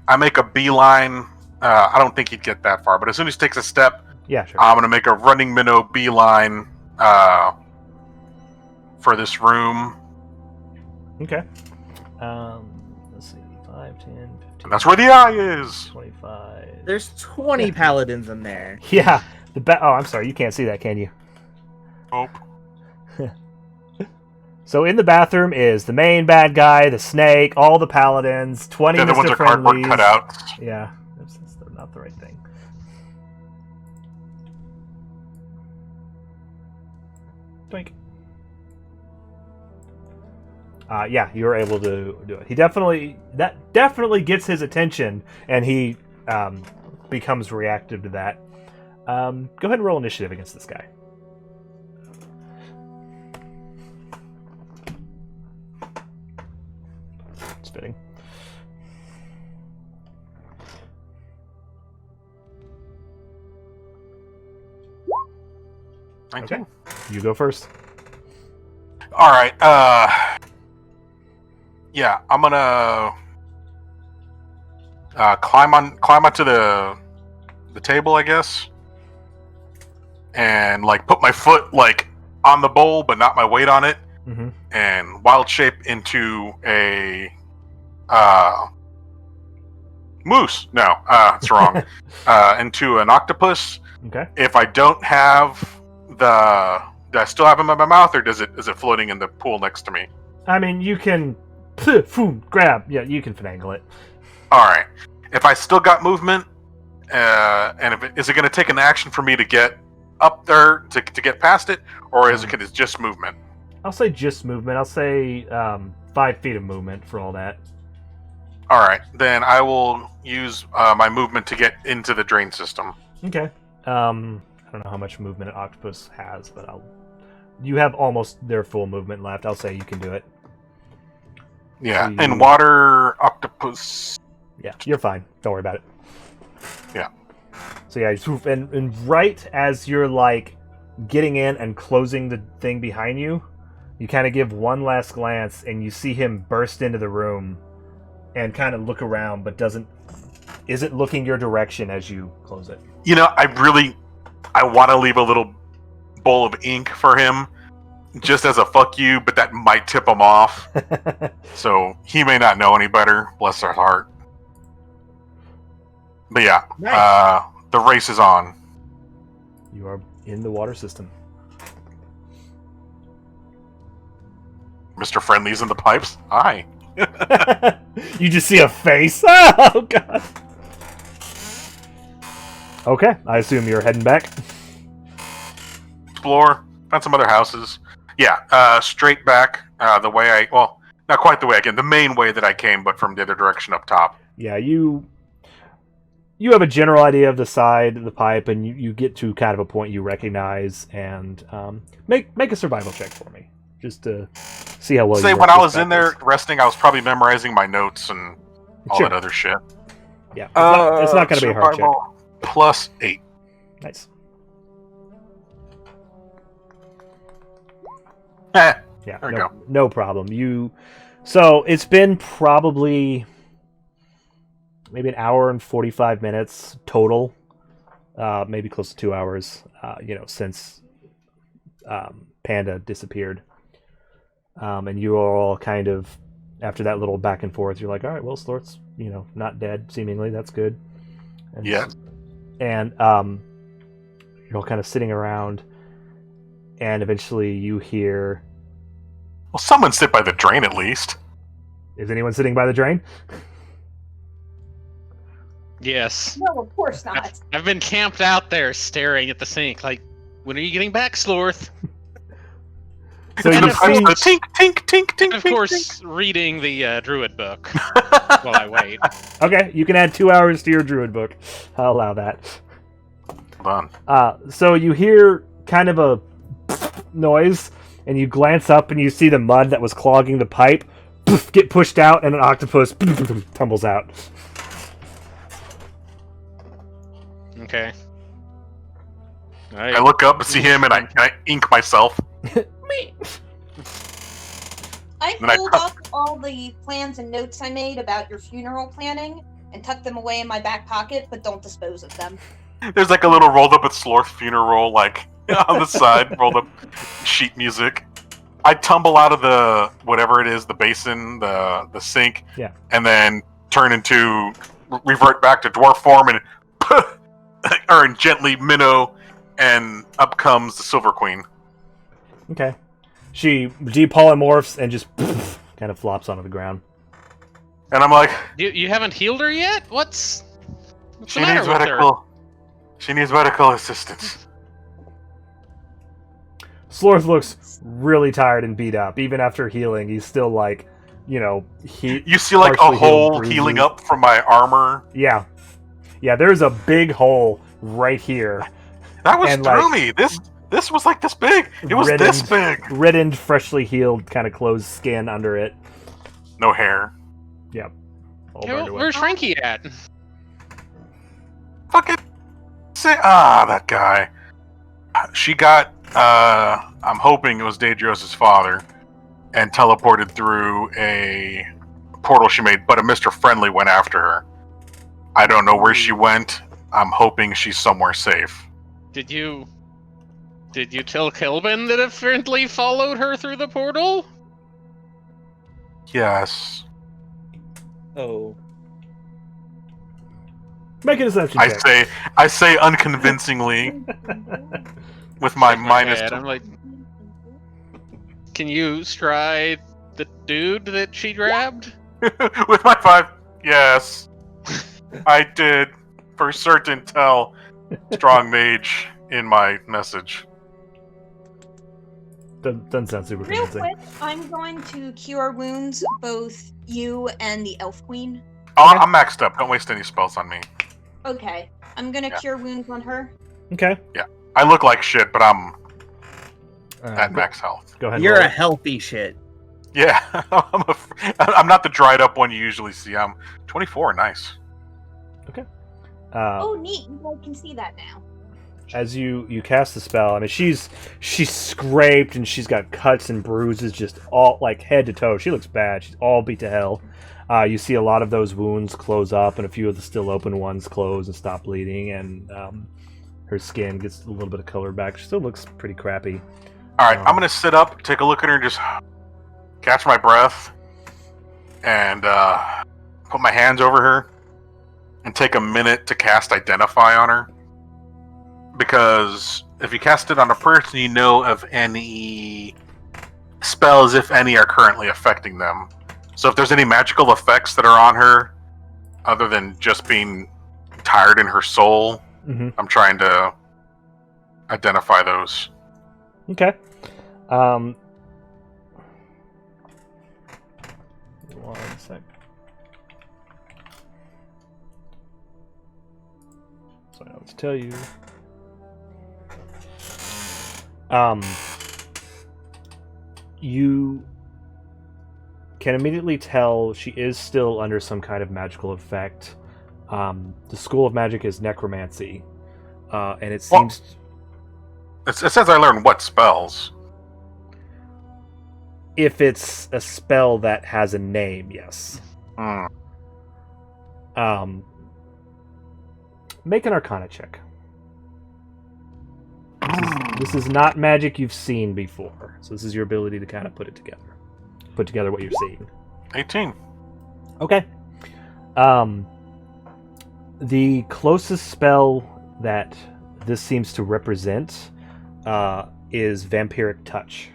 I make a beeline. I don't think he'd get that far, but as soon as he takes a step, yeah, sure. I'm going to make a running minnow beeline for this room. Okay. Let's see. 5, 10, 15. And that's where the eye is. 25. There's 20 paladins in there. Yeah. Oh, I'm sorry. You can't see that, can you? Nope. So in the bathroom is the main bad guy, the snake, all the paladins, 20 The Mr. ones are cardboard Friendlies. cutouts. Yeah. That's not the right thing. Doink. Yeah, you were able to do it. That definitely gets his attention, and he becomes reactive to that. Go ahead and roll initiative against this guy. It's fitting. Okay, you go first. All right. Yeah, I'm gonna climb onto the table, I guess, and put my foot on the bowl, but not my weight on it, and wild shape into a moose. No, it's wrong. Into an octopus. Okay. If I don't have do I still have him in my mouth, or is it floating in the pool next to me? I mean, you can grab. Yeah, you can finagle it. All right. If I still got movement, and is it going to take an action for me to get up there to get past it, or is it just movement? I'll say just movement. I'll say 5 feet of movement for all that. All right, then I will use my movement to get into the drain system. Okay. I don't know how much movement an octopus has, but you have almost their full movement left. I'll say you can do it. Yeah, so and water octopus. Yeah, you're fine. Don't worry about it. Yeah. So yeah, and right as you're getting in and closing the thing behind you, you kind of give one last glance and you see him burst into the room and kind of look around, but doesn't isn't looking your direction as you close it. You know, I want to leave a little bowl of ink for him, just as a fuck you, but that might tip him off. So he may not know any better. Bless their heart. But yeah, Nice. the race is on. You are in the water system. Mr. Friendly's in the pipes. Hi. You just see a face. Oh god. Okay, I assume you're heading back. Explore. Find some other houses. Yeah, straight back the way well, not quite the way I came. The main way that I came, but from the other direction up top. Yeah, you have a general idea of the side of the pipe, and you get to kind of a point you recognize, and make a survival check for me, just to see how well. Say you when I was in there resting, I was probably memorizing my notes and all Sure. that other shit. Yeah, it's not going to be a hard check. Survival +8. Nice. Eh, Yeah, There we go. no problem. So it's been probably maybe an hour and 45 minutes total, maybe close to 2 hours, since Panda disappeared. And you are all kind of, after that little back and forth, you're like, all right, well, Slorth's, not dead, seemingly. That's good. And, Yeah. And you're all kind of sitting around, and eventually you hear... Well, someone sit by the drain at least. Is anyone sitting by the drain? Yes. No, of course not. I've been camped out there staring at the sink. Like, when are you getting back, Slorth? So And you of course- see... The tink, tink, tink, tink, And of tink, course, reading the Druid book tink. while I wait. Okay, you can add 2 hours to your Druid book. I'll allow that. Hold on. So you hear kind of a noise, and you glance up and you see the mud that was clogging the pipe get pushed out, and an octopus tumbles out. Okay. I look up and see him, and I ink myself. I Then I pulled cut- up all the plans and notes I made about your funeral planning and tucked them away in my back pocket, but don't dispose of them. There's like a little rolled up at Slorth funeral, like on the side, rolled up sheet music. I tumble out of the whatever it is, the basin, the sink, Yeah. and then revert back to dwarf form and or gently minnow, and up comes the Silver Queen. Okay. She depolymorphs and just kind of flops onto the ground. And I'm like, You haven't healed her yet? What's she the matter needs with her? medical. She needs medical assistance. Slorth looks really tired and beat up. Even after healing, he's still like, he... You see like a partially healed hole healing bruises. up from my armor. Yeah. Yeah, there's a big hole right here. That was And, through like, me. This was like this big. It was this big. Reddened, freshly healed, kind of closed skin under it. No hair. Yep. All Yeah, burned well, away. where's Frankie at? Fucking say that guy. She got I'm hoping it was Dadrios' father, and teleported through a portal she made, but a Mr. Friendly went after her. I don't know where she went. I'm hoping she's somewhere safe. Did you tell Kelvin that a friendly followed her through the portal? Yes. Oh. Make a deception I check. say unconvincingly with my Shake minus head. I'm like, can you stride the dude that she grabbed? with my 5. Yes. I did for certain tell strong mage in my message. Doesn't sound super Real convincing. quick, I'm going to cure wounds, both you and the Elf Queen. Oh, I'm maxed up. Don't waste any spells on me. Okay, I'm gonna Yeah. cure wounds on her. Okay. I look like shit, but I'm at Go, max health. go ahead. You're roll a it. healthy shit. Yeah, I'm not the dried up one you usually see. I'm 24. Nice. Oh, neat! You guys can see that now. As you cast the spell, I mean, she's scraped and she's got cuts and bruises just all like head to toe. She looks bad. She's all beat to hell. You see a lot of those wounds close up, and a few of the still open ones close and stop bleeding, and her skin gets a little bit of color back. She still looks pretty crappy. All right, I'm gonna sit up, take a look at her, and just catch my breath, and put my hands over her, and take a minute to cast Identify on her. Because if you cast it on a person, you know of any spells, if any, are currently affecting them. So if there's any magical effects that are on her, other than just being tired in her soul, I'm trying to identify those. Okay. One sec. So I'll just tell you. You can immediately tell she is still under some kind of magical effect. The school of magic is necromancy, and it seems... It says I learned what spells. If it's a spell that has a name, yes. Make an Arcana check. This is not magic you've seen before, so this is your ability to kind of put together what you're seeing. 18. Okay. The closest spell that this seems to represent is Vampiric Touch.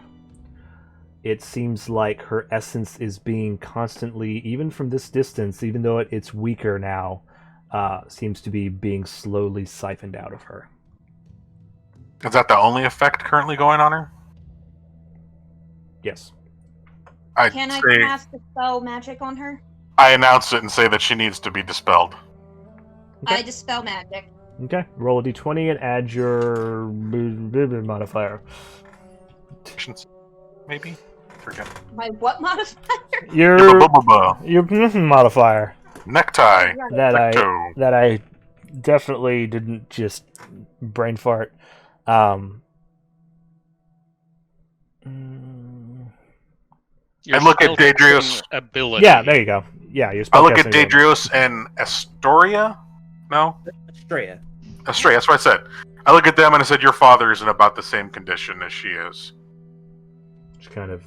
It seems like her essence is being constantly, even from this distance, even though it's weaker now, seems to be being slowly siphoned out of her. Is that the only effect currently going on her? Yes. Can I cast Dispel Magic on her? I announce it and say that she needs to be dispelled. Okay. I Dispel Magic. Okay, roll a d20 and add your modifier. Maybe? Forget. My what modifier? Your modifier. Necktie. That I definitely didn't just brain fart. Your I look at Dadrios. Ability. Yeah, there you go. Yeah, your I look at spellcasting Dadrios and Astoria. No? Astrea. Astrea, that's what I said. I look at them and I said, your father is in about the same condition as she is. Which kind of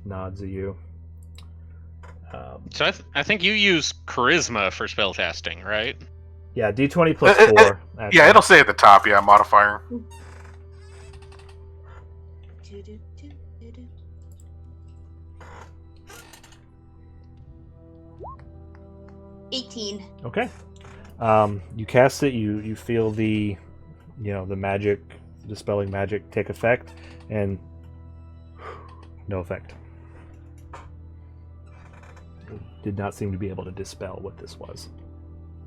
nods at you. So I think you use Charisma for spellcasting, right? Yeah, d20 plus 4. Yeah, it'll say at the top, modifier. $18. Okay. You cast it, you feel the magic, dispelling magic take effect, and no effect. It did not seem to be able to dispel what this was.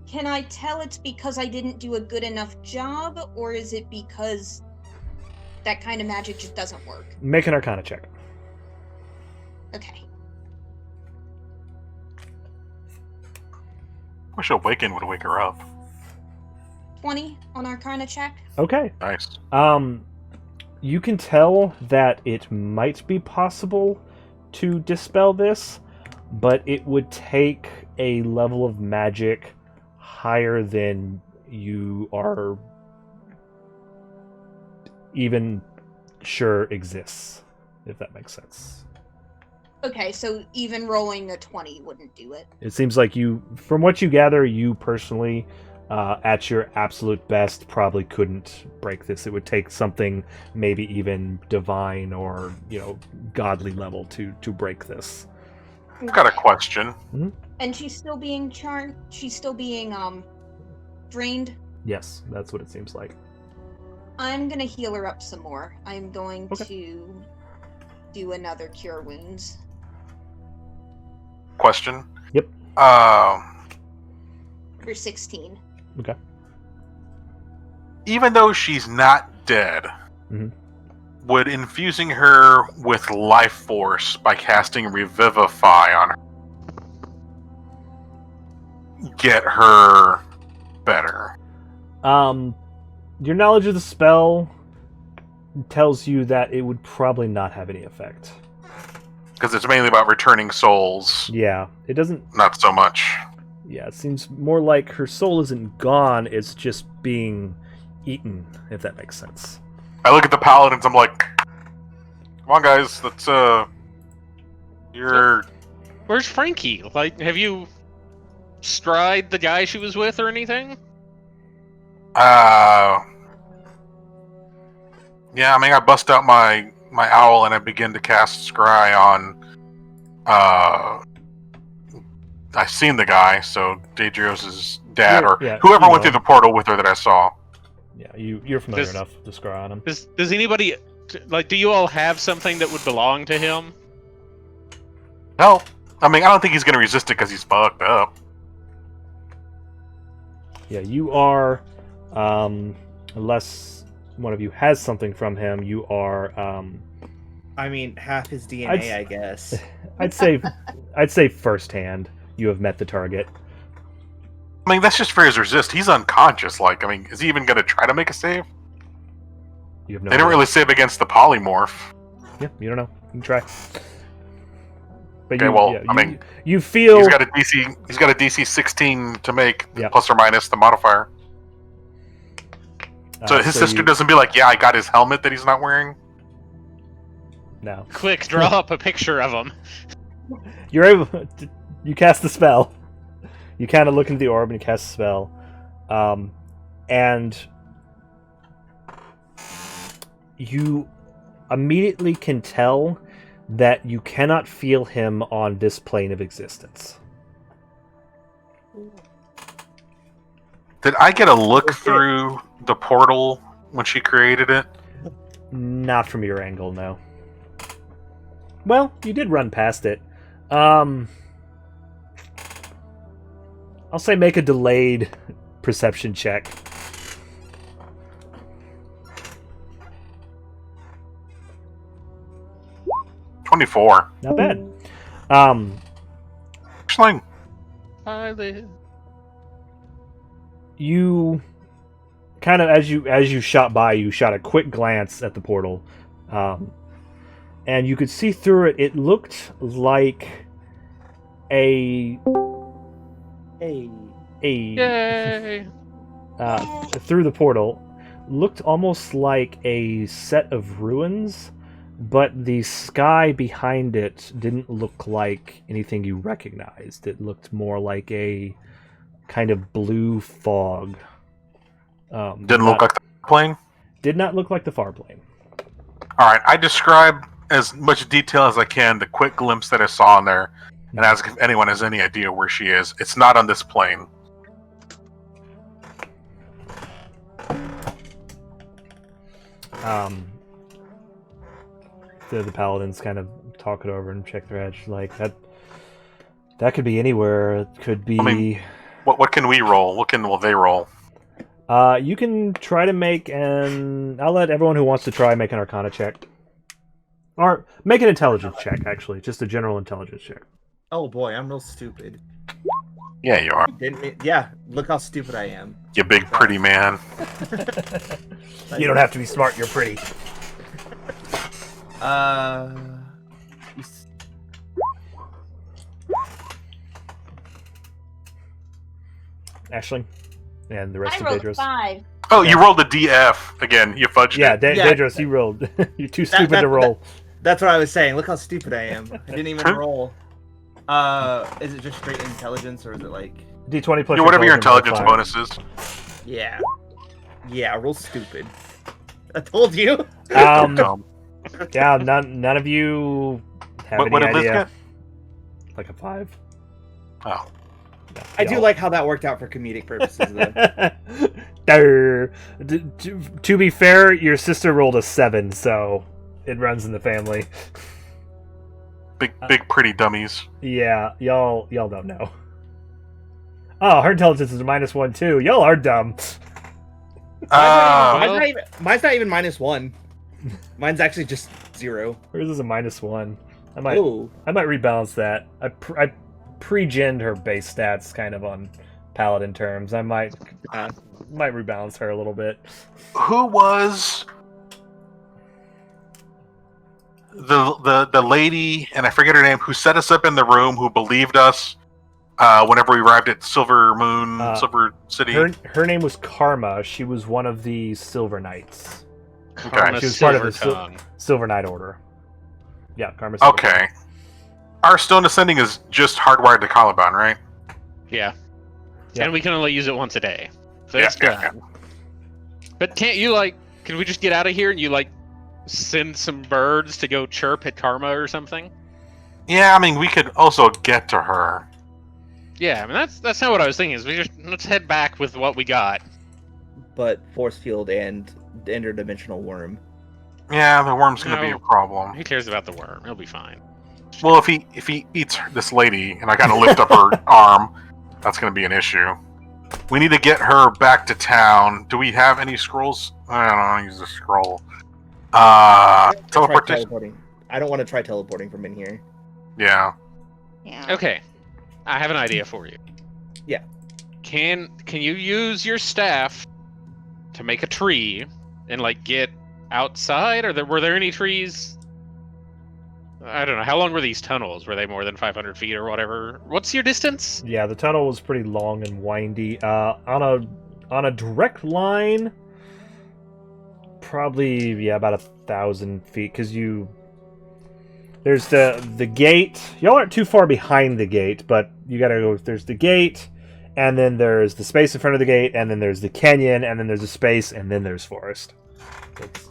Can I tell it's because I didn't do a good enough job, or is it because that kind of magic just doesn't work? Make an Arcana check. Okay. I wish Awaken would wake her up. 20 on Arcana check. Okay. Nice. You can tell that it might be possible to dispel this, but it would take a level of magic higher than you are even sure exists, if that makes sense. Okay, so even rolling a 20 wouldn't do it. It seems like from what you gather, you personally, at your absolute best, probably couldn't break this. It would take something maybe even divine or, godly level to break this. I've got a question. Mm-hmm. And she's still being charmed? She's still being, drained? Yes, that's what it seems like. I'm gonna heal her up some more. I'm going Okay. to do another Cure Wounds. Question? Yep. For 16. Okay. Even though she's not dead, Mhm. would infusing her with life force by casting Revivify on her get her better? Your knowledge of the spell tells you that it would probably not have any effect. Because it's mainly about returning souls, Yeah, it doesn't. not so much. Yeah, it seems more like her soul isn't gone; it's just being eaten. If that makes sense. I look at the paladins. I'm like, come on, guys. Let's you're Where's Frankie? Like, have you stride the guy she was with or anything? Yeah. I mean, I bust out my owl and I begin to cast scry on. I've seen the guy, so Dadrios' dad, or Yeah, whoever you went know. through the portal with her that I saw. Yeah, you're familiar Does- enough to scry on him. Does anybody like? Do you all have something that would belong to him? No, I mean, I don't think he's going to resist it because he's fucked up. Yeah, you are. Unless one of you has something from him, you are. I mean, half his DNA, I'd- I guess. I'd say firsthand you have met the target. I mean, that's just for his resist. He's unconscious. Like, I mean, is he even going to try to make a save? You have no. They don't idea. really save against the polymorph. Yeah, you don't know. You can try. But Okay, well, I mean, you feel. He's got a DC 16 to make, Yeah. plus or minus the modifier. So his sister doesn't be like, yeah, I got his helmet that he's not wearing. No, Quick, draw up a picture of him. you're able. You cast the spell. You kind of look into the orb and you cast the spell, and you immediately can tell that you cannot feel him on this plane of existence. Did I get a look through the portal when she created it? Not from your angle, no. Well, you did run past it. I'll say make a delayed perception check. 24. Not bad. Sling. I live. You kind of as you shot by, you shot a quick glance at the portal, and you could see through it. It looked like a Yay! through the portal looked almost like a set of ruins, but the sky behind it didn't look like anything you recognized. It looked more like a kind of blue fog. Didn't look like the plane? Did not look like the far plane. Alright, I describe as much detail as I can the quick glimpse that I saw in there, and ask if anyone has any idea where she is. It's not on this plane. The paladins kind of talk it over and check their edge. Like that could be anywhere. It could be. I mean, what can we roll? What will they roll? You can try to make an. I'll let everyone who wants to try make an Arcana check, or make an intelligence check. Actually, just a general intelligence check. Oh boy, I'm real stupid. Yeah, you are. Yeah, look how stupid I am. You big pretty man. You don't have to be smart. You're pretty. Ashling, and the rest I of rolled Dadrios. 5. Oh, you rolled a DF again. You fudged Yeah, it. Dadrios, you rolled. You're too stupid to roll. That's what I was saying. Look how stupid I am. I didn't even roll. Is it just straight intelligence, or is it like... D20 plus Yeah, whatever your intelligence intelligence modifier. bonus is. Yeah. Yeah, real stupid. I told you. Dumb. Yeah, none of you have What did any Liz idea. get? Like a 5. Oh. No, I do y'all- like how that worked out for comedic purposes, though. Durr. To be fair, your sister rolled a 7, so it runs in the family. Big pretty dummies. Yeah, y'all don't know. Oh, her intelligence is a -1 too. Y'all are dumb. Well- Mine's not even -1. Mine's actually just 0. Hers is a -1. I might rebalance that. I pre-genned her base stats kind of on Paladin terms. I might rebalance her a little bit. Who was... the lady, and I forget her name, who set us up in the room, who believed us whenever we arrived at Silver City. Her name was Karma. She was one of the Silver Knights. Karma She was part of the Silvertongue. Silver Knight Order. Yeah, Karma Silvertongue. Okay. Our Stone Ascending is just hardwired to Caliban, right? Yeah. Yeah. And we can only use it once a day. So Yeah, it's yeah, done. But can't you, can we just get out of here and you, send some birds to go chirp at Karma or something? Yeah, I mean, we could also get to her. Yeah, I mean, that's not what I was thinking. Let's head back with what we got. But force field and interdimensional worm. Yeah, the worm's gonna be No. a problem. Who cares about the worm? He'll be fine. Well, if he eats this lady, and I kind of lift up her arm, that's gonna be an issue. We need to get her back to town. Do we have any scrolls? I don't know. I'll use a scroll. Try Teleportation. teleporting. I don't want to try teleporting from in here. Yeah. Yeah. Okay, I have an idea for you. Yeah. Can you use your staff to make a tree and get outside? Or were there any trees? I don't know. How long were these tunnels? Were they more than 500 feet or whatever? What's your distance? Yeah, the tunnel was pretty long and windy. On a direct line, probably about 1,000 feet. Because there's the gate. Y'all aren't too far behind the gate, but you gotta go. There's the gate, and then there's the space in front of the gate, and then there's the canyon, and then there's a space, and then there's forest.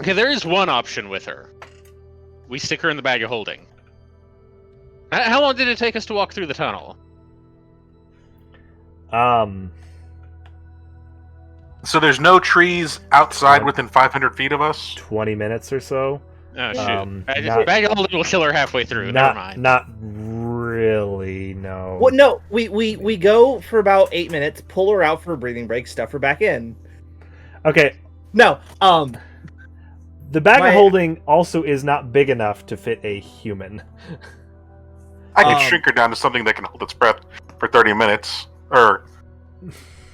Okay, there is one option with her. We stick her in the bag of holding. How long did it take us to walk through the tunnel? So there's no trees outside Yeah. within 500 feet of us? 20 minutes or so. Oh, shoot. Not- Bag of holding will kill her halfway through. Never mind. Not really, no. Well, no, we go for about 8 minutes, pull her out for a breathing break, stuff her back in. Okay, No, the bag My- of holding also is not big enough to fit a human. I could Um, shrink her down to something that can hold its breath for 30 minutes. Or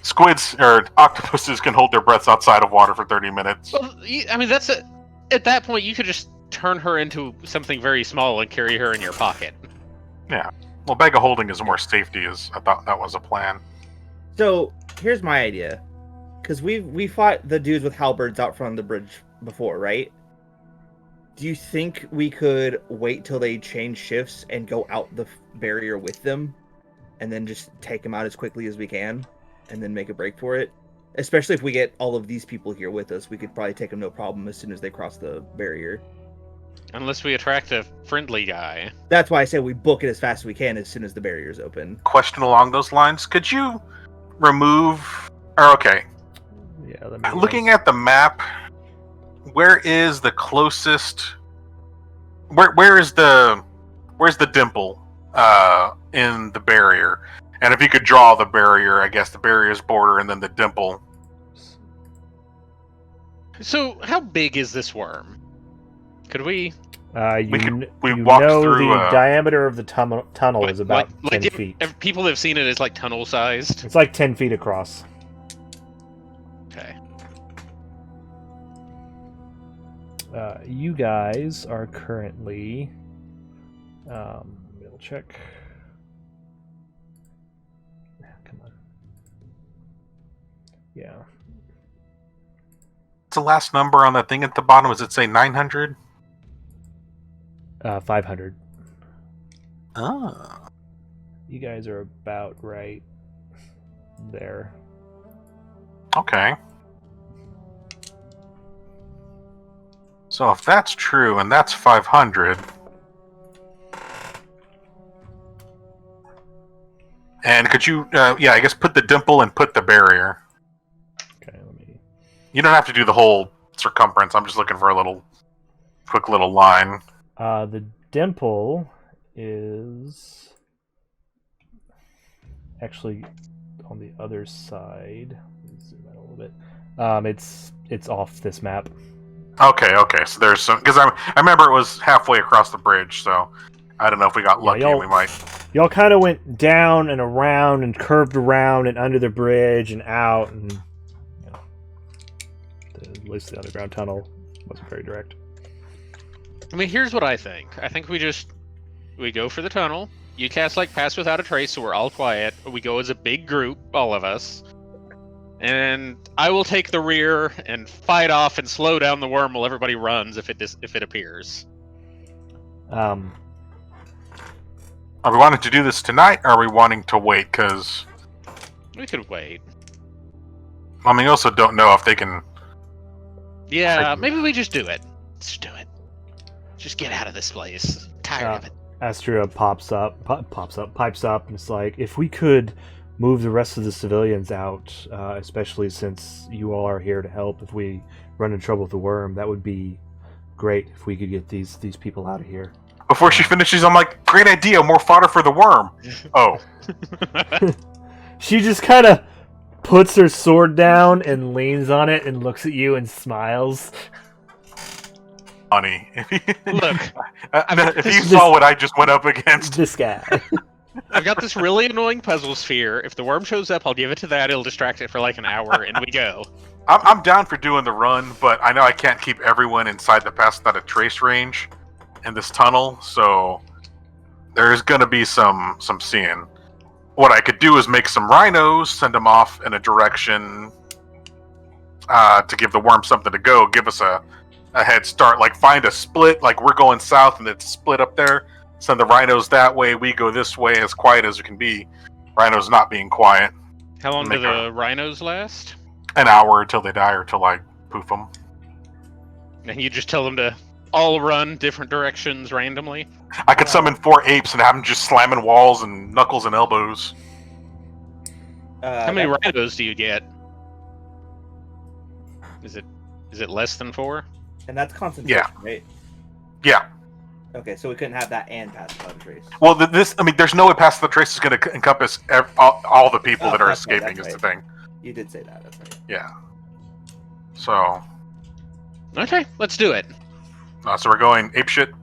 squids or octopuses can hold their breaths outside of water for 30 minutes. Well, I mean, at that point, you could just turn her into something very small and carry her in your pocket. Well, bag of holding is more safety, as I thought that was a plan. so here's my idea, because we fought the dudes with halberds out front of the bridge before, right? Do you think we could wait till they change shifts and go out the barrier with them, and then just take them out as quickly as we can, and then make a break for it? Especially if we get all of these people here with us, we could probably take them no problem as soon as they cross the barrier. Unless we attract a friendly guy. That's why I say we book it as fast as we can as soon as the barrier's open. Question along those lines: could you remove? Or okay, Yeah, let me looking at the map, where is the closest? Where's the dimple in the barrier? And if you could draw the barrier, I guess the barrier's border and then the dimple. So, how big is this worm? Could we... we you walked know through, the diameter of the tunnel is about 10 feet. If people have seen it as tunnel sized. It's like 10 feet across. Okay. You guys are currently... we'll check. Come on. Yeah. What's the last number on that thing at the bottom? Does it say 900? 500. Oh. You guys are about right there. Okay. So if that's true, and that's 500... And could you, I guess put the dimple and put the barrier. Okay, let me... You don't have to do the whole circumference. I'm just looking for a quick little line. The dimple is actually on the other side. Let me zoom out a little bit. It's off this map. Okay. So there's some, because I remember it was halfway across the bridge, so I don't know if we got lucky and we might. Y'all kind of went down and around and curved around and under the bridge and out, and at least the underground tunnel wasn't very direct. I mean, here's what I think. I think we go for the tunnel. You cast like Pass Without a Trace, so we're all quiet. We go as a big group, all of us. And I will take the rear and fight off and slow down the worm while everybody runs if it appears. Are we wanting to do this tonight, or are we wanting to wait? Because We could wait. I mean, also don't know if they can. Yeah, maybe we just do it. Let's just do it. Just get out of this place. I'm tired of it. Astria pipes up, and it's like, if we could move the rest of the civilians out, especially since you all are here to help, if we run in trouble with the worm, that would be great if we could get these people out of here. Before she finishes, I'm like, great idea, more fodder for the worm. Oh. She just kind of puts her sword down and leans on it and looks at you and smiles. Honey. Look, if you saw what I just went up against. This guy. I've got this really annoying puzzle sphere. If the worm shows up, I'll give it to that. It'll distract it for like an hour, and we go. I'm down for doing the run, but I know I can't keep everyone inside the Pass Without a Trace range in this tunnel, so there's going to be some seeing. What I could do is make some rhinos, send them off in a direction to give the worm something to go, give us a head start, like find a split, like we're going south and it's split up there, send the rhinos that way, we go this way as quiet as it can be. Rhinos not being quiet. How long do the rhinos last? An hour until they die or till I poof them. And you just tell them to all run different directions randomly? I could summon 4 apes and have them just slamming walls and knuckles and elbows. How many rhinos do you get? Is it less than 4? And that's concentration, right? Yeah. Okay, so we couldn't have that and Pass Without a Trace. Well, there's no way Pass the Trace is going to encompass all the people that are escaping, is the thing. You did say that, that's right. Yeah. So. Okay, let's do it. So we're going apeshit?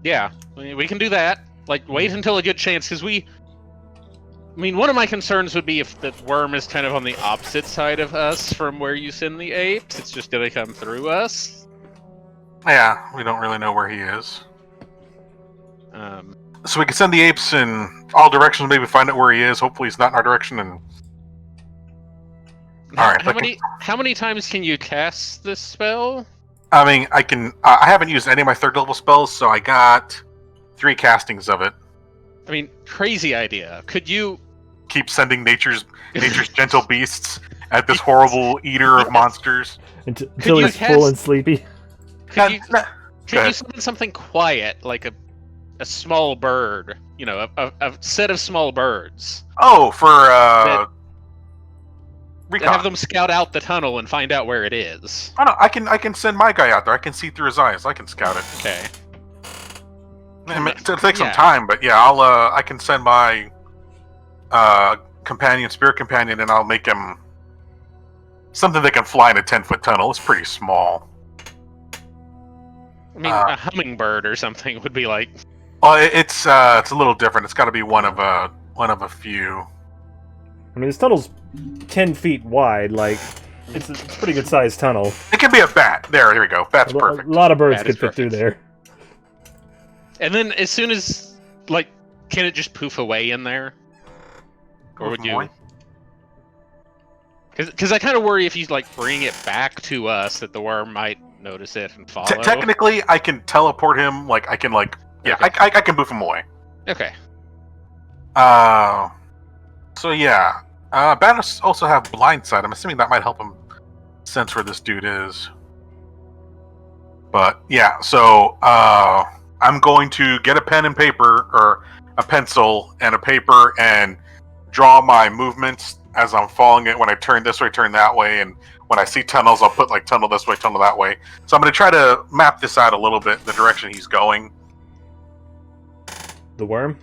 Yeah, we can do that. Like, wait until a good chance, because one of my concerns would be if the worm is kind of on the opposite side of us from where you send the apes. It's just going to come through us. Yeah, we don't really know where he is. So we can send the apes in all directions, maybe find out where he is. Hopefully he's not in our direction. And how many times can you cast this spell? I mean, I can. I haven't used any of my 3rd level spells, so I got 3 castings of it. I mean, crazy idea. Could you keep sending nature's gentle beasts at this horrible eater of monsters until he's full and sleepy? Could you summon something quiet, like a small bird? You know, a set of small birds. Oh, for recon. Have them scout out the tunnel and find out where it is. Oh no, I can send my guy out there. I can see through his eyes. I can scout it. Okay. It'll take some time, but yeah, I can send my spirit companion, and I'll make him something that can fly in a 10-foot tunnel. It's pretty small. I mean, a hummingbird or something would be like. Well, it's a little different. It's got to be one of a few. I mean, this tunnel's 10 feet wide. Like, it's a pretty good sized tunnel. It can be a bat. Here we go. Bat's perfect. A lot of birds Bat could is fit through there. And then, as soon as can it just poof away in there, or would you? Because I kind of worry if you bring it back to us that the worm might notice it and follow. Technically, I can teleport him. I can I can boof him away. Okay. So yeah, Bat also have blindside. I'm assuming that might help him sense where this dude is. But yeah, so I'm going to get a pen and paper, or a pencil and a paper, and draw my movements as I'm following it. When I turn this way, turn that way, and when I see tunnels, I'll put tunnel this way, tunnel that way. So I'm going to try to map this out a little bit, the direction he's going. The worm?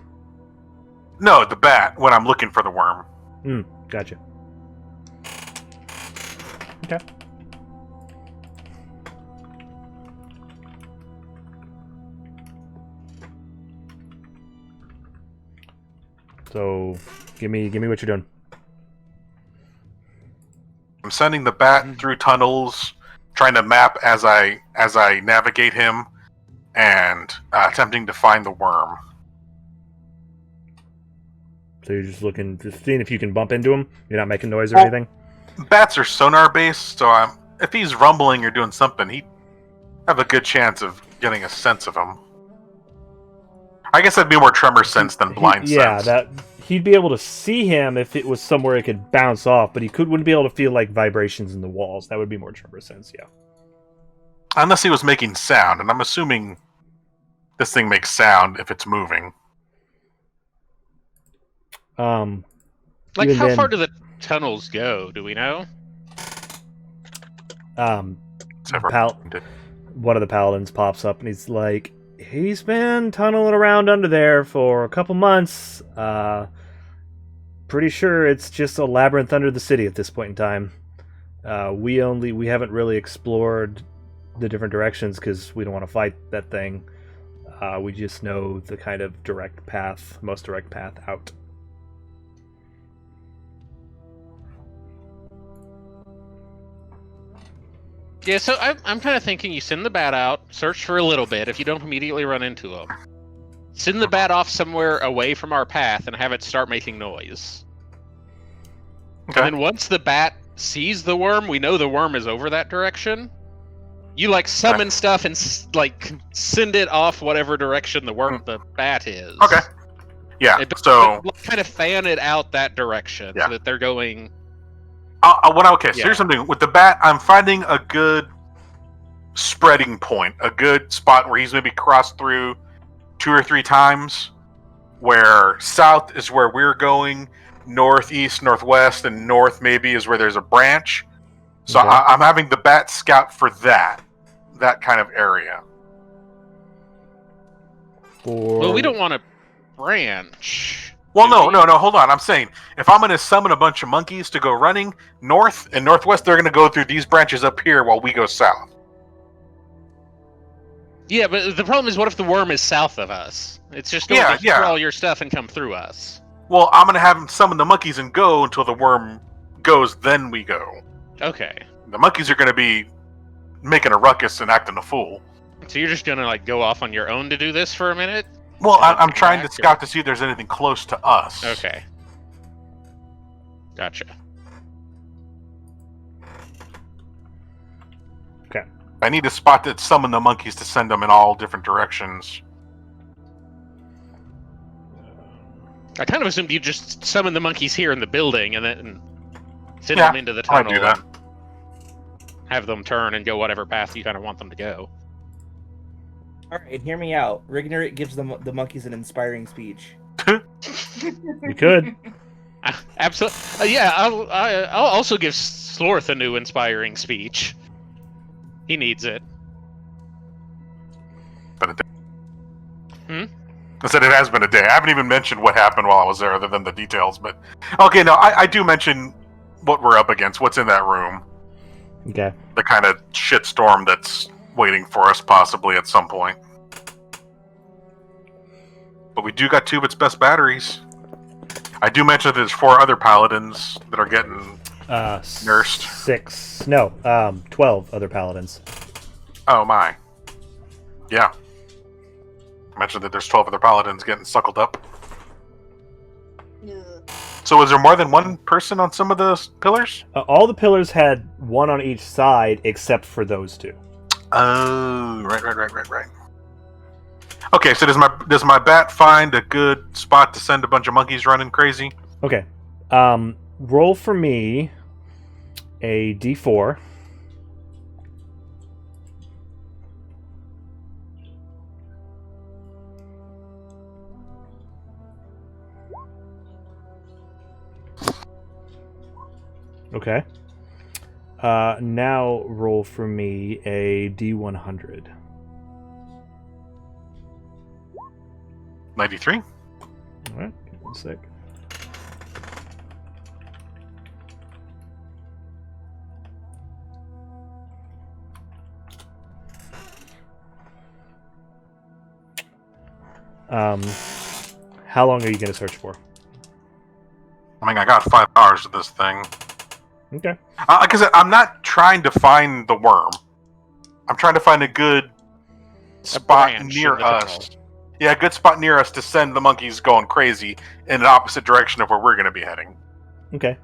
No, the bat, when I'm looking for the worm. Gotcha. Okay. So, give me what you're doing. I'm sending the bat through tunnels, trying to map as I navigate him, and attempting to find the worm. So you're just seeing if you can bump into him? You're not making noise or anything? Bats are sonar based, so if he's rumbling or doing something, he'd have a good chance of getting a sense of him. I guess that'd be more tremor sense than blind sense. Yeah, that he'd be able to see him if it was somewhere it could bounce off, but he wouldn't be able to feel like vibrations in the walls. That would be more tremor sense, yeah. Unless he was making sound, and I'm assuming this thing makes sound if it's moving. Like, how far do the tunnels go? Do we know? One of the paladins pops up and he's like, he's been tunneling around under there for a couple months. Pretty sure it's just a labyrinth under the city at this point in time. We haven't really explored the different directions because we don't want to fight that thing. We just know the kind of most direct path out. Yeah, so I'm kind of thinking you send the bat out, search for a little bit. If you don't immediately run into them, send the bat off somewhere away from our path and have it start making noise. Okay. And then once the bat sees the worm, we know the worm is over that direction. You summon stuff and send it off whatever direction the bat is. Okay. Yeah. So kind of fan it out that direction so that they're going. So here's something. With the bat, I'm finding a good spreading point, a good spot where he's maybe crossed through 2 or 3 times, where south is where we're going, north, east, northwest, and north maybe is where there's a branch. So I'm having the bat scout for that kind of area. Well, we don't want to branch. Well, no, hold on. I'm saying, if I'm going to summon a bunch of monkeys to go running north and northwest, they're going to go through these branches up here while we go south. Yeah, but the problem is, what if the worm is south of us? It's just going to throw all your stuff and come through us. Well, I'm going to have them summon the monkeys and go until the worm goes, then we go. Okay. The monkeys are going to be making a ruckus and acting a fool. So you're just going to go off on your own to do this for a minute? Well, I'm trying to scout to see if there's anything close to us. Okay. Gotcha. Okay. I need a spot that summon the monkeys to send them in all different directions. I kind of assumed you just summon the monkeys here in the building and then send them into the tunnel. I do that. Have them turn and go whatever path you kind of want them to go. All right, hear me out. Rygnerik gives the monkeys an inspiring speech. You could. Absolutely. Yeah, I'll also give Slorth a new inspiring speech. He needs it. I said it has been a day. I haven't even mentioned what happened while I was there other than the details, but... Okay, no, I do mention what we're up against, what's in that room. Okay. The kind of shitstorm that's waiting for us possibly at some point. But we do got 2 of its best batteries. I do mention that there's 4 other paladins that are getting nursed. 12 other paladins. Oh my. Yeah. I mentioned that there's 12 other paladins getting suckled up. Yeah. So is there more than one person on some of the pillars? All the pillars had one on each side except for those 2. Oh, right. Okay, so does my bat find a good spot to send a bunch of monkeys running crazy? Okay. Roll for me a d4. Okay. Now roll for me a d100. 93. All right, give me 1 sec. How long are you going to search for? I mean, I got 5 hours of this thing. Okay. Like I said, I'm not trying to find the worm. I'm trying to find a good spot branch near of the us. Yeah, a good spot near us to send the monkeys going crazy in the opposite direction of where we're going to be heading. Okay.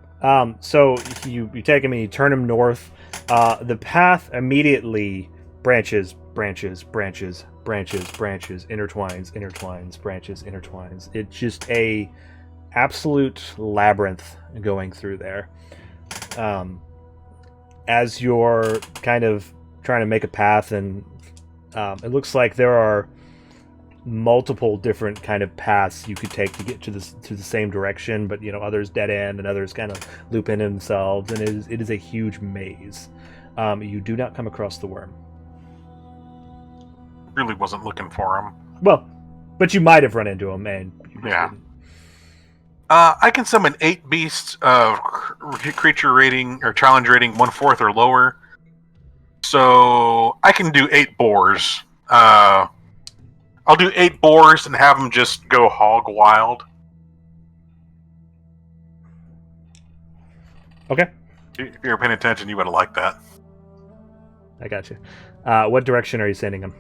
So you take him and you turn him north. The path immediately branches, intertwines, intertwines. It's just a absolute labyrinth going through there. As you're kind of trying to make a path, and it looks like there are multiple different kind of paths you could take to get to the same direction, but others dead end and others kind of loop in themselves, and it is a huge maze. You do not come across the worm. Really wasn't looking for him. Well, but you might have run into him, and yeah. I can summon 8 beasts of creature rating or challenge rating 1/4 or lower. So I can do 8 boars. I'll do 8 boars and have them just go hog wild. Okay. If you're paying attention, you would have liked that. I got you. What direction are you sending them?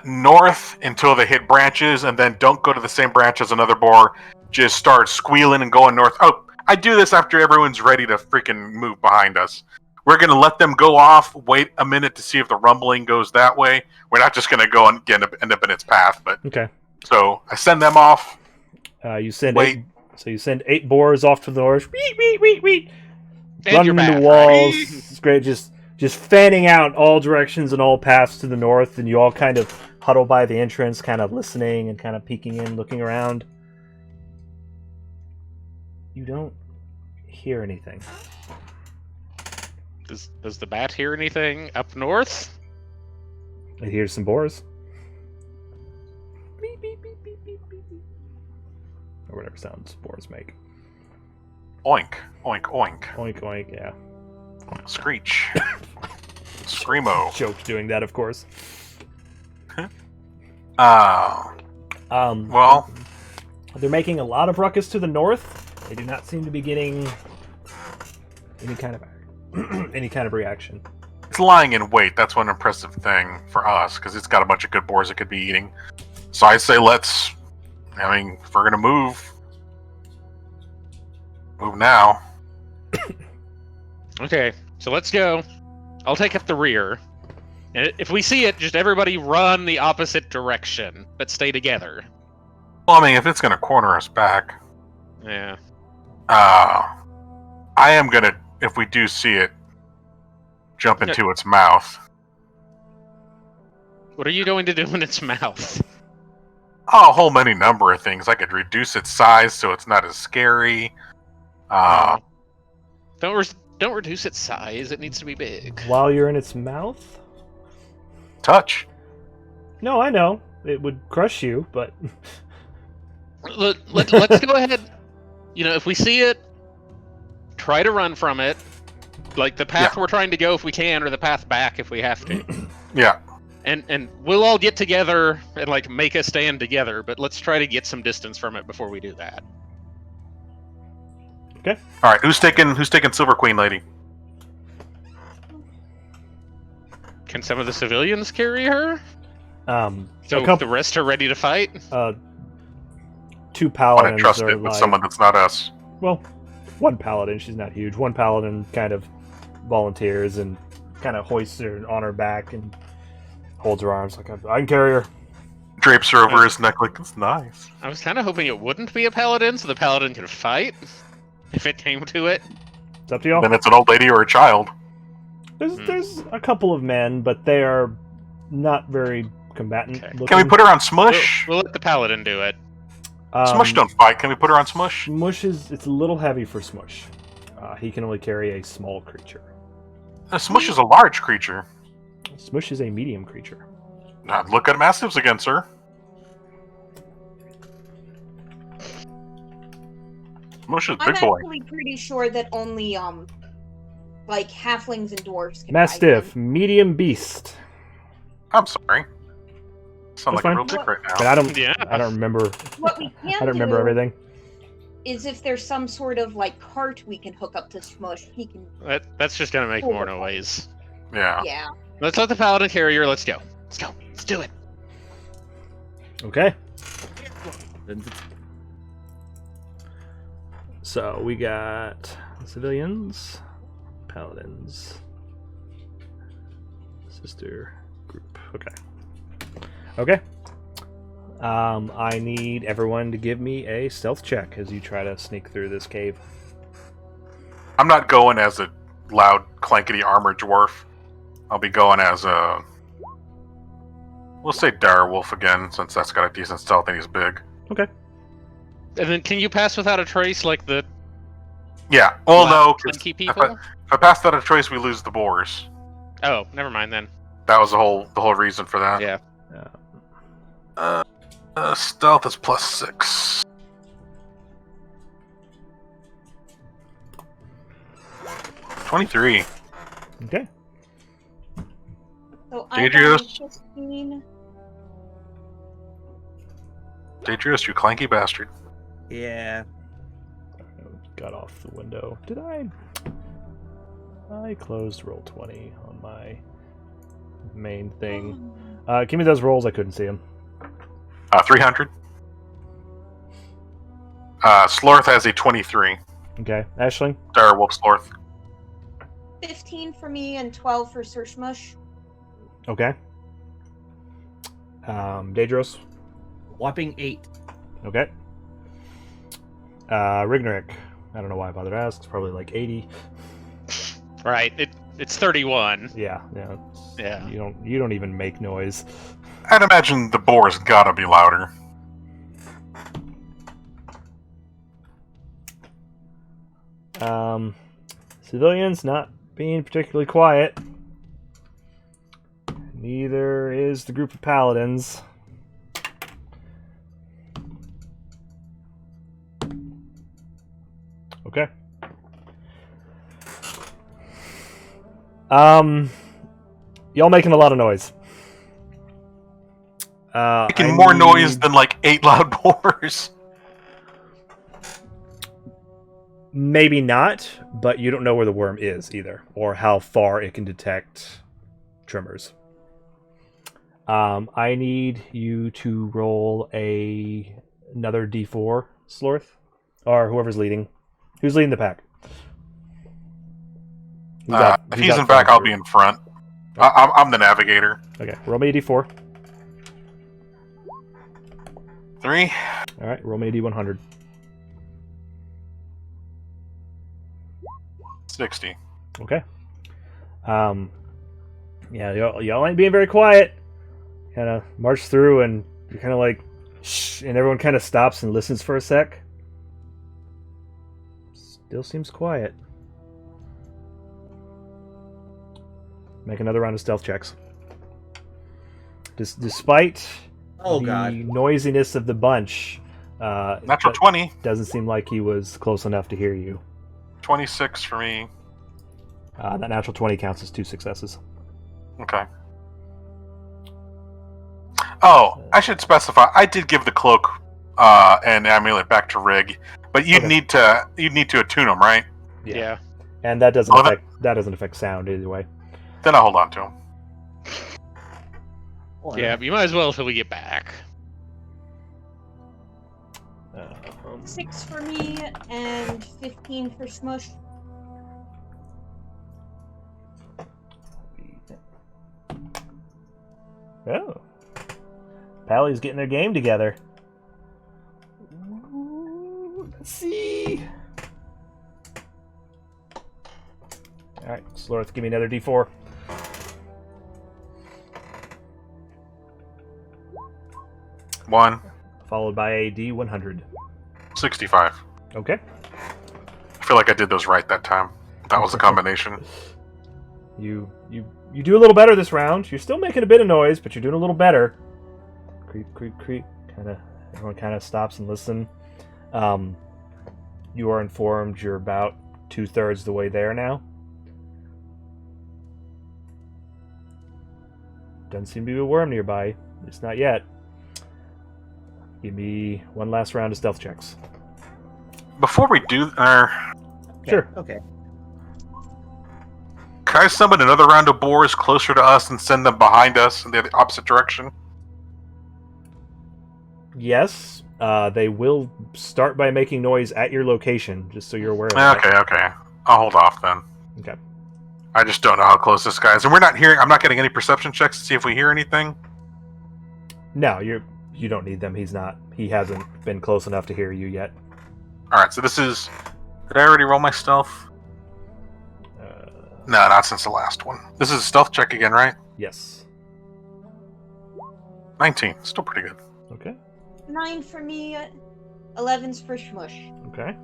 North until they hit branches, and then don't go to the same branch as another boar. Just start squealing and going north. Oh, I do this after everyone's ready to freaking move behind us. We're going to let them go off, wait a minute to see if the rumbling goes that way. We're not just going to go and end up in its path. But okay. So I send them off. You send 8. So you send 8 boars off to the north. Running into walls. It's great. Just fanning out all directions and all paths to the north, and you all kind of huddle by the entrance, kind of listening and kind of peeking in, looking around. You don't hear anything. Does the bat hear anything up north? It hears some boars. Or whatever sounds boars make. Oink, oink, oink. Oink, oink, yeah. Screech. Screamo. Joke doing that, of course. Well, they're making a lot of ruckus to the north. They do not seem to be getting any kind of reaction. It's lying in wait. That's one impressive thing for us, because it's got a bunch of good boars it could be eating. So I say if we're going to move now. Okay, so let's go. I'll take up the rear. And if we see it, just everybody run the opposite direction, but stay together. Well, if it's going to corner us back. Yeah. I am going to, if we do see it, jump into its mouth. What are you going to do in its mouth? Oh, a whole many number of things. I could reduce its size so it's not as scary. Don't reduce its size. It needs to be big. While you're in its mouth? Touch. No, I know. It would crush you, but... Let's go ahead. If we see it, try to run from it. Like the path we're trying to go if we can, or the path back if we have to. Yeah. And we'll all get together and make a stand together, but let's try to get some distance from it before we do that. Okay. All right. Who's taking Silver Queen Lady? Can some of the civilians carry her? So the rest are ready to fight? 2 I paladins want to trust are it with someone that's not us. Well, 1 paladin. She's not huge. 1 paladin kind of volunteers and kind of hoists her on her back and holds her arms like, I can carry her. Drapes her over his neck like, it's nice. I was kind of hoping it wouldn't be a paladin, so the paladin could fight if it came to it. It's up to y'all. Then it's an old lady or a child. There's a couple of men, but they are not very combatant. Okay. Can we put her on Smush? We'll let the paladin do it. Smush don't fight. Can we put her on Smush? Smush it's a little heavy for Smush. He can only carry a small creature. Smush is a large creature. Smush is a medium creature. Look at Mastiffs again, sir. Smush is big boy. I'm actually pretty sure that only halflings and dwarves can Mastiff, medium beast. I'm sorry. Sound That's like fine. a real dick right But now. I don't remember. What we can I don't remember everything. is if there's some sort of cart we can hook up to Smush, he can. That's just gonna make more noise. Yeah. Yeah. Let's let the paladin carry her. Let's go. Let's go. Let's do it. Okay. So we got civilians, paladins, sister group. Okay. Okay. I need everyone to give me a stealth check as you try to sneak through this cave. I'm not going as a loud, clankety armored dwarf. I'll be going as a... We'll say direwolf again, since that's got a decent stealth and he's big. Okay. And then can you pass without a trace like the Yeah. Well, no. 'Cause clanky if people? if I pass that a choice, we lose the boars. Oh, never mind then. That was the whole reason for that. Yeah. Stealth is +6. $23. Okay. So I Dadrios? got 15. Dadrios, you clanky bastard. Yeah. Got off the window. Did I? I closed roll 20 on my main thing. Give me those rolls. I couldn't see them. 300. Slorth has a 23. Okay. Ashling? Direwolf Slorth. 15 for me and 12 for Sir Shmush. Okay. Dadrios? Whopping 8. Okay. Rygnerik. I don't know why I bothered to ask. It's probably like 80. Right. It's 31. Yeah. Yeah. You don't even make noise. I'd imagine the boar's gotta be louder. Civilians not being particularly quiet. Neither is the group of paladins. Okay. Y'all making a lot of noise. Making more noise than like 8 loud boars. Maybe not, but you don't know where the worm is either, or how far it can detect tremors. I need you to roll another D4, Slorth, or whoever's leading. Who's leading the pack? If he's in back, I'll be in front. I'm the navigator. Okay, roll me a D4. 3. All right, roll me a D100. 60. Okay. Yeah, y'all ain't being very quiet. Kind of march through, and you're kind of like, shh, and everyone kind of stops and listens for a sec. Still seems quiet. Make another round of stealth checks. Despite God. noisiness of the bunch, Natural 20. doesn't seem like he was close enough to hear you. 26 for me. That natural 20 counts as 2 successes. Okay. Oh, I should specify. I did give the cloak and amulet back to Rig, but you'd need to attune them, right? Yeah. And that doesn't affect sound either way. Then I'll hold on to them. Yeah, but you might as well until we get back. 6 for me and 15 for Smush. Oh. Pally's getting their game together. Ooh, let's see. Alright, Slorth, give me another D4. One. Followed by a D100. 65. Okay. I feel like I did those right that time. That was the combination. You do a little better this round. You're still making a bit of noise, but you're doing a little better. Creep, creep, creep. Everyone kind of stops and listen. You are informed you're about 2/3 the way there now. Doesn't seem to be a worm nearby. It's not yet. Give me one last round of stealth checks. Before we do Sure. Okay. Can I summon another round of boars closer to us and send them behind us in the opposite direction? Yes, they will start by making noise at your location, just so you're aware of that. Okay. I'll hold off then. Okay. I just don't know how close this guy is. And I'm not getting any perception checks to see if we hear anything. No, you don't need them. He hasn't been close enough to hear you yet. Alright, so this is... Did I already roll my stealth? No, not since the last one. This is a stealth check again, right? Yes. 19. Still pretty good. Okay. 9 for me, 11's for Shmush. Okay.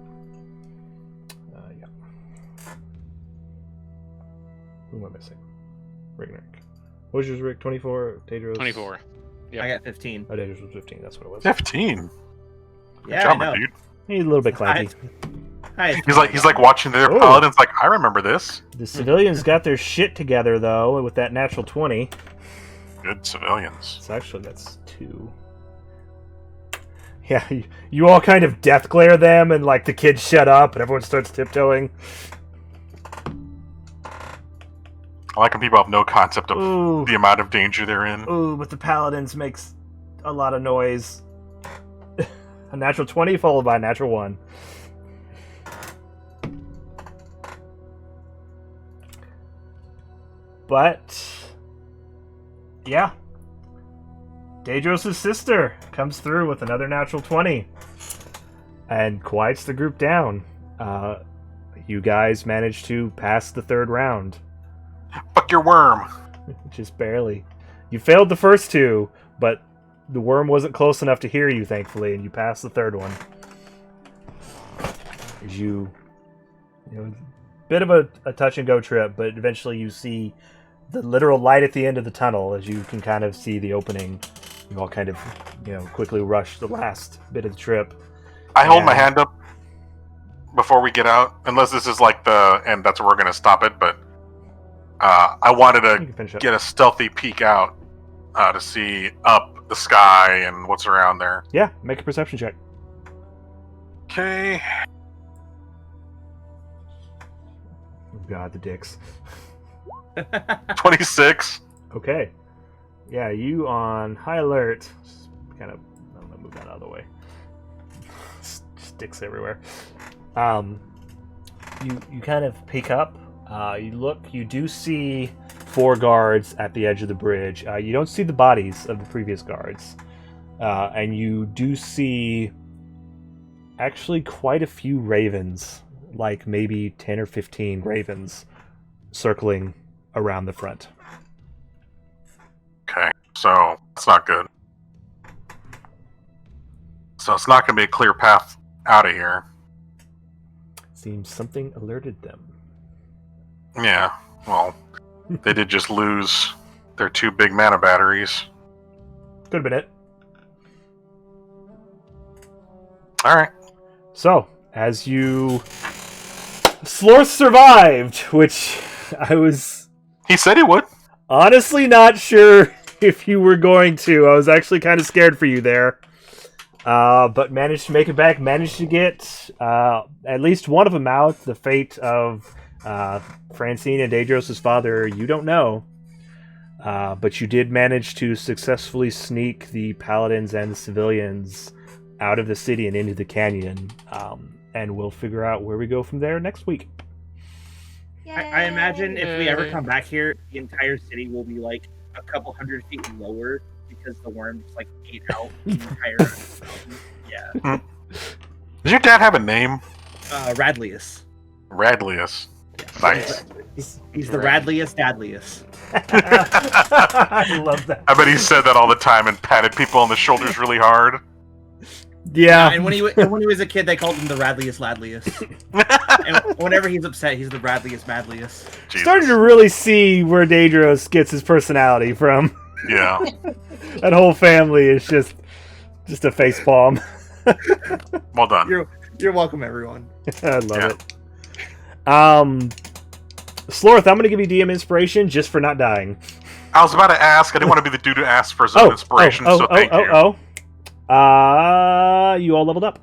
Yeah. Who am I missing? Rygnerik. What was yours, Rick? 24? Dadrios? 24. Yep. I got 15. Oh, Dadrios was 15. That's what it was. 15? Good Yeah, job, I know. my dude. He's a little bit clanky. Hi. He's like watching the other paladins like, I remember this. The civilians got their shit together, though, with that natural 20. Good civilians. So actually, that's 2. Yeah, you all kind of death glare them, and like the kids shut up, and everyone starts tiptoeing. I like when people have no concept of Ooh. the amount of danger they're in. Ooh, but the paladins makes a lot of noise. A natural 20 followed by a natural 1. But yeah, Dadrios' sister comes through with another natural 20 and quiets the group down. You guys manage to pass the 3rd round. Fuck your worm. Just barely. You failed the first 2, but the worm wasn't close enough to hear you, thankfully, and you passed the 3rd one. As you know, bit of a touch and go trip, but eventually you see the literal light at the end of the tunnel. As you can kind of see the opening, you all kind of, quickly rush the last bit of the trip. I hold my hand up before we get out, unless this is like and that's where we're going to stop it, but I wanted You to can finish up. get a stealthy peek out to see up the sky and what's around there. Yeah, make a perception check. Okay. Oh god, the dicks. 26. Okay. Yeah, you on high alert. Just kind of, I'm gonna move that out of the way. Sticks everywhere. You kind of peek up. You look. You do see 4 guards at the edge of the bridge. You don't see the bodies of the previous guards, and you do see actually quite a few ravens, like maybe 10 or 15 ravens, circling around the front. Okay, so that's not good. So it's not going to be a clear path out of here. Seems something alerted them. Yeah, well, they did just lose their 2 big mana batteries. Could have been it. Alright. So, as you... Slorth survived, which I was He said he would. honestly not sure if you were going to. I was actually kind of scared for you there. But managed to make it back, managed to get at least one of them out. The fate of Francine and Dadrios' father, you don't know. But you did manage to successfully sneak the paladins and the civilians out of the city and into the canyon. And we'll figure out where we go from there next week. I imagine if we ever come back here, the entire city will be like a couple hundred feet lower because the worm just like ate out the entire. Yeah. Does your dad have a name? Radlius. Radlius. Nice. He's the Radlius Dadlius. I love that. I bet he said that all the time and patted people on the shoulders really hard. Yeah. And when he was a kid, they called him the Radlius Ladlius. And whenever he's upset, he's the Radlius Madlius. Jesus. Starting to really see where Dadrios gets his personality from. Yeah. That whole family is just a facepalm. Well done. You're welcome, everyone. I love Yeah. it. Slorth, I'm gonna give you DM inspiration just for not dying. I was about to ask. I didn't want to be the dude who asked for his own inspiration, so thank you. You all leveled up.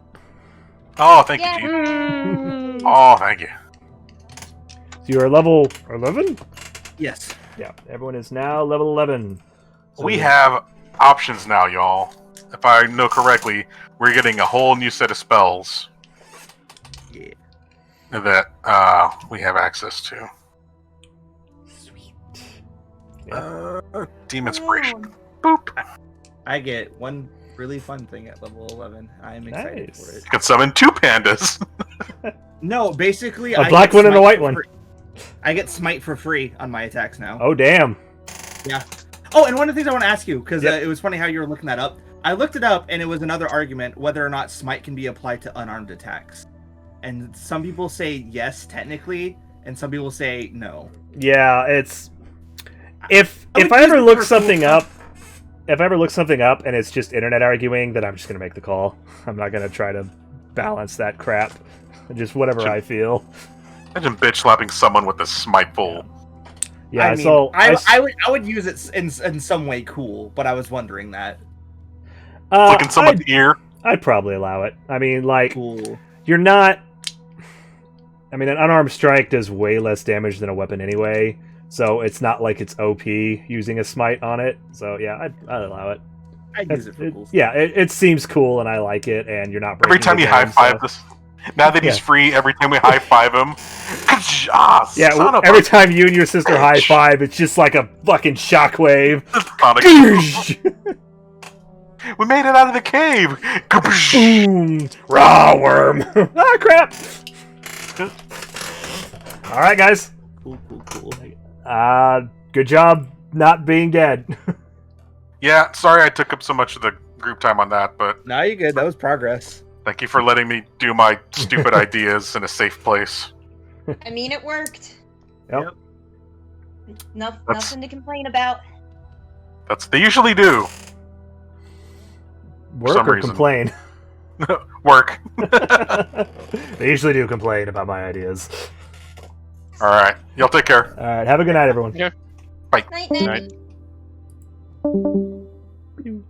Oh, thank you, G. Oh, thank you. you're level 11? Yes. Yeah, everyone is now level 11. So We have options now, y'all. If I know correctly, we're getting a whole new set of spells. Yeah. That we have access to. Sweet. Demon Inspiration. Boop. I get one really fun thing at level 11. I'm excited Nice. for it. You can summon 2 pandas. No, basically, A black get one and a smite white for one. free. I get smite for free on my attacks now. Oh, damn. Oh, and one of the things I want to ask you, because Yep. it was funny how you were looking that up. I looked it up, and it was another argument whether or not smite can be applied to unarmed attacks. And some people say yes, technically, and some people say no. Yeah, it's... If would I use ever it look for something cool up, if I ever look something up and it's just internet arguing, then I'm just going to make the call. I'm not going to try to balance that crap. Just whatever I feel. Imagine bitch slapping someone with a smiteful. Yeah, I mean, so... I would use it in some way cool, but I was wondering that. Flicking someone's ear. I'd probably allow it. I mean, like, Cool. you're not... I mean, an unarmed strike does way less damage than a weapon anyway, so it's not like it's OP using a smite on it. So, yeah, I'd allow it. I'd use it for cool stuff. Yeah, it seems cool, and I like it, and you're not breaking Every time the you game, high five so- this. Now that he's Yeah. free, every time we high five him. Ah, Yeah, son of every a- time you and your sister high five, it's just like a fucking shockwave. Sonic. We made it out of the cave. Boom! Raw worm! Ah, crap! Alright, guys. Cool. Good job not being dead. Yeah, sorry I took up so much of the group time on that, but No, you're good. That was progress. thank you for letting me do my stupid ideas in a safe place. I mean, it worked. Yep. Nothing to complain about. They usually do. Work some or reason. complain? Work. They usually do complain about my ideas. Alright. Y'all take care. Alright, have a good night, everyone. Night, night. Night. Pew.